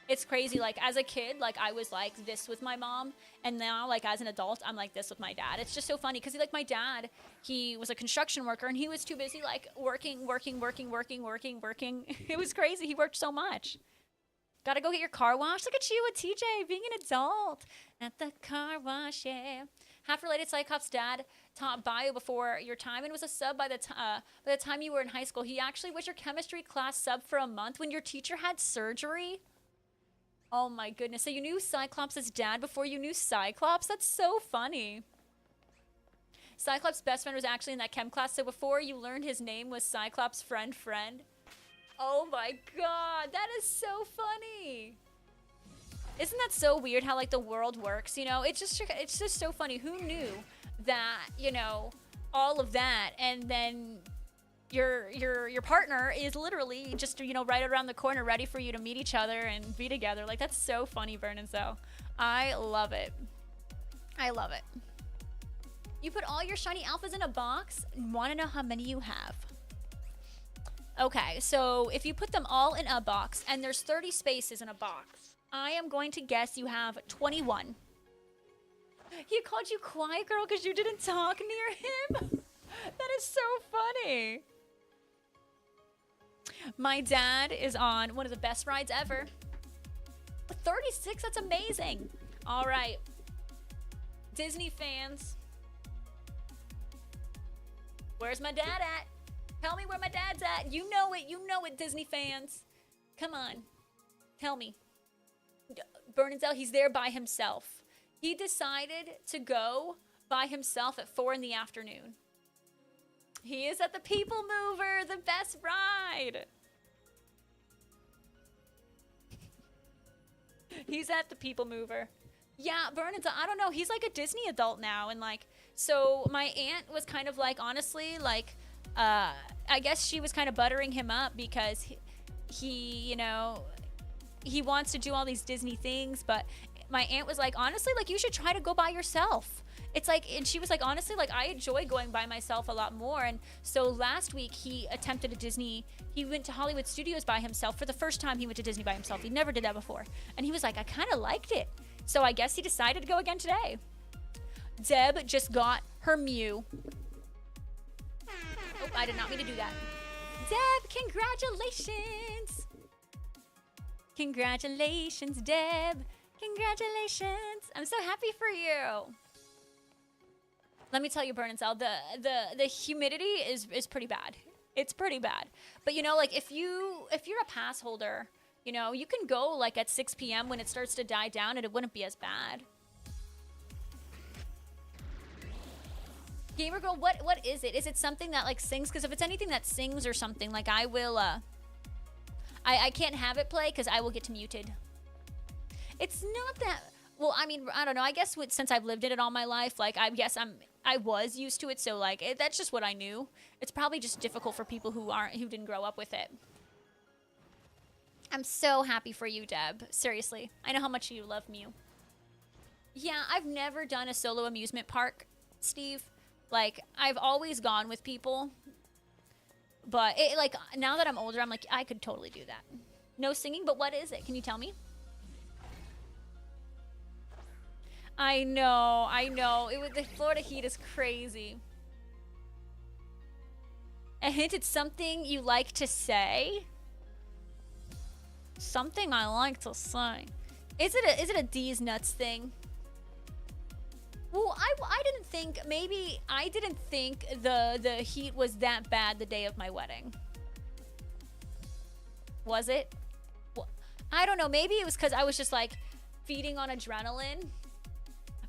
It's crazy. Like as a kid, like I was like this with my mom, and now like as an adult, I'm like this with my dad. It's just so funny because like my dad, he was a construction worker and he was too busy like working. It was crazy. He worked so much. Gotta go get your car washed. Look at you with TJ being an adult at the car wash. Yeah. Half related, Cyclops' dad taught bio before your time and was a sub by the time you were in high school. He actually was your chemistry class sub for a month when your teacher had surgery. Oh my goodness. So you knew Cyclops' dad before you knew Cyclops? That's so funny. Cyclops' best friend was actually in that chem class, so before you learned his name was Cyclops' friend. Oh my god, that is so funny. Isn't that so weird how like the world works, you know? It's just so funny. Who knew that, you know, all of that, and then your partner is literally just, you know, right around the corner ready for you to meet each other and be together. Like that's so funny, Vernon. So I love it. I love it. You put all your shiny alphas in a box. Want to know how many you have? Okay, so if you put them all in a box and there's 30 spaces in a box, I am going to guess you have 21. He called you quiet girl because you didn't talk near him. That is so funny. My dad is on one of the best rides ever. 36, that's amazing. All right. Disney fans. Where's my dad at? Tell me where my dad's at. You know it, Disney fans. Come on. Tell me. Bernadette, he's there by himself. He decided to go by himself at 4 in the afternoon. He is at the People Mover, the best ride. He's at the People Mover. Yeah, Bernadette, I don't know. He's like a Disney adult now. And like, so my aunt was kind of like, honestly, like, I guess she was kind of buttering him up because he, you know, he wants to do all these Disney things. But my aunt was like, honestly, like, you should try to go by yourself. It's like, and she was like, honestly, like, I enjoy going by myself a lot more. And so last week he attempted he went to Hollywood Studios by himself. For the first time he went to Disney by himself. He never did that before. And he was like, I kind of liked it. So I guess he decided to go again today. Deb just got her Mew. Oh, I did not mean to do that. Deb, congratulations. Congratulations, Deb. Congratulations. I'm so happy for you. Let me tell you, Bernadette, the humidity is pretty bad. It's pretty bad. But you know, like if you're a pass holder, you know, you can go like at 6 p.m. when it starts to die down and it wouldn't be as bad. Gamer Girl, what is it? Is it something that like sings? Because if it's anything that sings or something, like I will, I can't have it play because I will get muted. It's not that, well, I mean, I don't know. I guess since I've lived in it all my life, like I guess I was used to it. So like, that's just what I knew. It's probably just difficult for people who didn't grow up with it. I'm so happy for you, Deb. Seriously. I know how much you love Mew. Yeah, I've never done a solo amusement park, Steve. Like, I've always gone with people. But, like, now that I'm older, I'm like, I could totally do that. No singing, but what is it? Can you tell me? I know. The Florida heat is crazy. A hint, it's something you like to say? Something I like to say. Is it a D's nuts thing? Well, I didn't think, maybe I didn't think the heat was that bad the day of my wedding. Was it? Well, I don't know. Maybe it was because I was just like feeding on adrenaline.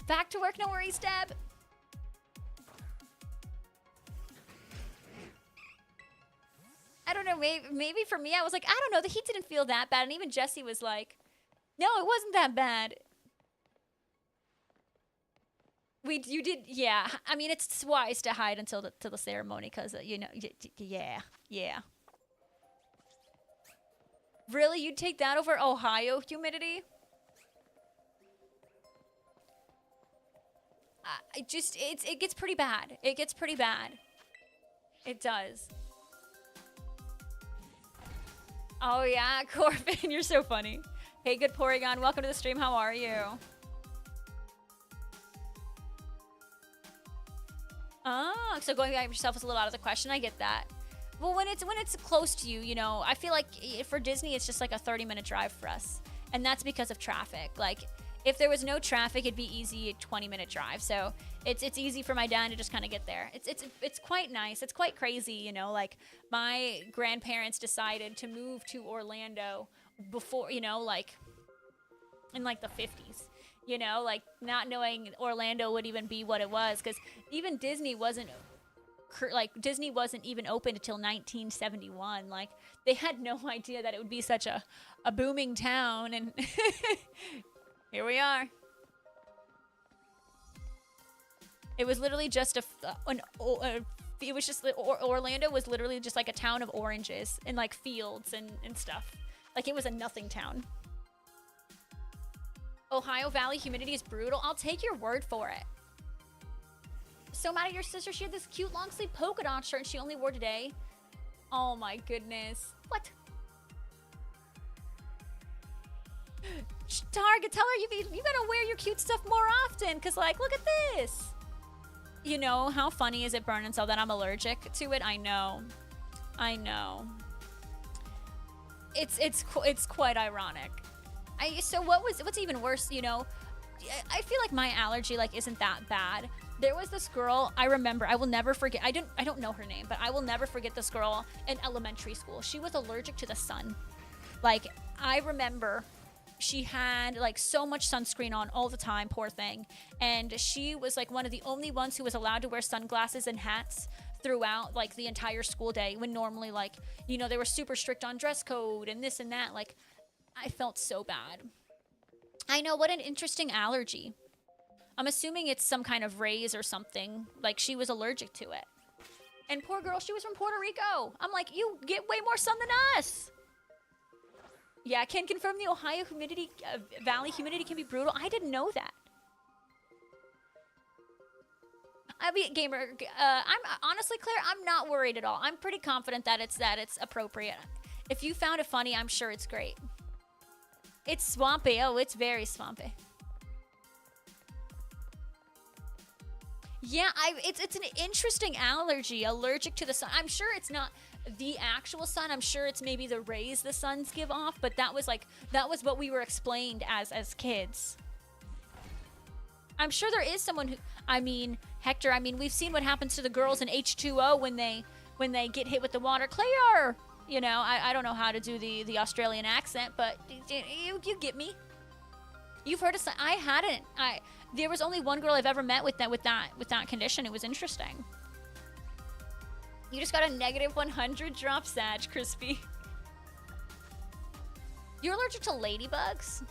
Back to work, no worries, Deb. I don't know, maybe for me, I was like, I don't know, the heat didn't feel that bad. And even Jesse was like, no, it wasn't that bad. You did, yeah. I mean, it's wise to hide until the ceremony because, you know, yeah. Really? You'd take that over Ohio humidity? It gets pretty bad. It gets pretty bad. It does. Oh yeah, Corbin, you're so funny. Hey, good Porygon, welcome to the stream. How are you? Oh, so going by yourself is a little out of the question. I get that. Well, when it's close to you, you know, I feel like for Disney, it's just like a 30-minute drive for us, and that's because of traffic. Like, if there was no traffic, it'd be easy, a 20-minute drive. So it's easy for my dad to just kind of get there. It's quite nice. It's quite crazy, you know. Like, my grandparents decided to move to Orlando before, you know, like in like the 50s. You know, like not knowing Orlando would even be what it was, because even Disney wasn't even open until 1971. Like, they had no idea that it would be such a booming town, and here we are. It was literally just Orlando was literally just like a town of oranges and like fields and stuff. Like, it was a nothing town. Ohio Valley humidity is brutal. I'll take your word for it. So mad at your sister. She had this cute long sleeve polka dot shirt and she only wore today. Oh my goodness. What? Target, tell her you gotta wear your cute stuff more often. Cause like, look at this. You know, how funny is it, Burn and Cell, that I'm allergic to it? I know. I know. It's quite ironic. So what's even worse, you know, I feel like my allergy like isn't that bad. There was this girl I remember. I will never forget. I don't know her name, but I will never forget this girl in elementary school. She was allergic to the sun. Like, I remember she had like so much sunscreen on all the time, poor thing. And she was like one of the only ones who was allowed to wear sunglasses and hats throughout like the entire school day, when normally, like, you know, they were super strict on dress code and this and that. Like, I felt so bad. I know, what an interesting allergy. I'm assuming it's some kind of rays or something. Like, she was allergic to it. And poor girl, she was from Puerto Rico. I'm like, you get way more sun than us. Yeah, I can confirm the Ohio humidity, Valley humidity can be brutal. I didn't know that. I mean, gamer, I'm honestly, Claire, I'm not worried at all. I'm pretty confident that it's appropriate. If you found it funny, I'm sure it's great. It's swampy. Oh, it's very swampy. Yeah, it's an interesting allergy, allergic to the sun. I'm sure it's not the actual sun. I'm sure it's maybe the rays the suns give off, but that was what we were explained as kids. I'm sure there is someone who, I mean, Hector, I mean, we've seen what happens to the girls in H2O when they get hit with the water. Claire, you know, I don't know how to do the Australian accent, but you get me. You've heard of, I hadn't. There was only one girl I've ever met with that condition. It was interesting. You just got a -100 drop, Sag, Crispy. You're allergic to ladybugs?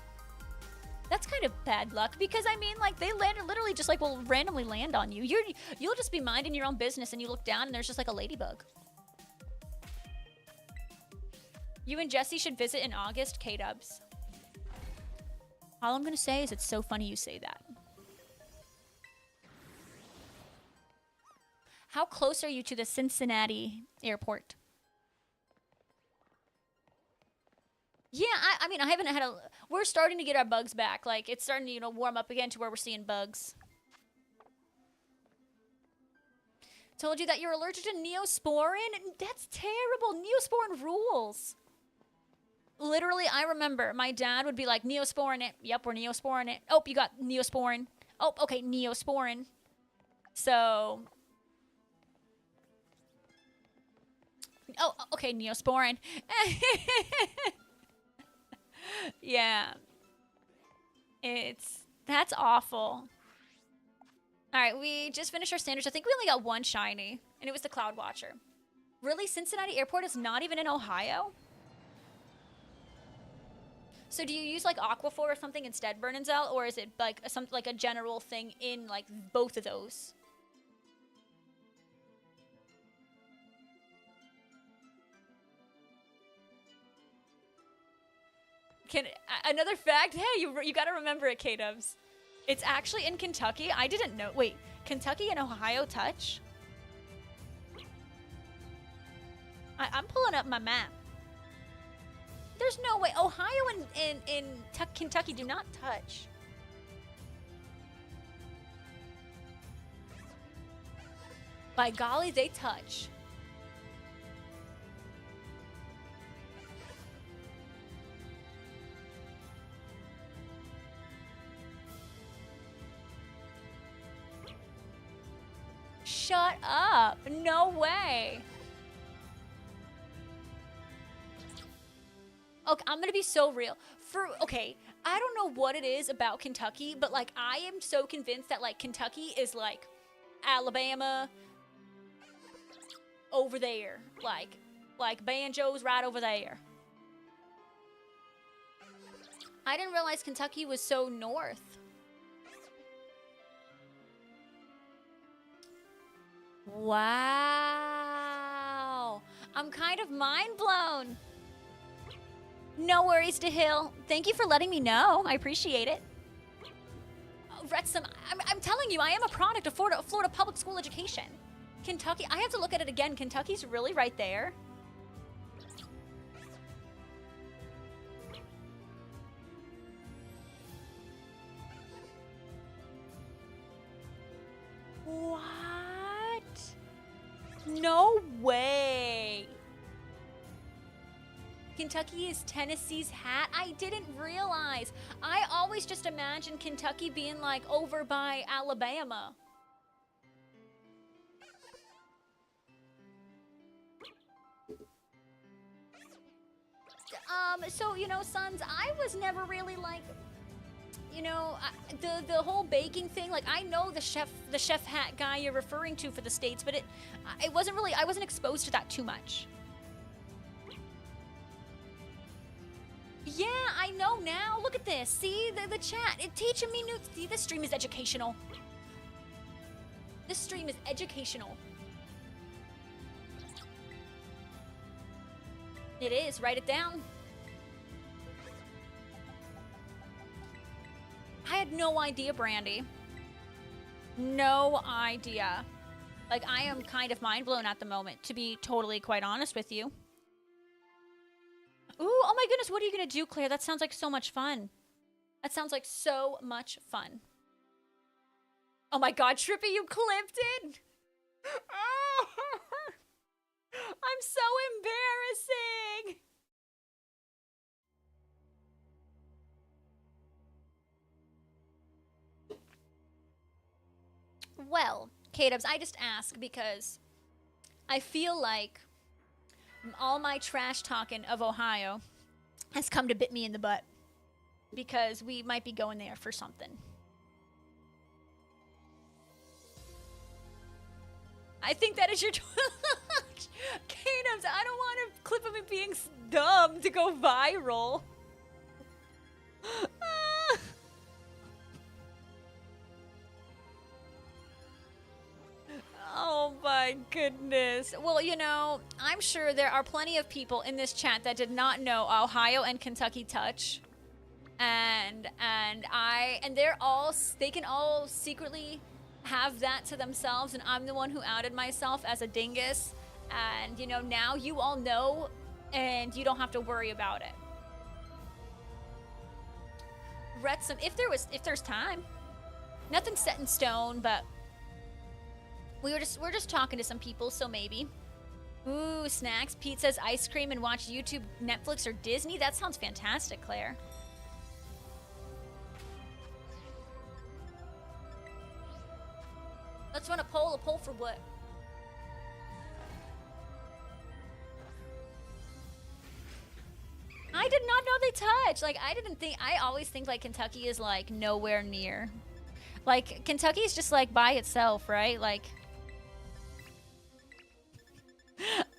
That's kind of bad luck, because I mean, like, they literally just like will randomly land on you. You'll just be minding your own business and you look down and there's just like a ladybug. You and Jesse should visit in August, K-dubs. All I'm gonna say is it's so funny you say that. How close are you to the Cincinnati airport? Yeah, I mean, I haven't had a... We're starting to get our bugs back. Like, it's starting to, you know, warm up again to where we're seeing bugs. Told you that you're allergic to Neosporin? That's terrible. Neosporin rules. Literally, I remember my dad would be like, Neosporin it. Yep, we're Neosporin it. Oh, you got Neosporin. Oh, okay, Neosporin. So... Oh, okay, Neosporin. Yeah. That's awful. All right, we just finished our standards. I think we only got one shiny, and it was the Cloud Watcher. Really? Cincinnati Airport is not even in Ohio? So do you use like Aquaphor or something instead, Burn and Zell, or is it like like a general thing in like both of those? Another fact? Hey, you got to remember it, K-dubs. It's actually in Kentucky. I didn't know. Wait, Kentucky and Ohio touch? I'm pulling up my map. There's no way. Ohio and Kentucky do not touch. By golly, they touch. Shut up. No way. Okay, I'm gonna be so real. Okay, I don't know what it is about Kentucky, but like I am so convinced that like Kentucky is like Alabama over there. Like Banjo's right over there. I didn't realize Kentucky was so north. Wow. I'm kind of mind blown. No worries, DeHill. Thank you for letting me know. I appreciate it. Wrexham, I'm telling you, I am a product of Florida public school education. Kentucky, I have to look at it again. Kentucky's really right there. Wow. No way. Kentucky is Tennessee's hat? I didn't realize. I always just imagined Kentucky being like over by Alabama. So, you know, sons, I was never really like, you know, the whole baking thing. Like, I know the chef hat guy you're referring to for the States, but it wasn't really, I wasn't exposed to that too much. Yeah, I know now. Look at this. See, the chat. It's teaching me new... See, this stream is educational. This stream is educational. It is. Write it down. I had no idea, Brandy. No idea. Like, I am kind of mind blown at the moment, to be totally quite honest with you. Ooh, oh my goodness, what are you gonna do, Claire? That sounds like so much fun. That sounds like so much fun. Oh my god, Trippy, you clipped it! I'm so embarrassing! Well, K-Dubs, I just ask because I feel like all my trash talking of Ohio has come to bit me in the butt because we might be going there for something. I think that is your K-Dubs, I don't want a clip of me being dumb to go viral. Oh my goodness. Well, you know, I'm sure there are plenty of people in this chat that did not know Ohio and Kentucky touch. And they can all secretly have that to themselves, and I'm the one who outed myself as a dingus. And, you know, now you all know and you don't have to worry about it. Retsum, if there's time. Nothing's set in stone, but we're just talking to some people, so maybe. Ooh, snacks, pizzas, ice cream, and watch YouTube, Netflix, or Disney? That sounds fantastic, Claire. Let's run a poll. A poll for what? I did not know they touch. Like, I always think, like, Kentucky is, like, nowhere near. Like, Kentucky is just, like, by itself, right? Like...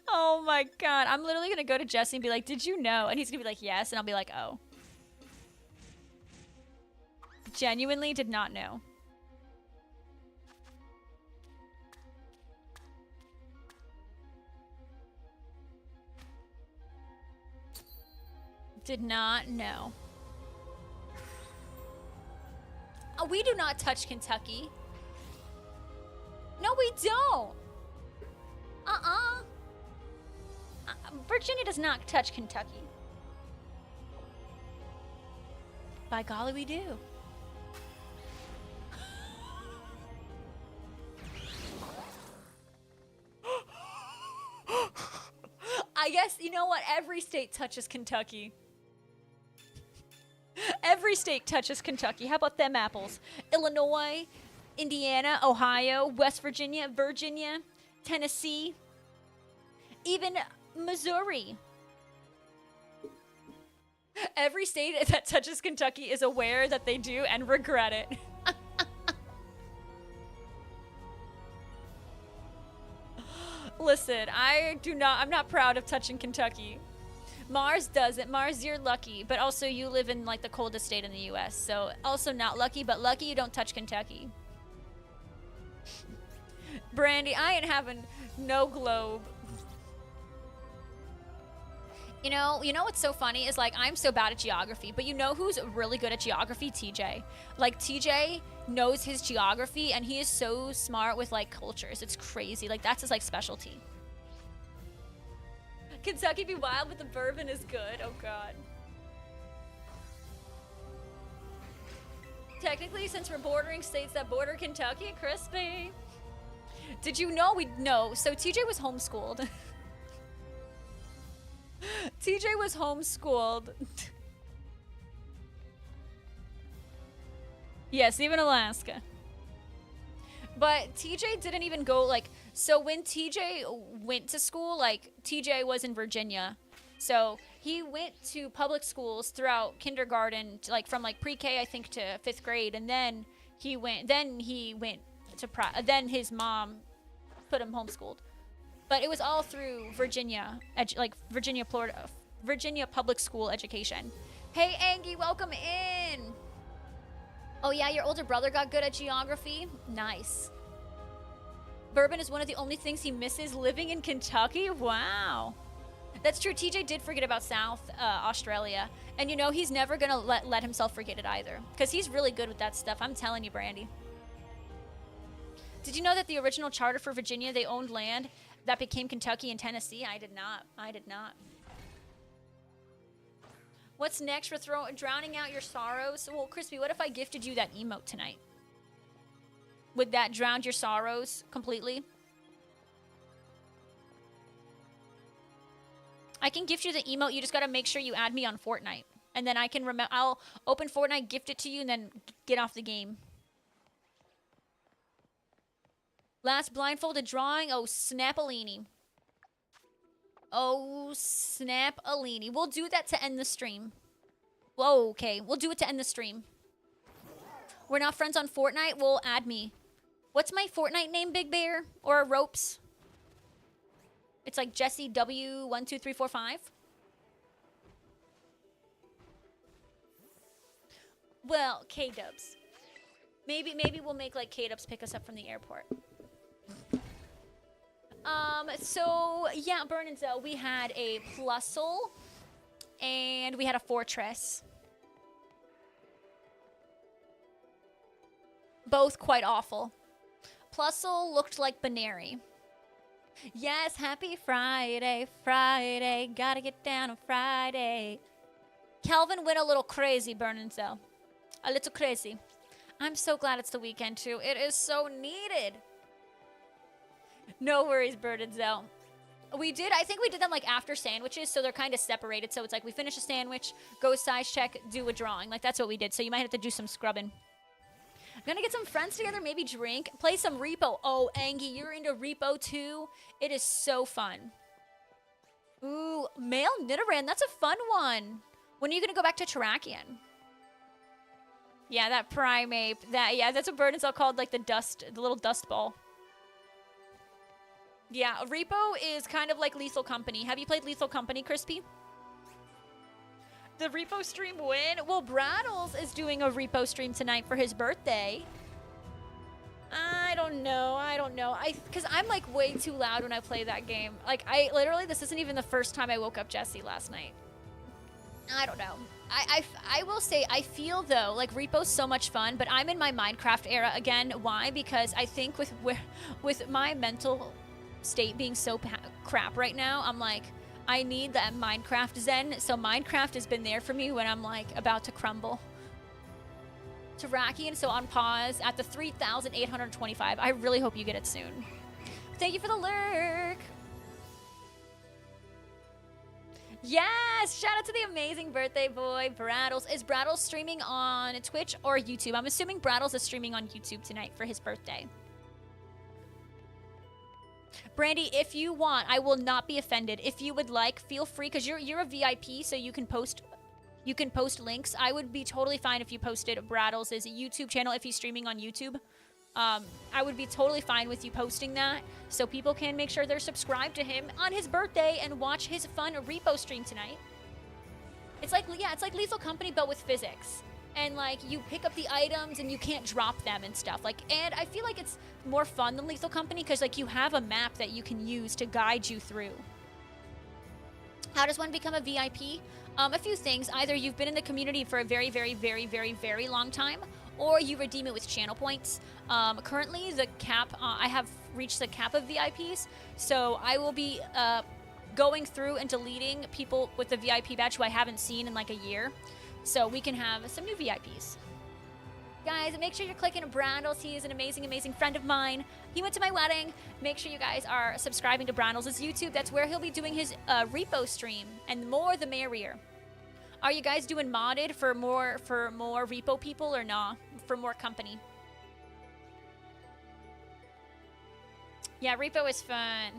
Oh my god, I'm literally gonna go to Jesse and be like, did you know? And he's gonna be like, yes, and I'll be like, oh. Genuinely did not know. Did not know. Oh, we do not touch Kentucky. No, we don't. Virginia does not touch Kentucky. By golly, we do. I guess, you know what? Every state touches Kentucky. Every state touches Kentucky. How about them apples? Illinois, Indiana, Ohio, West Virginia, Tennessee, even Missouri. Every state that touches Kentucky is aware that they do and regret it. Listen, I'm not proud of touching Kentucky. Mars doesn't. Mars, you're lucky, but also you live in like the coldest state in the US, so also not lucky, but lucky you don't touch Kentucky. Brandy, I ain't having no globe. You know what's so funny is, like, I'm so bad at geography, but you know who's really good at geography? TJ. Like, TJ knows his geography, and he is so smart with, like, cultures. It's crazy. Like, that's his, like, specialty. Kentucky be wild, but the bourbon is good. Oh, God. Technically, since we're bordering states that border Kentucky, crispy. Did you know we know? So TJ was homeschooled. TJ was homeschooled. Yes, even Alaska. But TJ didn't even go, like, so when TJ went to school, like, TJ was in Virginia. So he went to public schools throughout kindergarten, like from like pre-K, I think, to 5th grade. And then he went to, then his mom put him homeschooled. But it was all through Virginia, Virginia public school education. Hey, Angie, welcome in. Oh, yeah, your older brother got good at geography? Nice. Bourbon is one of the only things he misses living in Kentucky? Wow. That's true. TJ did forget about South Australia. And, you know, he's never going to let himself forget it either. Because he's really good with that stuff. I'm telling you, Brandy. Did you know that the original charter for Virginia, they owned land that became Kentucky and Tennessee? I did not. I did not. What's next for drowning out your sorrows? Well, Crispy, what if I gifted you that emote tonight? Would that drown your sorrows completely? I can gift you the emote. You just got to make sure you add me on Fortnite. And then I can I'll open Fortnite, gift it to you, and then get off the game. Last blindfolded drawing. Oh, Snap-a-lini. Oh, Snap-a-lini. We'll do that to end the stream. Whoa, okay. We'll do it to end the stream. We're not friends on Fortnite? Well, add me. What's my Fortnite name, Big Bear? Or Ropes? It's like Jesse W12345. Well, K-Dubs. Maybe we'll make like K-Dubs pick us up from the airport. So, yeah, Burn and Zell, we had a Plusle, and we had a Fortress. Both quite awful. Plusle looked like Banary. Yes, happy Friday, Friday, gotta get down on Friday. Calvin went a little crazy, Burn and Zell. A little crazy. I'm so glad it's the weekend, too. It is so needed. No worries, Bird and Zell. I think we did them like after sandwiches, so they're kind of separated. So it's like we finish a sandwich, go size check, do a drawing. Like that's what we did. So you might have to do some scrubbing. I'm gonna get some friends together, maybe drink, play some Repo. Oh, Angie, you're into Repo too? It is so fun. Ooh, Male Nidoran, that's a fun one. When are you gonna go back to Terrakion? Yeah, that Primeape. That's what Bird and Zell called like the little dust ball. Yeah, Repo is kind of like Lethal Company. Have you played Lethal Company, Crispy? The Repo stream win? Well, Brattles is doing a Repo stream tonight for his birthday. I don't know. Because I'm like way too loud when I play that game. Like, this isn't even the first time I woke up Jesse last night. I don't know. I will say, I feel though, like Repo's so much fun, but I'm in my Minecraft era again. Why? Because I think with my mental state being so crap right now, I'm like, I need that Minecraft zen. So Minecraft has been there for me when I'm like about to crumble. Terrakion, so on pause at the 3,825. I really hope you get it soon. Thank you for the lurk. Yes, shout out to the amazing birthday boy, Brattles. Is Brattles streaming on Twitch or YouTube? I'm assuming Brattles is streaming on YouTube tonight for his birthday. Brandy, if you want, I will not be offended. If you would like, feel free, because you're a VIP, so you can post links. I would be totally fine if you posted Brattles' YouTube channel if he's streaming on YouTube. I would be totally fine with you posting that, so people can make sure they're subscribed to him on his birthday and watch his fun Repo stream tonight. It's like Lethal Company, but with physics. And like you pick up the items and you can't drop them and stuff. Like, and I feel like it's more fun than Lethal Company because like you have a map that you can use to guide you through. How does one become a VIP? A few things. Either you've been in the community for a very, very, very, very, very long time, or you redeem it with channel points. Currently, the cap, I have reached the cap of VIPs, so I will be going through and deleting people with the VIP badge who I haven't seen in like a year. So we can have some new VIPs. Guys, make sure you're clicking Brandles. He is an amazing, amazing friend of mine. He went to my wedding. Make sure you guys are subscribing to Brandles' YouTube. That's where he'll be doing his repo stream. And the more, the merrier. Are you guys doing modded for more repo people or nah? For more company? Yeah, repo is fun.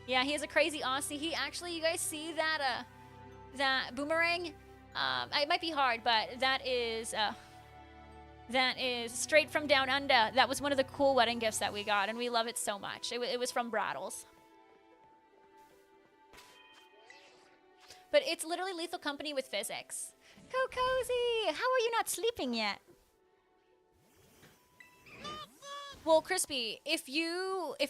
Yeah, he is a crazy Aussie. He actually, you guys see that that boomerang? It might be hard, but that is straight from down under. That was one of the cool wedding gifts that we got, and we love it so much. It was from Brattles. But it's literally Lethal Company with physics. Go Cozy! How are you not sleeping yet? Well, Crispy, if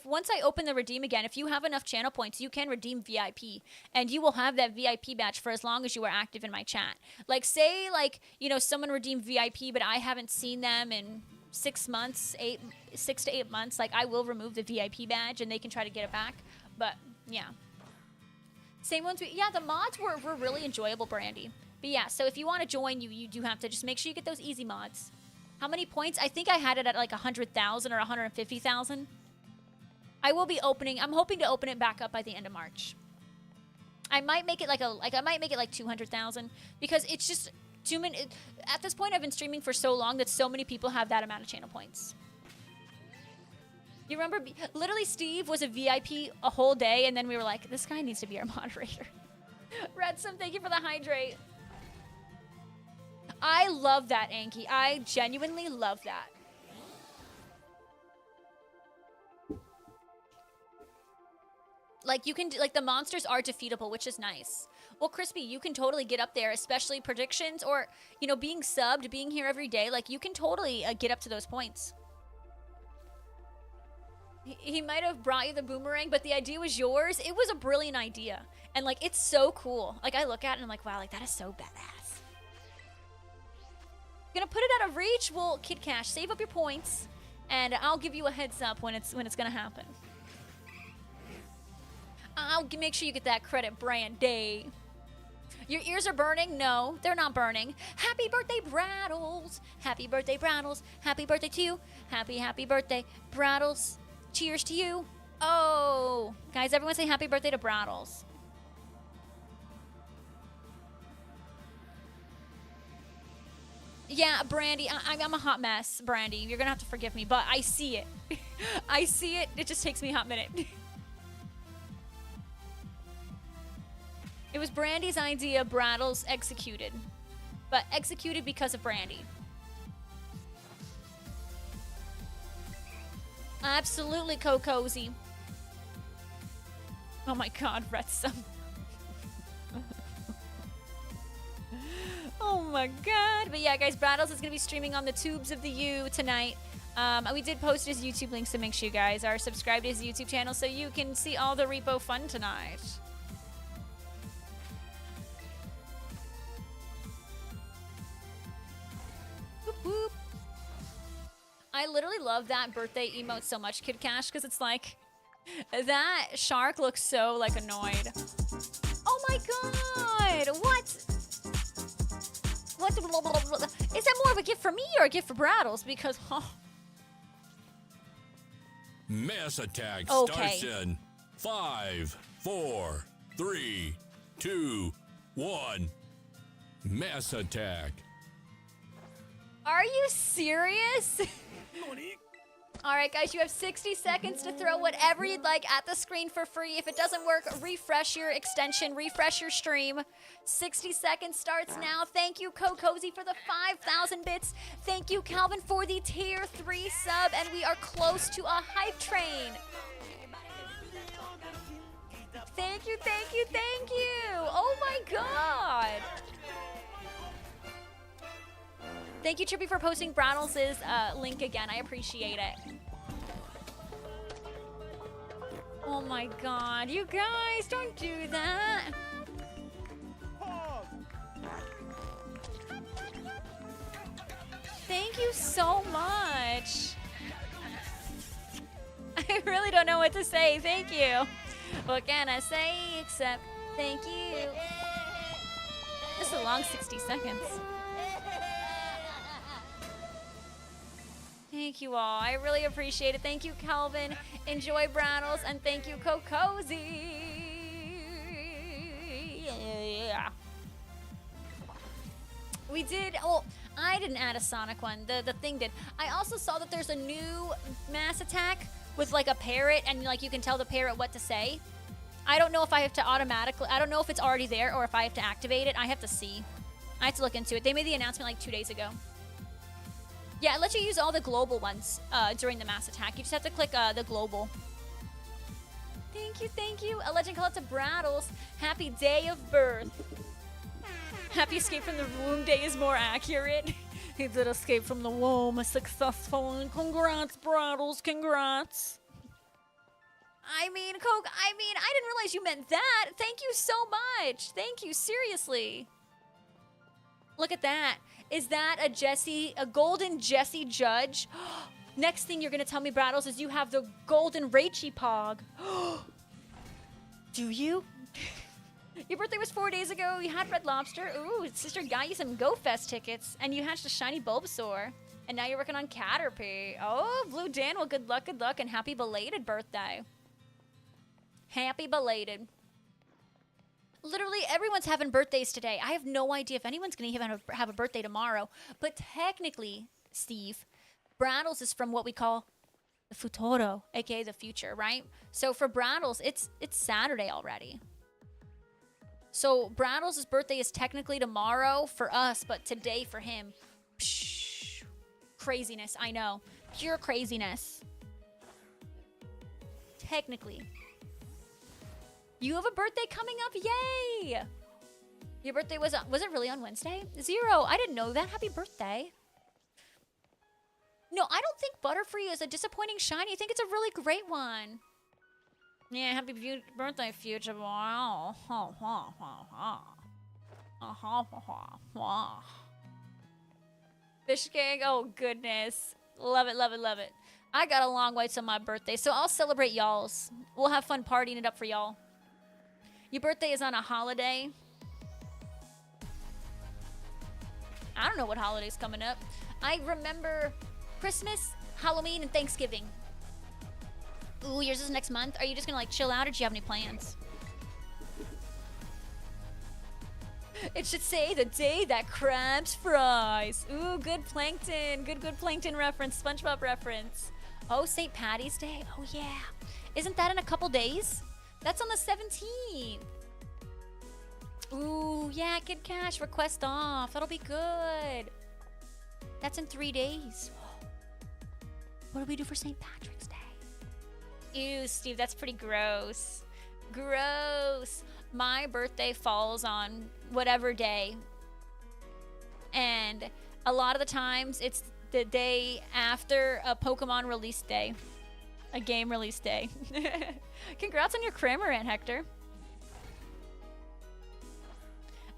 once I open the redeem again, if you have enough channel points, you can redeem VIP, and you will have that VIP badge for as long as you are active in my chat. Like, say, like, you know, someone redeemed VIP, but I haven't seen them in 6 months, 6 to 8 months. Like, I will remove the VIP badge, and they can try to get it back. But yeah, same ones. Yeah, the mods were really enjoyable, Brandy. But yeah, so if you want to join, you do have to just make sure you get those easy mods. How many points? I think I had it at like 100,000 or 150,000. I will be opening. I'm hoping to open it back up by the end of March. I might make it like I might make it like 200,000 because it's just too many. At this point, I've been streaming for so long that so many people have that amount of channel points. You remember, literally, Steve was a VIP a whole day, and then we were like, this guy needs to be our moderator. Redsum, thank you for the hydrate. I love that, Anki. I genuinely love that. Like, you can, like, the monsters are defeatable, which is nice. Well, Crispy, you can totally get up there, especially predictions or, you know, being subbed, being here every day. Like, you can totally get up to those points. He might have brought you the boomerang, but the idea was yours. It was a brilliant idea. And, like, it's so cool. Like, I look at it and I'm like, wow, like, that is so badass. Gonna put it out of reach? Well, Kid Cash, save up your points, and I'll give you a heads up when it's gonna happen. I'll make sure you get that credit, Brandy. Your ears are burning? No, they're not burning. Happy birthday, Brattles! Happy birthday, Brattles! Happy birthday to you! Happy birthday, Brattles! Cheers to you! Oh, guys, everyone say happy birthday to Brattles. Yeah, Brandy, I'm a hot mess, Brandy. You're gonna have to forgive me, but I see it. I see it. It just takes me a hot minute. It was Brandy's idea, Brattles executed. But executed because of Brandy. Absolutely, Cozy. Oh my god, Redsum. Oh my god. But yeah, guys, Brattles is going to be streaming on the tubes of the U tonight. We did post his YouTube link, so make sure you guys are subscribed to his YouTube channel so you can see all the repo fun tonight. Boop, boop. I literally love that birthday emote so much, Kid Cash, because it's like, that shark looks so, like, annoyed. Oh my god! What? What? Is that more of a gift for me or a gift for Brattles? Because, oh. Mass attack starts in 5, 4, 3, 2, 1. Mass attack. Are you serious? Alright guys, you have 60 seconds to throw whatever you'd like at the screen for free. If it doesn't work, refresh your extension, refresh your stream. 60 seconds starts now. Thank you, Cozy, for the 5,000 bits. Thank you, Calvin, for the tier 3 sub. And we are close to a hype train. Thank you, thank you, thank you. Oh my god. Thank you, Trippy, for posting Brattles' link again. I appreciate it. Oh my god, you guys, don't do that. Thank you so much. I really don't know what to say. Thank you. What can I say except thank you? This is a long 60 seconds. Thank you all. I really appreciate it. Thank you, Calvin. Enjoy Brattles, and thank you, Kokozi. Yeah. We did. Oh, I didn't add a Sonic one. The thing did. I also saw that there's a new mass attack with like a parrot, and like you can tell the parrot what to say. I don't know if I have to automatically. I don't know if it's already there or if I have to activate it. I have to see. I have to look into it. They made the announcement like 2 days ago. Yeah, it lets you use all the global ones during the mass attack. You just have to click the global. Thank you, thank you. A legend call it to Brattles. Happy day of birth. Happy escape from the womb day is more accurate. He did escape from the womb successfully. Congrats, Brattles. Congrats. I mean, Coke, I didn't realize you meant that. Thank you so much. Thank you, seriously. Look at that. Is that a golden Jessie Judge? Next thing you're going to tell me, Brattles, is you have the golden Raichi Pog. Do you? Your birthday was 4 days ago. You had Red Lobster. Ooh, sister got you some Go Fest tickets. And you hatched a shiny Bulbasaur. And now you're working on Caterpie. Oh, Blue Dan, well, good luck, and happy belated birthday. Happy belated. Literally, everyone's having birthdays today. I have no idea if anyone's going to have a birthday tomorrow. But technically, Steve, Brattles is from what we call the Futuro, aka the future, right? So for Brattles, it's Saturday already. So Brattles' birthday is technically tomorrow for us, but today for him. Psh, craziness, I know. Pure craziness. Technically. You have a birthday coming up, yay! Your birthday was it really on Wednesday? 0, I didn't know that. Happy birthday. No, I don't think Butterfree is a disappointing shiny. I think it's a really great one. Yeah, happy birthday, future boy. Fish cake, oh goodness. Love it, love it, love it. I got a long way till my birthday, so I'll celebrate y'all's. We'll have fun partying it up for y'all. Your birthday is on a holiday. I don't know what holiday's coming up. I remember Christmas, Halloween, and Thanksgiving. Ooh, yours is next month. Are you just gonna like chill out, or do you have any plans? It should say the day that crabs fries. Ooh, good Plankton. Good Plankton reference. SpongeBob reference. Oh, St. Patty's Day. Oh, yeah. Isn't that in a couple days? That's on the 17th. Ooh, yeah, Kid Cash, request off. That'll be good. That's in 3 days. What do we do for St. Patrick's Day? Ew, Steve, that's pretty gross. Gross. My birthday falls on whatever day. And a lot of the times, it's the day after a Pokemon release day. A game release day. Congrats on your Cramorant, Hector.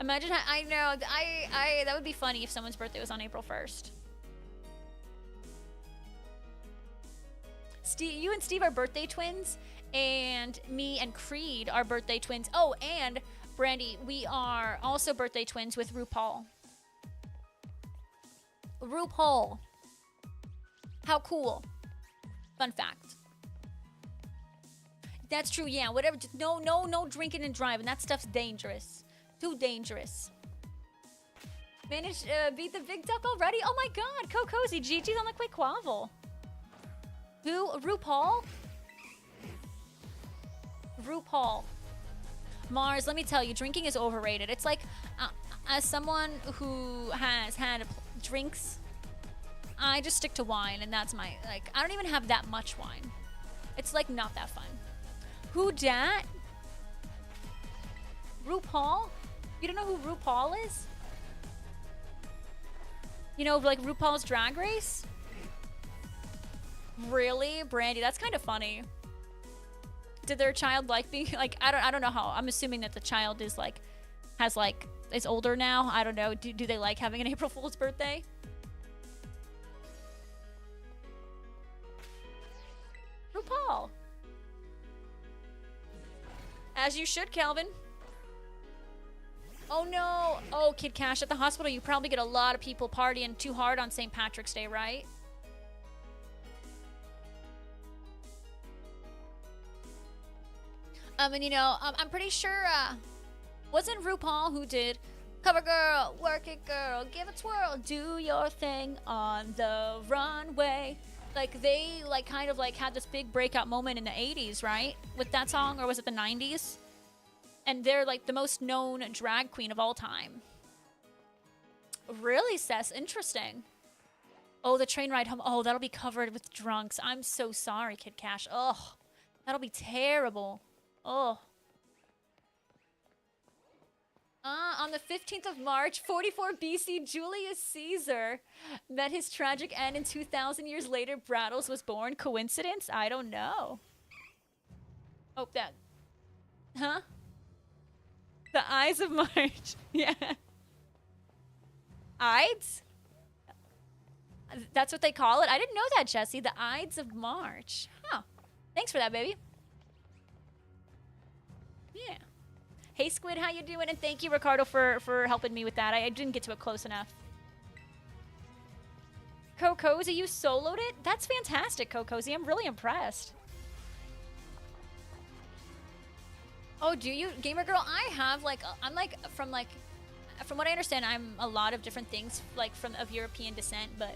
Imagine how, I know, that would be funny if someone's birthday was on April 1st. Steve, you and Steve are birthday twins, and me and Creed are birthday twins. Oh, and Brandy, we are also birthday twins with RuPaul. RuPaul. How cool. Fun fact. That's true, yeah. Whatever. No drinking and driving. That stuff's dangerous. Too dangerous. Managed beat the big duck already? Oh my god, Kokozi. GG's on the quick quavel. Who? RuPaul? RuPaul. Mars, let me tell you, drinking is overrated. It's like, as someone who has had drinks, I just stick to wine, and that's my, like, I don't even have that much wine. It's, like, not that fun. Who dat? RuPaul? You don't know who RuPaul is? You know, like, RuPaul's Drag Race? Really? Brandy, that's kind of funny. Did their child like being, like, I don't know how, I'm assuming that the child is, like, is older now. I don't know. Do they like having an April Fool's birthday? RuPaul. As you should, Calvin. Oh no. Oh, Kid Cash, at the hospital you probably get a lot of people partying too hard on St. Patrick's Day, right? And you know, I'm pretty sure, wasn't RuPaul who did Cover Girl, Work It Girl, Give a Twirl, Do Your Thing on the Runway? Like, they, like, kind of, like, had this big breakout moment in the 80s, right? With that song, or was it the 90s? And they're, like, the most known drag queen of all time. Really, Sess? Interesting. Oh, the train ride home. Oh, that'll be covered with drunks. I'm so sorry, Kid Cash. Oh, that'll be terrible. Oh. On the 15th of March, 44 BC, Julius Caesar met his tragic end, and 2,000 years later, Brattles was born. Coincidence? I don't know. Oh, that. Huh? The Ides of March. Yeah. Ides? That's what they call it? I didn't know that, Jesse. The Ides of March. Huh. Thanks for that, baby. Yeah. Hey, Squid, how you doing? And thank you, Ricardo, for helping me with that. I didn't get to it close enough. Kokozi, you soloed it? That's fantastic, Kokozi. I'm really impressed. Oh, do you? Gamer Girl, I have, like, I'm, like, from what I understand, I'm a lot of different things, like, of European descent, but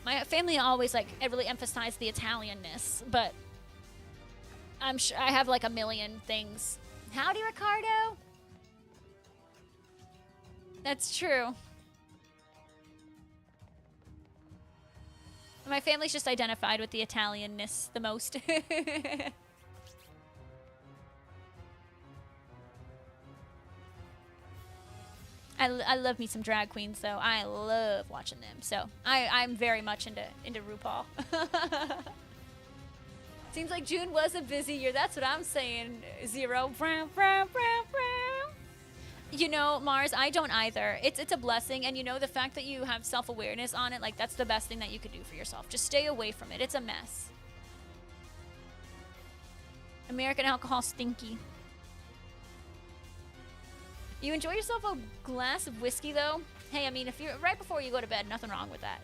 my family always, like, really emphasized the Italianness, but I'm sure I have, like, a million things. Howdy, Ricardo. That's true. My family's just identified with the Italianness the most. I love me some drag queens, though. I love watching them. So I'm very much into RuPaul. Seems like June was a busy year. That's what I'm saying. Zero. You know, Mars, I don't either. It's a blessing, and you know, the fact that you have self-awareness on it, like, that's the best thing that you could do for yourself. Just stay away from it. It's a mess. American alcohol stinky. You enjoy yourself a glass of whiskey, though? Hey, I mean, if you're right before you go to bed, nothing wrong with that.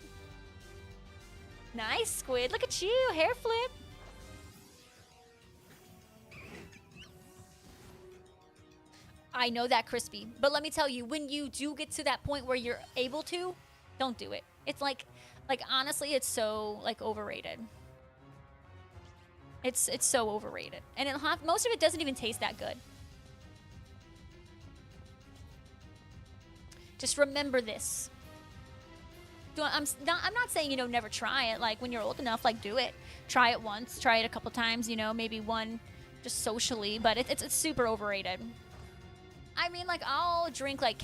Nice, Squid. Look at you. Hair flip. I know that, Crispy. But let me tell you, when you do get to that point where you're able to, don't do it. It's like honestly, it's so, like, overrated. It's so overrated. And it'll have, most of it doesn't even taste that good. Just remember this. I'm not saying, you know, never try it. Like, when you're old enough, like, do it. Try it once. Try it a couple times, you know, maybe one just socially. But it's super overrated. I mean, like, I'll drink, like,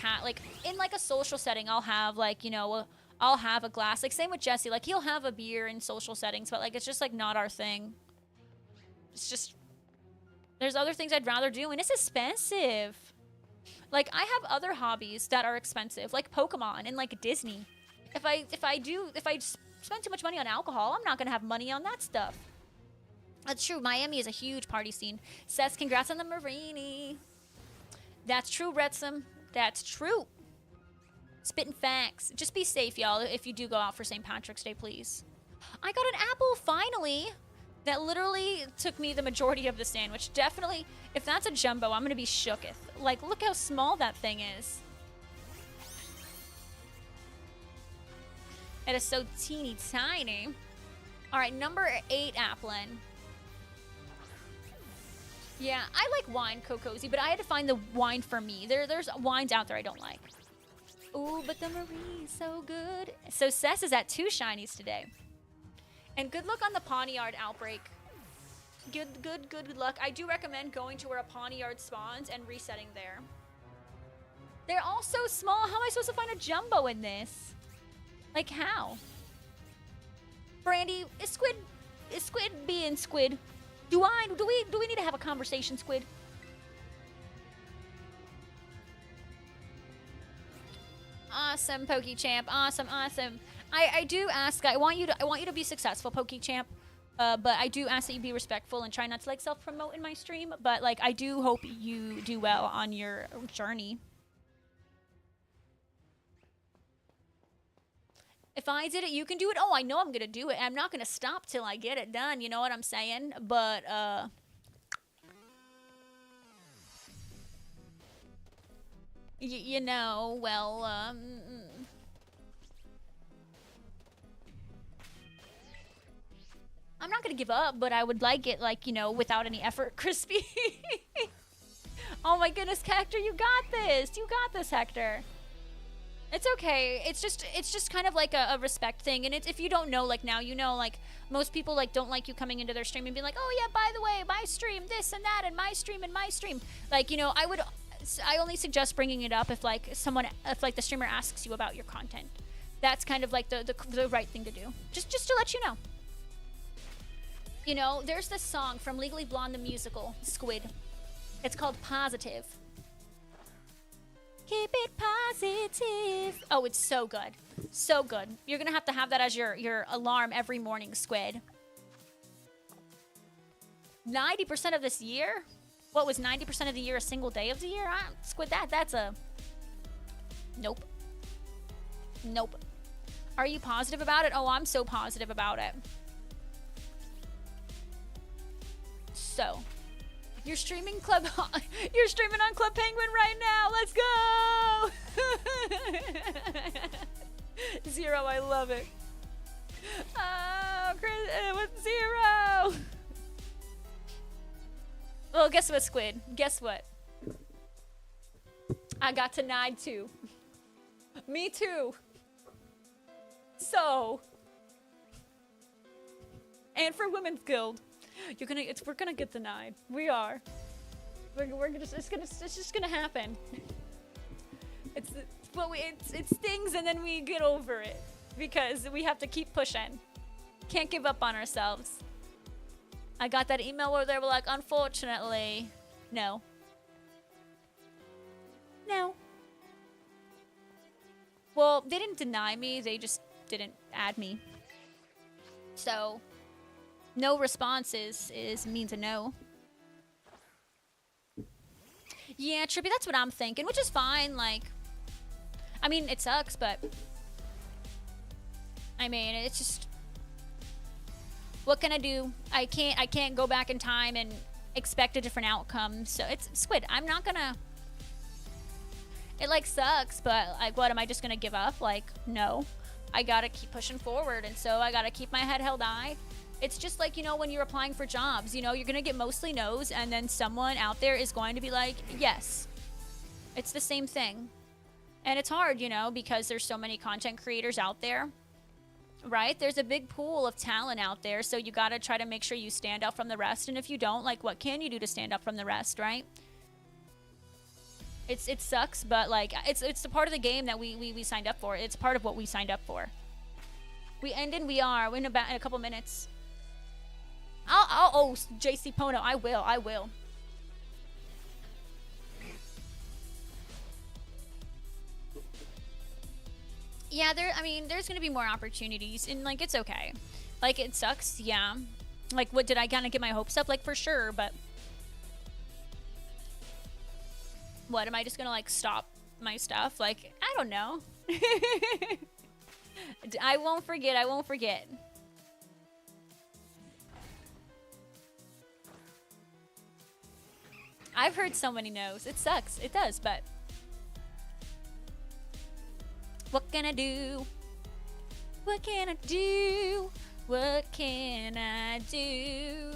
in, like, a social setting, I'll have, like, you know, I'll have a glass. Like, same with Jesse. Like, he'll have a beer in social settings, but, like, it's just, like, not our thing. It's just, there's other things I'd rather do, and it's expensive. Like, I have other hobbies that are expensive, like Pokemon and, like, Disney. If I spend too much money on alcohol, I'm not gonna have money on that stuff. That's true. Miami is a huge party scene. Seth, congrats on the Marini. That's true, Retsum. That's true. Spitting facts. Just be safe, y'all, if you do go out for St. Patrick's Day, please. I got an apple, finally. That literally took me the majority of the sandwich. Definitely, if that's a jumbo, I'm going to be shooketh. Like, look how small that thing is. It is so teeny tiny. All right, number 8, Applin. Yeah, I like wine, Kokozi, but I had to find the wine for me. There's wines out there I don't like. Ooh, but the Marie's so good. So Cess is at 2 shinies today. And good luck on the Pawniard outbreak. Good luck. I do recommend going to where a Pawniard spawns and resetting there. They're all so small. How am I supposed to find a jumbo in this? Like, how? Brandy, is Squid being Squid? Do we need to have a conversation, Squid? Awesome, PokeChamp. Awesome. I do ask. I want you to be successful, PokeChamp. But I do ask that you be respectful and try not to, like, self-promote in my stream. But, like, I do hope you do well on your journey. If I did it, you can do it. Oh, I know I'm gonna do it. I'm not gonna stop till I get it done. You know what I'm saying? But You know, well, I'm not gonna give up, but I would like it, like, you know, without any effort, crispy. Oh my goodness, Hector, you got this! You got this, Hector. It's okay. It's just kind of like a respect thing. And it's, if you don't know, like now you know, like most people like don't like you coming into their stream and being like, oh yeah, by the way, my stream, this and that, and my stream and my stream. Like, you know, I only suggest bringing it up if like if like the streamer asks you about your content. That's kind of like the right thing to do. Just to let you know. You know, there's this song from Legally Blonde the musical, Squid. It's called Positive. Keep it positive. Oh, it's so good. So good. You're gonna have to have that as your alarm every morning, Squid. 90% of this year? What was 90% of the year a single day of the year? Squid, that's a... Nope. Nope. Are you positive about it? Oh, I'm so positive about it. So... You're streaming You're streaming on Club Penguin right now. Let's go. Zero, I love it. Oh, Chris, with Zero. Well, guess what, Squid? Guess what? I got denied too. Me too. So, and for Women's Guild. We're gonna get denied. We are. It's just gonna happen. It stings and then we get over it because we have to keep pushing. Can't give up on ourselves. I got that email where they were like, unfortunately, no. No. Well, they didn't deny me. They just didn't add me. So. No responses means a no. Yeah, Trippy, that's what I'm thinking, which is fine, like... I mean, it sucks, but... I mean, it's just... What can I do? I can't go back in time and expect a different outcome, so it's... Squid, I'm not gonna... It, like, sucks, but, like, what, am I just gonna give up? Like, no. I gotta keep pushing forward, and so I gotta keep my head held high. It's just like, you know, when you're applying for jobs, you know, you're going to get mostly no's and then someone out there is going to be like, yes. It's the same thing. And it's hard, you know, because there's so many content creators out there, right? There's a big pool of talent out there, so you got to try to make sure you stand out from the rest. And if you don't, like, what can you do to stand up from the rest, right? It sucks, but, like, it's a part of the game that we signed up for. It's part of what we signed up for. We end and we are. We're in a couple minutes. Oh, JC Pono, I will. Yeah, there's gonna be more opportunities, and, like, it's okay. Like, it sucks, yeah. Like, what, did I kind of get my hopes up? Like, for sure, but... What, am I just gonna, like, stop my stuff? Like, I don't know. I won't forget. I've heard so many no's. It sucks. It does, but... What can I do? What can I do? What can I do?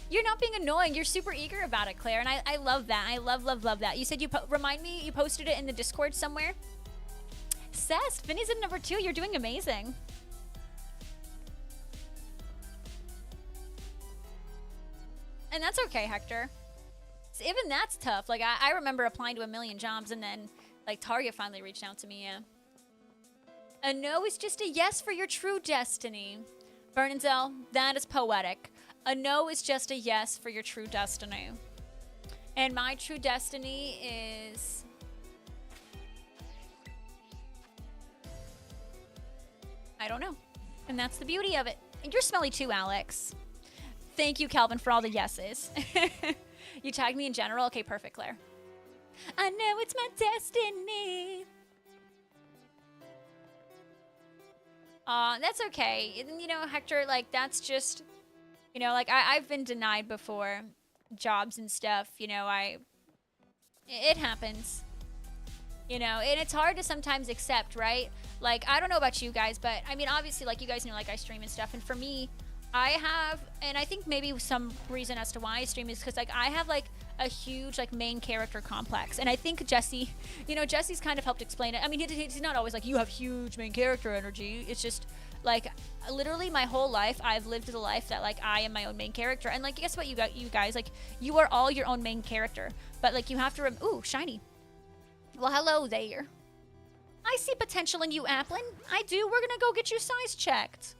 You're not being annoying. You're super eager about it, Claire, and I love that. I love that. You said remind me, you posted it in the Discord somewhere? Cest, Vinny's at number 2. You're doing amazing. And that's okay, Hector. So even that's tough. Like, I remember applying to a million jobs, and then, like, Target finally reached out to me, yeah. A no is just a yes for your true destiny. Vernonzel, that is poetic. A no is just a yes for your true destiny. And my true destiny is... I don't know. And that's the beauty of it. And you're smelly too, Alex. Thank you, Calvin, for all the yeses. You tagged me in general? Okay, perfect, Claire. I know it's my destiny. That's okay. You know, Hector, like, that's just... You know, like, I've been denied before jobs and stuff. You know, It happens. You know, and it's hard to sometimes accept, right? Like, I don't know about you guys, but I mean, obviously, like, you guys know, like, I stream and stuff. And for me, I have, and I think maybe some reason as to why I stream is because, like, I have, like, a huge, like, main character complex. And I think Jesse, you know, Jesse's kind of helped explain it. I mean, he's not always like, you have huge main character energy. It's just, like, literally my whole life, I've lived the life that, like, I am my own main character. And, like, guess what, you guys, like, you are all your own main character. But, like, you have to, ooh, shiny. Well, hello there. I see potential in you, Applin. I do. We're gonna go get you size checked.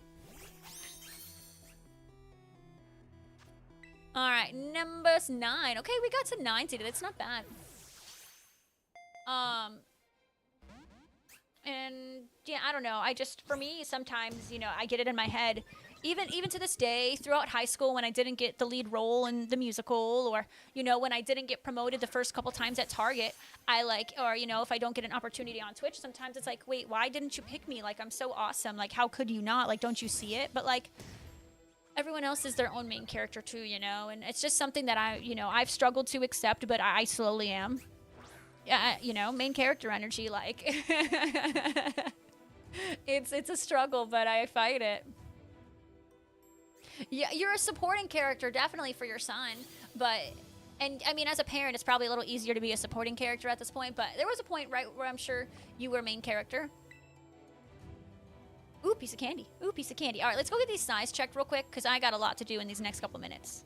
Alright, number 9. Okay, we got to 9 today. That's not bad. And yeah, I don't know. I just, for me, sometimes, you know, I get it in my head. Even to this day, throughout high school, when I didn't get the lead role in the musical, or, you know, when I didn't get promoted the first couple times at Target, I like, or, you know, if I don't get an opportunity on Twitch, sometimes it's like, wait, why didn't you pick me? Like, I'm so awesome. Like, how could you not? Like, don't you see it? But, like, everyone else is their own main character too, you know, and it's just something that I've struggled to accept, but I slowly am. Yeah, you know, main character energy, like, it's a struggle, but I fight it. Yeah, you're a supporting character, definitely, for your son, but, and I mean, as a parent, it's probably a little easier to be a supporting character at this point, but there was a point, right, where I'm sure you were main character. Ooh, piece of candy. Ooh, piece of candy. All right, let's go get these size checked real quick, because I got a lot to do in these next couple minutes.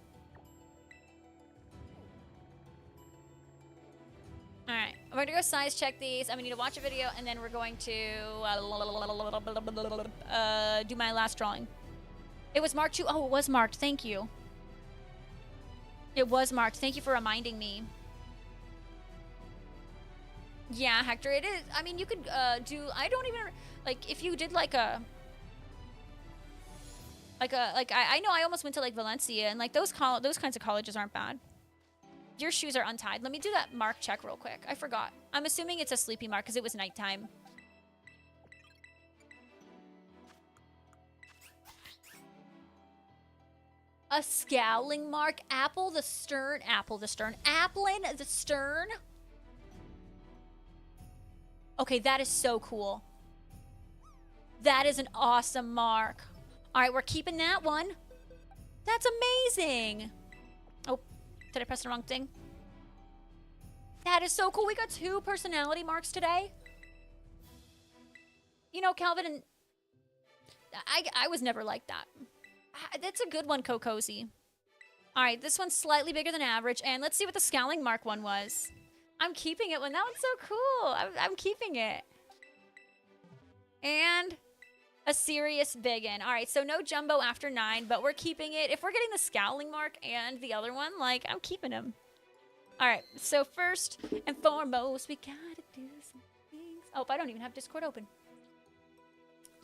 All right, we're going to go size check these. I'm going to need to watch a video, and then we're going to do my last drawing. It was marked too. Oh, it was marked. Thank you. It was marked. Thank you for reminding me. Yeah, Hector, it is. I mean, you could do. I don't even like if you did like I know I almost went to like Valencia, and like those kinds of colleges aren't bad. Your shoes are untied. Let me do that mark check real quick. I forgot. I'm assuming it's a sleepy mark because it was nighttime. A scowling mark. Apple the stern. Applin the stern. Okay, that is so cool. That is an awesome mark. All right, we're keeping that one. That's amazing. Oh, did I press the wrong thing? That is so cool. We got 2 personality marks today. You know, Calvin, and I was never like that. That's a good one, Kokozy. All right, this one's slightly bigger than average, and let's see what the scowling mark one was. I'm keeping it. That one's so cool. I'm keeping it. And a serious biggin. All right, so no jumbo after 9, but we're keeping it. If we're getting the scowling mark and the other one, like, I'm keeping them. All right, so first and foremost, we gotta do some things. Oh, I don't even have Discord open.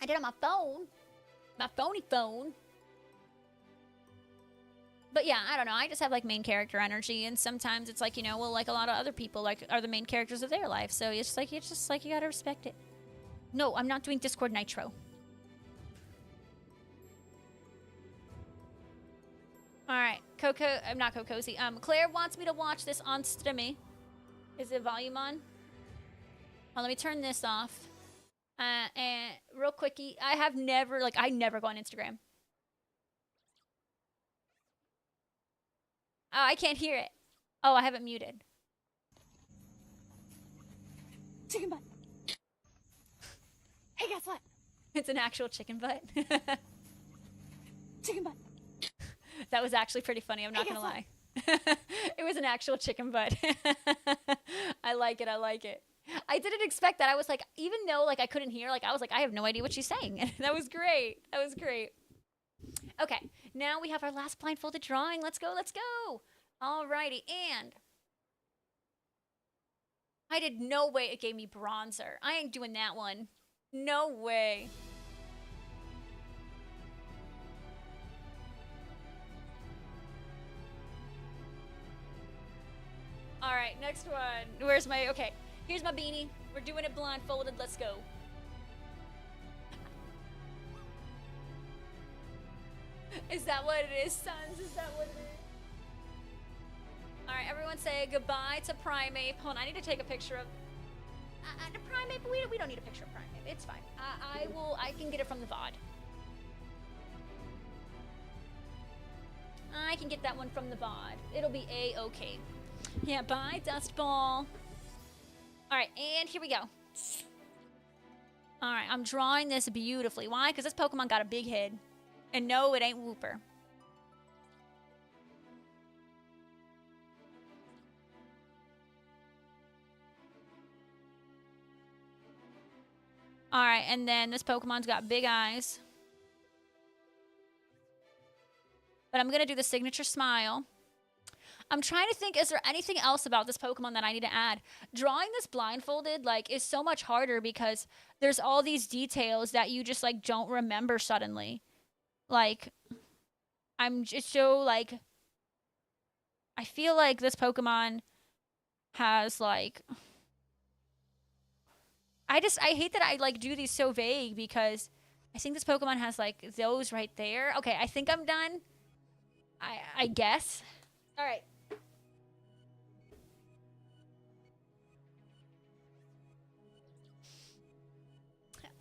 I did it on my phone. My phony phone. But yeah, I don't know. I just have like main character energy, and sometimes it's like, you know, well, like a lot of other people like are the main characters of their life. So it's just like you gotta respect it. No, I'm not doing Discord Nitro. All right, I'm not Kokozy. Claire wants me to watch this on streamy. Is the volume on? Well, let me turn this off. And real quickie, I never go on Instagram. Oh, I can't hear it. Oh, I have it muted. Chicken butt. Hey, guess what? It's an actual chicken butt. Chicken butt. That was actually pretty funny. I'm not gonna lie. It was an actual chicken butt. I like it. I like it. I didn't expect that. I was like, even though like I couldn't hear, like I was like, I have no idea what she's saying. That was great. That was great. Okay, now we have our last blindfolded drawing. Let's go, let's go. Alrighty, and I did no way it gave me bronzer. I ain't doing that one. No way. Alright, next one. Where's my, okay, here's my beanie. We're doing it blindfolded, let's go. Is that what it is, sons? Is that what it is? All right, everyone say goodbye to Primeape. Hold on, I need to take a picture of the Primeape. We don't need a picture of Primeape. It's fine. I can get it from the VOD. I can get that one from the VOD. It'll be A-okay. Yeah, bye, Dustball. Alright, and here we go. Alright, I'm drawing this beautifully. Why? Because this Pokemon got a big head. And no, it ain't Wooper. Alright, and then this Pokemon's got big eyes. But I'm going to do the signature smile. I'm trying to think, is there anything else about this Pokemon that I need to add? Drawing this blindfolded, like, is so much harder because there's all these details that you just, like, don't remember suddenly. Like, I'm just so, like... I feel like this Pokemon has, like... I hate that I, like, do these so vague because I think this Pokemon has, like, those right there. Okay, I think I'm done. I guess. All right.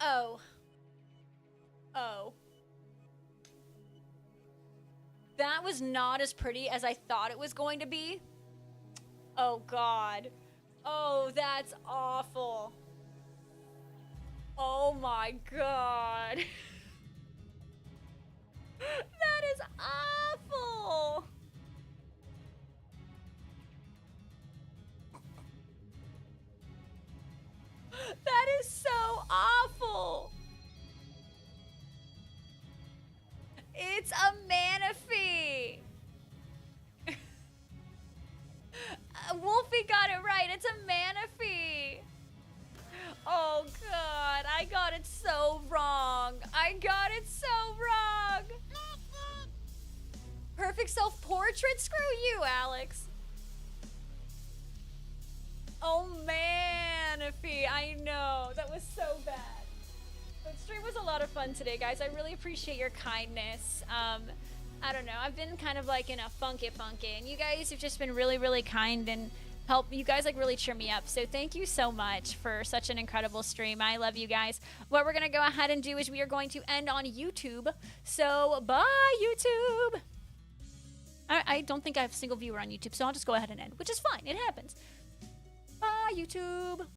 Oh. That was not as pretty as I thought it was going to be. Oh, God. Oh, that's awful. Oh, my God. That is awful. That is so awful. It's a Manaphy. Wolfie got it right. It's a Manaphy. Oh, God. I got it so wrong. I got it so wrong. Perfect self-portrait? Screw you, Alex. Oh, Manaphy. I know. That was so bad. But stream was a lot of fun today, guys. I really appreciate your kindness. I don't know. I've been kind of like in a funky, and you guys have just been really, really kind and you guys like really cheer me up. So thank you so much for such an incredible stream. I love you guys. What we're gonna go ahead and do is we are going to end on YouTube. So bye, YouTube. I don't think I have a single viewer on YouTube, so I'll just go ahead and end, which is fine. It happens. Bye, YouTube.